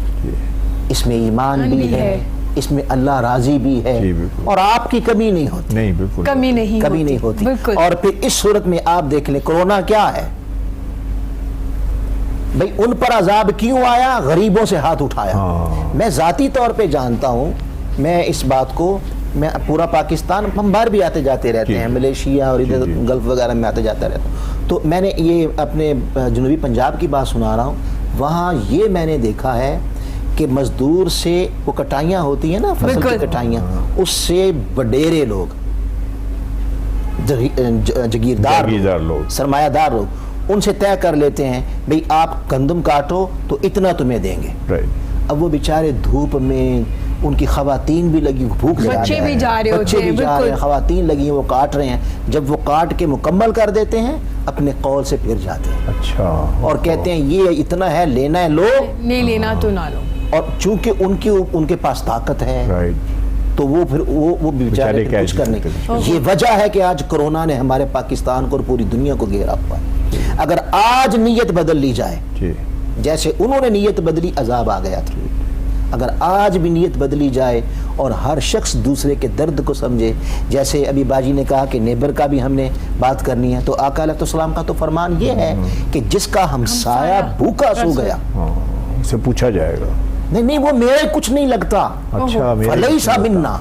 اس میں ایمان بھی ہے, اس میں اللہ راضی بھی ہے, اور آپ کی کمی نہیں ہوتی, نہیں بالکل کمی نہیں ہوتی. اور پھر اس صورت میں آپ دیکھ لیں کرونا کیا ہے بھئی, ان پر عذاب کیوں آیا, غریبوں سے ہاتھ اٹھایا. میں ذاتی طور پہ جانتا ہوں, میں اس بات کو, میں پورا پاکستان, ہم باہر بھی آتے جاتے رہتے ہیں, ملیشیا اور ادھر گلف وغیرہ میں آتے جاتا رہتا ہوں, تو میں نے یہ اپنے جنوبی پنجاب کی بات سنا رہا ہوں, وہاں یہ میں نے دیکھا ہے کہ مزدور سے وہ کٹائیاں ہوتی ہیں نا, فصل کی کٹائیاں, اس سے وڈیرے لوگ, جگیردار لوگ, سرمایہ دار لوگ, ان سے طے کر لیتے ہیں بھئی آپ گندم کاٹو تو اتنا تمہیں دیں گے. اب وہ بیچارے دھوپ میں, ان کی خواتین بھی لگی, بھوک لگا بچے بھی جا رہے ہیں, خواتین لگی ہیں, وہ کاٹ رہے ہیں, جب وہ کاٹ کے مکمل کر دیتے ہیں اپنے قول سے پھر جاتے ہیں. اچھا, اور کہتے ہیں یہ اتنا ہے, لینا ہے لو, نہیں لینا تو نہ لو. اور چونکہ ان کے پاس طاقت ہے, تو وہ پھر وہ بیچارے کچھ کرنے کی. یہ وجہ ہے کہ آج کرونا نے ہمارے پاکستان کو اور پوری دنیا کو گھیرا ہوا ہے. اگر آج نیت بدل لی جائے, جیسے انہوں نے نیت بدلی, عذاب آ گیا تھا. اگر آج بھی نیت بدلی جائے اور ہر شخص دوسرے کے درد کو سمجھے, جیسے ابھی باجی نے کہا کہ نیبر کا بھی ہم نے بات کرنی ہے, تو آقا علیہ السلام کا تو فرمان یہ ہے کہ جس کا ہمسایہ بھوکا سو گیا, اسے پوچھا جائے گا, نہیں وہ میرے کچھ نہیں لگتا, فلیس منا,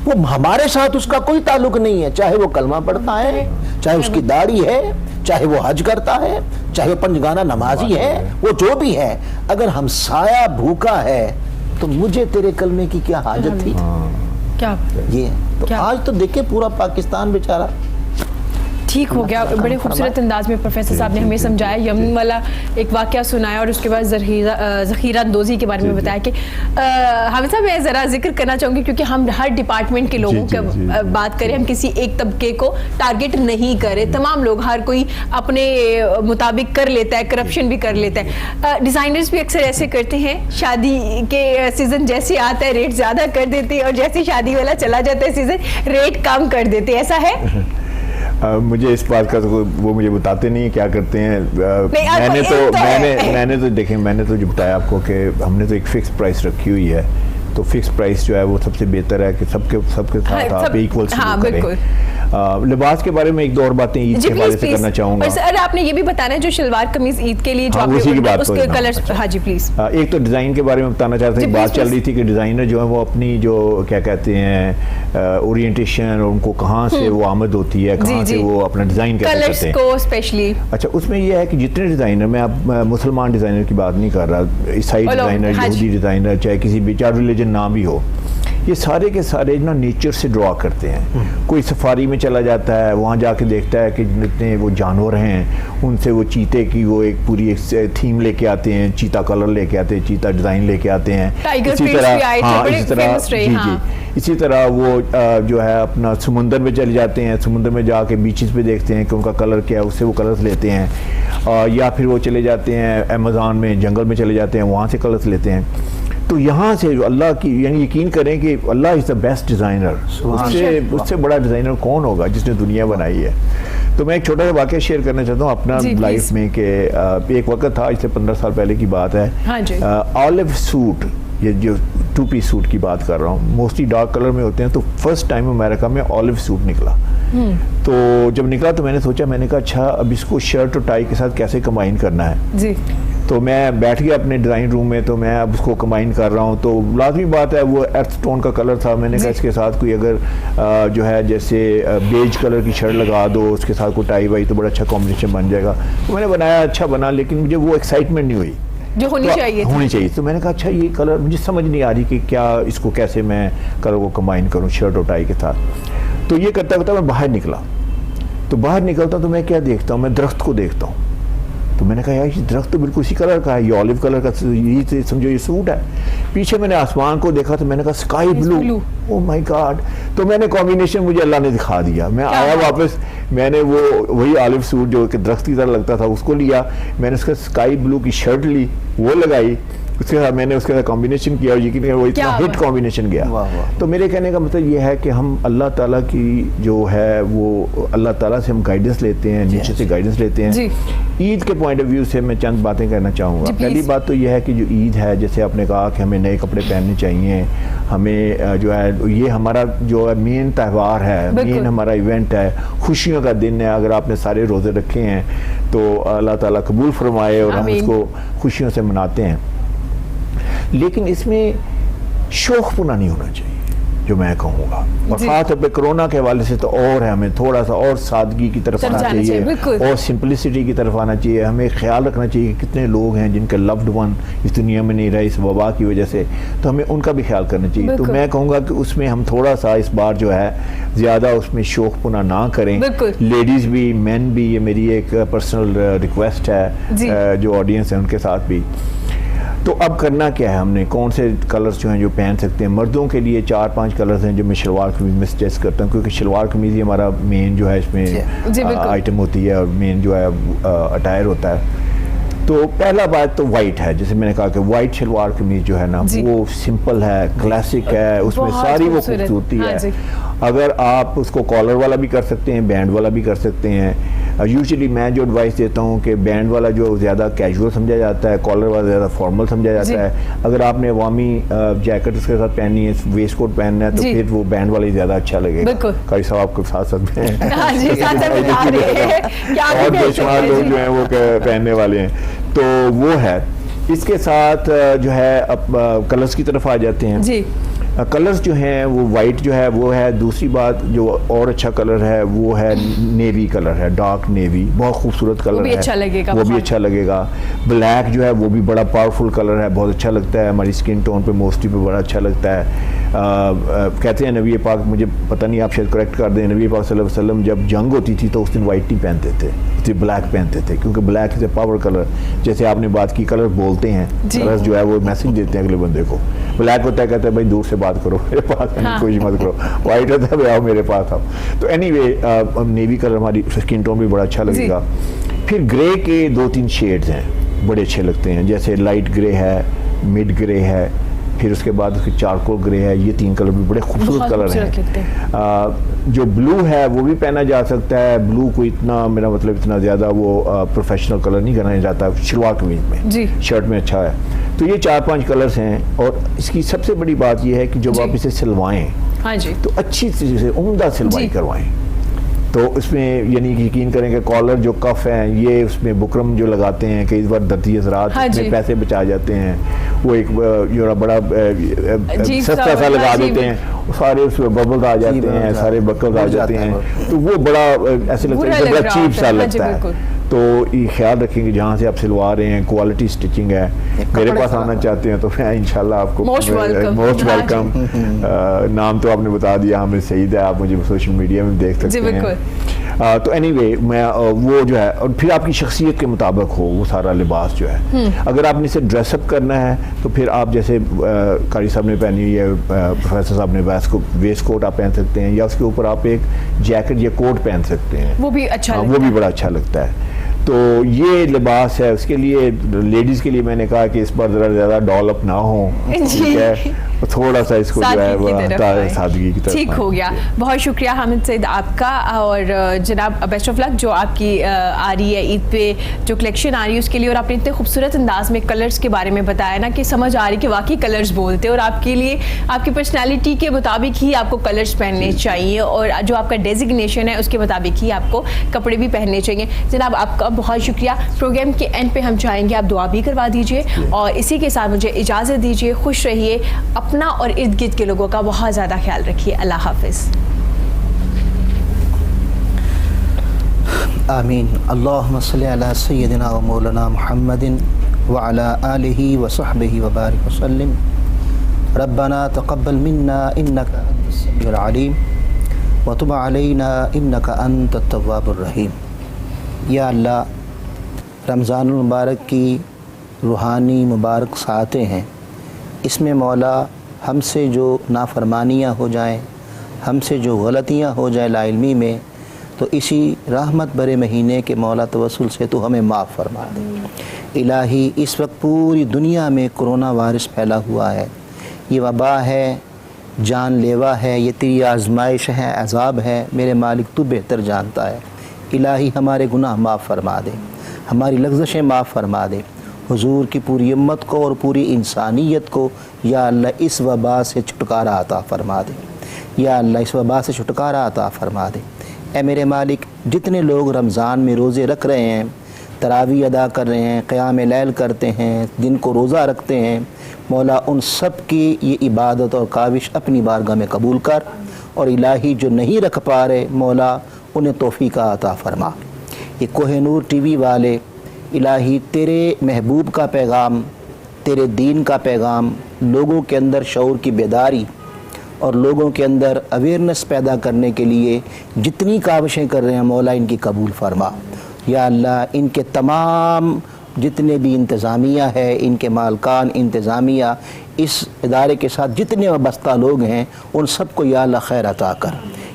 وہ ہمارے ساتھ اس کا کوئی تعلق نہیں ہے, چاہے وہ کلمہ پڑھتا ہے, چاہے اس کی داڑھی ہے, چاہے وہ حج کرتا ہے, چاہے وہ پنجگانہ نمازی ہے, وہ جو بھی ہے, اگر ہمسایہ بھوکا ہے تو مجھے تیرے کلمے کی کیا حاجت تھی. یہ تو آج تو دیکھیں پورا پاکستان بیچارہ ٹھیک ہو گیا. بڑے خوبصورت انداز میں پروفیسر صاحب نے ہمیں سمجھایا, یمن والا ایک واقعہ سنایا اور اس کے بعد ذخیرہ اندوزی کے بارے میں بتایا. کہ حامد صاحب میں ذرا ذکر کرنا چاہوں گی, کیونکہ ہم ہر ڈپارٹمنٹ کے لوگوں کی بات کریں, ہم کسی ایک طبقے کو ٹارگٹ نہیں کریں, تمام لوگ, ہر کوئی اپنے مطابق کر لیتا ہے, کرپشن بھی کر لیتا ہے. ڈیزائنرز بھی اکثر ایسے کرتے ہیں, شادی کے سیزن جیسے آتا ہے ریٹ زیادہ کر دیتے ہیں, اور جیسے شادی والا چلا جاتا ہے سیزن ریٹ کم کر دیتے ہیں. ایسا ہے؟ مجھے اس بات کا وہ مجھے بتاتے نہیں کیا کرتے ہیں. میں نے تو دیکھیں, میں نے تو جو بتایا آپ کو کہ ہم نے تو ایک فکس پرائس رکھی ہوئی ہے, تو فکس پرائس جو ہے وہ سب سے بہتر ہے کہ سب کے ساتھ آپ ایکول سلوک کریں. لباس کے بارے میں ایک دو اور باتیں عید کے حوالے سے کرنا چاہوں گا. سر آپ نے یہ بھی بتانا ہے جو شلوار قمیض عید کے لیے جو آپ نے اس کے کلرز. ہاں جی پلیز. ایک تو ڈیزائن کے بارے میں بتانا چاہتا ہوں. بات چل رہی تھی کہ ڈیزائنر جو ہیں وہ اپنی جو کیا کہتے ہیں اورینٹیشن, اور ان کو کہاں سے وہ آمد ہوتی ہے, کہاں سے وہ اپنا ڈیزائن کیسے کرتے ہیں کو اسپیشلی. اچھا, اس میں یہ ہے کہ جتنے ڈیزائنر, میں اب مسلمان ڈیزائنر کی بات نہیں کر رہا, عیسائی ڈیزائنر, یہودی ڈیزائنر, چاہے کسی بھی چاہے ریلیجن نہ بھی ہو, یہ سارے کے سارے نا نیچر سے ڈرا کرتے ہیں. کوئی سفاری میں چلا جاتا ہے, وہاں جا کے دیکھتا ہے کہ جتنے وہ جانور ہیں ان سے وہ چیتے کی وہ ایک پوری ایک تھیم لے کے آتے ہیں, چیتا کلر لے کے آتے ہیں, چیتا ڈیزائن لے کے آتے ہیں. اسی طرح وہ جو ہے اپنا سمندر میں چلے جاتے ہیں, سمندر میں جا کے بیچز پہ دیکھتے ہیں کہ ان کا کلر کیا ہے, اس سے وہ کلرز لیتے ہیں. یا پھر وہ چلے جاتے ہیں ایمیزون میں, جنگل میں چلے جاتے ہیں, وہاں سے کلرز لیتے ہیں. تو یہاں سے جو اللہ کی, یعنی یقین کریں کہ اللہ از دا بیسٹ ڈیزائنر, اس سے بڑا ڈیزائنر کون ہوگا جس نے دنیا بنائی ہے. تو میں ایک چھوٹا سا واقعہ شیئر کرنا چاہتا ہوں اپنا لائف میں, کہ ایک وقت تھا, اس سے 15 سال پہلے کی بات ہے, آلیو سوٹ, یہ جو 2 پیس سوٹ کی بات کر رہا ہوں, موسٹلی ڈارک کلر میں ہوتے ہیں. تو فرسٹ ٹائم امریکہ میں آلیو سوٹ نکلا. تو جب نکلا تو میں نے سوچا, میں نے کہا اچھا اب اس کو شرٹ اور ٹائی کے ساتھ کیسے کمبائن کرنا ہے. تو میں بیٹھ گیا اپنے ڈیزائن روم میں, تو میں اب اس کو کمبائن کر رہا ہوں. تو لازمی بات ہے وہ ارتھ ٹون کا کلر تھا. میں نے کہا اس کے ساتھ کوئی اگر جو ہے جیسے بیج کلر کی شرٹ لگا دو, اس کے ساتھ کوئی ٹائی وائی, تو بڑا اچھا کمبینیشن بن جائے گا. تو میں نے بنایا, اچھا بنا, لیکن مجھے وہ ایکسائٹمنٹ نہیں ہوئی جو ہونی چاہیے. تو میں نے کہا اچھا یہ کلر مجھے سمجھ نہیں آ رہی کہ کیا اس کو کیسے میں کلر کو کمبائن کروں شرٹ اور ٹائی کے ساتھ. تو یہ کرتا کرتا میں باہر نکلا. تو باہر نکلتا تو میں کیا دیکھتا ہوں, میں درخت کو دیکھتا ہوں. تو میں نے کہا یار یہ درخت تو بالکل اسی کلر کا ہے, یہ آلیو کلر کا, یہی سمجھو یہ سوٹ ہے. پیچھے میں نے آسمان کو دیکھا تو میں نے کہا اسکائی بلو, او مائی گاڈ. تو میں نے کمبینیشن مجھے اللہ نے دکھا دیا. میں آیا واپس, میں نے وہی آلیو سوٹ جو کہ درخت کی طرح لگتا تھا اس کو لیا, میں نے اس کا اسکائی بلو کی شرٹ لی, وہ لگائی, اس کے ساتھ میں نے اس کے ساتھ کمبینیشن کیا, اور یقین ہے وہ اتنا ہٹ کمبینیشن گیا. تو میرے کہنے کا مطلب یہ ہے کہ ہم اللہ تعالیٰ کی جو ہے وہ اللہ تعالیٰ سے ہم گائیڈنس لیتے ہیں, نیچے سے گائیڈنس لیتے ہیں. عید کے پوائنٹ آف ویو سے میں چند باتیں کہنا چاہوں گا. پہلی بات تو یہ ہے کہ جو عید ہے, جیسے آپ نے کہا کہ ہمیں نئے کپڑے پہننے چاہیے, ہمیں جو ہے یہ ہمارا جو ہے مین تہوار ہے, مین ہمارا ایونٹ ہے, خوشیوں کا دن ہے. اگر آپ نے سارے روزے رکھے ہیں تو اللہ تعالیٰ قبول فرمائے, اور ہم اس کو خوشیوں سے مناتے ہیں. لیکن اس میں شوق پونہ نہیں ہونا چاہیے جو میں کہوں گا, اور خاص طور پہ کرونا کے حوالے سے تو اور ہے, ہمیں تھوڑا سا اور سادگی کی طرف آنا چاہیے, اور سمپلسٹی کی طرف آنا چاہیے. ہمیں خیال رکھنا چاہیے کہ کتنے لوگ ہیں جن کے لوڈ ون اس دنیا میں نہیں رہے اس وبا کی وجہ سے, تو ہمیں ان کا بھی خیال کرنا چاہیے. تو میں کہوں گا کہ اس میں ہم تھوڑا سا اس بار جو ہے زیادہ اس میں شوق پونہ نہ کریں, لیڈیز بھی مین بھی. یہ میری ایک پرسنل ریکویسٹ ہے جو آڈینس ہے ان کے ساتھ بھی. تو اب کرنا کیا ہے, ہم نے کون سے کلرز جو ہیں جو پہن سکتے ہیں. مردوں کے لیے 4-5 کلرز ہیں جو میں شلوار قمیض میں سجیسٹ کرتا ہوں, کیونکہ شلوار قمیض ہی ہمارا مین جو ہے اس میں آئٹم ہوتی ہے, اور مین جو ہے اٹائر ہوتا ہے. تو پہلا بات تو وائٹ ہے, جیسے میں نے کہا کہ وائٹ شلوار قمیض جو ہے نا وہ سمپل ہے, کلاسک ہے, اس میں ساری وہ خوبصورتی ہے. اگر آپ اس کو کالر والا بھی کر سکتے ہیں, بینڈ والا بھی کر سکتے ہیں. یوزلی میں جو ایڈوائس دیتا ہوں کہ بینڈ والا جو زیادہ کیجول سمجھا جاتا ہے, کالر والا زیادہ فارمل سمجھا جاتا ہے. اگر آپ نے عوامی جیکٹ اس کے ساتھ پہنی ہے, ویسٹ کوٹ پہننا ہے, تو پھر وہ بینڈ والا ہی زیادہ اچھا لگے گا. کئی صاحب آپ کے ساتھ ساتھ میں اور بے شمار لوگ جو ہیں وہ پہننے والے ہیں. تو وہ ہے. اس کے ساتھ جو ہے اب کلرز کی طرف آ جاتے ہیں. کلرز جو ہیں وہ وائٹ جو ہے وہ ہے. دوسری بات جو اور اچھا کلر ہے وہ ہے نیوی کلر ہے, ڈارک نیوی, بہت خوبصورت کلر ہے, وہ بھی اچھا لگے گا. بلیک جو ہے وہ بھی بڑا پاورفل کلر ہے, بہت اچھا لگتا ہے, ہماری اسکن ٹون پہ موسٹلی پہ بڑا اچھا لگتا ہے. کہتے ہیں نبی پاک, مجھے پتہ نہیں آپ شاید کریکٹ کر دیں, نبی پاک صلی اللہ علیہ وسلم جب جنگ ہوتی تھی تو اس دن وائٹ نہیں پہنتے تھے, اس دن بلیک پہنتے تھے, کیونکہ black is a power colour. جیسے آپ نے بات کی کلر بولتے ہیں, کلرز جو ہے وہ میسج دیتے ہیں اگلے بندے کو. بلیک ہوتا ہے کہتا ہے بھائی دور سے بات کرو, میرے پاس کوئی مت کرو. وائٹ ہوتا ہے بھائی آؤ میرے پاس آؤ. تو اینی وے نیوی کلر ہماری اسکن ٹون بھی بڑا اچھا لگے گا. پھر گرے کے 2-3 شیڈز ہیں بڑے اچھے لگتے ہیں, جیسے لائٹ گرے ہے, مڈ گرے ہے, پھر اس کے بعد اس کے چارکول گرے ہے. یہ 3 کلر بھی بڑے خوبصورت کلر ہیں. جو بلو ہے وہ بھی پہنا جا سکتا ہے. بلو کو اتنا, میرا مطلب اتنا زیادہ وہ پروفیشنل کلر نہیں کرنا جاتا شلوار قمیض میں, شرٹ میں اچھا ہے. تو یہ 4-5 کلرز ہیں. اور اس کی سب سے بڑی بات یہ ہے کہ جب آپ اسے سلوائیں تو اچھی طریقے سے عمدہ سلوائی کروائیں. تو اس میں یعنی یقین کریں کہ کالر جو کف ہیں یہ اس میں بکرم جو لگاتے ہیں, کئی بار دردی حضرات میں پیسے بچا جاتے ہیں, وہ ایک جو بڑا سستا سا لگا دیتے ہیں, سارے اس میں ببلز آ جاتے ہیں, سارے بکلز آ جاتے ہیں, تو وہ بڑا ایسے لگتا ہے بڑا چیپ سا لگتا ہے. تو یہ خیال رکھیں کہ جہاں سے آپ سلوا رہے ہیں کوالٹی سٹچنگ ہے, میرے پاس آنا چاہتے ہیں تو میں انشاءاللہ آپ کو موسٹ ویلکم. نام تو آپ نے بتا دیا, ہمیں سعید ہے, آپ مجھے سوشل میڈیا میں دیکھ سکتے ہیں. تو اینی وے میں وہ جو ہے, اور پھر آپ کی شخصیت کے مطابق ہو وہ سارا لباس جو ہے. اگر آپ نے اسے ڈریس اپ کرنا ہے تو پھر آپ جیسے قاری صاحب نے پہنی ہوئی ہے, پروفیسر صاحب نے ویسٹ کوٹ آپ پہن سکتے ہیں, یا اس کے اوپر آپ ایک جیکٹ یا کوٹ پہن سکتے ہیں, وہ بھی اچھا, وہ بھی بڑا اچھا لگتا ہے. تو یہ لباس ہے. اس کے لیے لیڈیز کے لیے میں نے کہا کہ اس پر ذرا زیادہ ڈول اپ نہ ہوں, ٹھیک ہے, تھوڑا سا اس کو جو ہے سادگی کی طرف. ٹھیک ہو گیا. بہت شکریہ حامد سعید آپ کا, اور جناب بیسٹ آف لک جو آپ کی آ رہی ہے عید پہ جو کلیکشن آ رہی ہے اس کے لیے. اور آپ نے اتنے خوبصورت انداز میں کلرز کے بارے میں بتایا نا کہ سمجھ آ رہی کہ واقعی کلرز بولتے, اور آپ کے لیے آپ کی پرسنالٹی کے مطابق ہی آپ کو کلرز پہننے چاہیے, اور جو آپ کا ڈیزگنیشن ہے اس کے مطابق ہی آپ کو کپڑے بھی پہننے چاہیے. جناب آپ کا بہت شکریہ. پروگرام کے اینڈ پہ ہم چاہیں گے آپ دعا بھی کروا دیجئے, اور اسی کے ساتھ مجھے اجازت دیجئے. خوش رہیے, اپنا اور ارد گرد کے لوگوں کا بہت زیادہ خیال رکھیے. اللہ حافظ. آمین. اللہم صلی علی سیدنا و مولانا محمد وعلی آلہ وصحبہ وبارک وسلم. ربنا تقبل منا انکا انت السمیع العلیم وتب علینا انکا انت التواب الرحیم. یا اللہ, رمضان المبارک کی روحانی مبارک ساعتیں ہیں, اس میں مولا ہم سے جو نافرمانیاں ہو جائیں, ہم سے جو غلطیاں ہو جائیں لا علمی میں, تو اسی رحمت برے مہینے کے مولا توسل سے تو ہمیں معاف فرما دے. الہی, اس وقت پوری دنیا میں کرونا وائرس پھیلا ہوا ہے, یہ وبا ہے, جان لیوا ہے, یہ تیری آزمائش ہے, عذاب ہے. میرے مالک تو بہتر جانتا ہے. الہی ہمارے گناہ معاف فرما دے, ہماری لغزشیں معاف فرما دے. حضور کی پوری امت کو اور پوری انسانیت کو یا اللہ اس وبا سے چھٹکارا عطا فرما دے. یا اللہ اس وبا سے چھٹکارا عطا فرما دے. اے میرے مالک, جتنے لوگ رمضان میں روزے رکھ رہے ہیں, تراویح ادا کر رہے ہیں, قیام لیل کرتے ہیں, دن کو روزہ رکھتے ہیں, مولا ان سب کی یہ عبادت اور کاوش اپنی بارگاہ میں قبول کر. اور الہی جو نہیں رکھ پا رہے مولا انہیں توفیق عطا فرما. یہ کوہ نور ٹی وی والے الہی تیرے محبوب کا پیغام, تیرے دین کا پیغام لوگوں کے اندر شعور کی بیداری اور لوگوں کے اندر اویئرنس پیدا کرنے کے لیے جتنی کاوشیں کر رہے ہیں مولا ان کی قبول فرما. یا اللہ, ان کے تمام جتنے بھی انتظامیہ ہے, ان کے مالکان, انتظامیہ, اس ادارے کے ساتھ جتنے وابستہ لوگ ہیں, ان سب کو یا اللہ خیر عطا کر.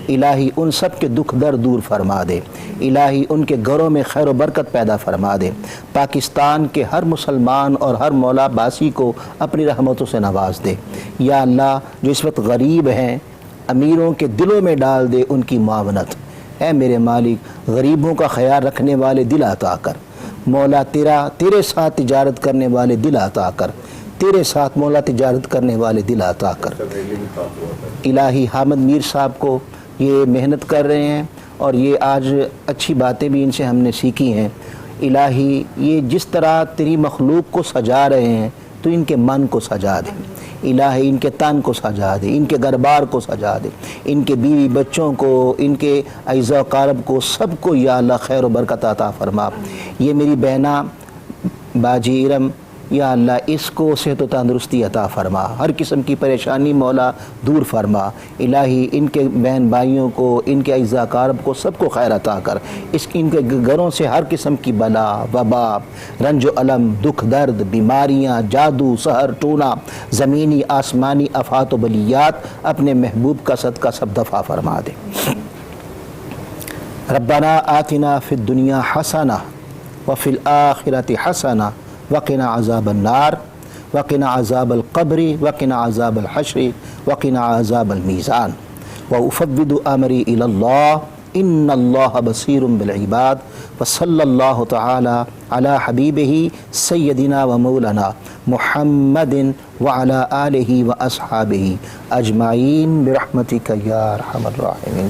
الہی ان سب کے دکھ درد دور فرما دے. الہی ان کے گھروں میں خیر و برکت پیدا فرما دے. پاکستان کے ہر مسلمان اور ہر مولا باسی کو اپنی رحمتوں سے نواز دے. یا اللہ, جو اس وقت غریب ہیں امیروں کے دلوں میں ڈال دے ان کی معاونت. اے میرے مالک, غریبوں کا خیال رکھنے والے دل عطا کر. مولا تیرے ساتھ تجارت کرنے والے دل عطا کر. تیرے ساتھ مولا تجارت کرنے والے دل عطا کر. الہی حامد میر صاحب کو, یہ محنت کر رہے ہیں اور یہ آج اچھی باتیں بھی ان سے ہم نے سیکھی ہیں. الہی, یہ جس طرح تیری مخلوق کو سجا رہے ہیں تو ان کے من کو سجا دے. الہی ان کے تن کو سجا دے, ان کے گھر-بار کو سجا دے, ان کے بیوی بچوں کو, ان کے اعزاء و اقارب کو, سب کو یا اللہ خیر و برکت عطا فرما. یہ میری بہنا باجی ارم یا اللہ اس کو صحت و تندرستی عطا فرما، ہر قسم کی پریشانی مولا دور فرما، الہی ان کے بہن بھائیوں کو، ان کے اعزاء اقارب کو سب کو خیر عطا کر، ان کے گھروں سے ہر قسم کی بلا وبا، رنج و الم، دکھ درد، بیماریاں، جادو، سحر ٹونا، زمینی آسمانی آفات و بلیات اپنے محبوب کا صدقہ سب دفع فرما دے۔ ربنا آتنا فی الدنیا حسنہ وفی الآخرۃ حسنہ وقنا عذاب النار وقنا عذاب القبر وقنا عذاب الحشر وقنا عذاب المیزان وافوض امری الی اللہ ان اللہ بصیر بالعباد وصلی اللہ تعالی علی حبیبہ سیدنا و مولانا محمد وعلی آلہ و اصحابہ اجمعین برحمتک یا ارحم الراحمین۔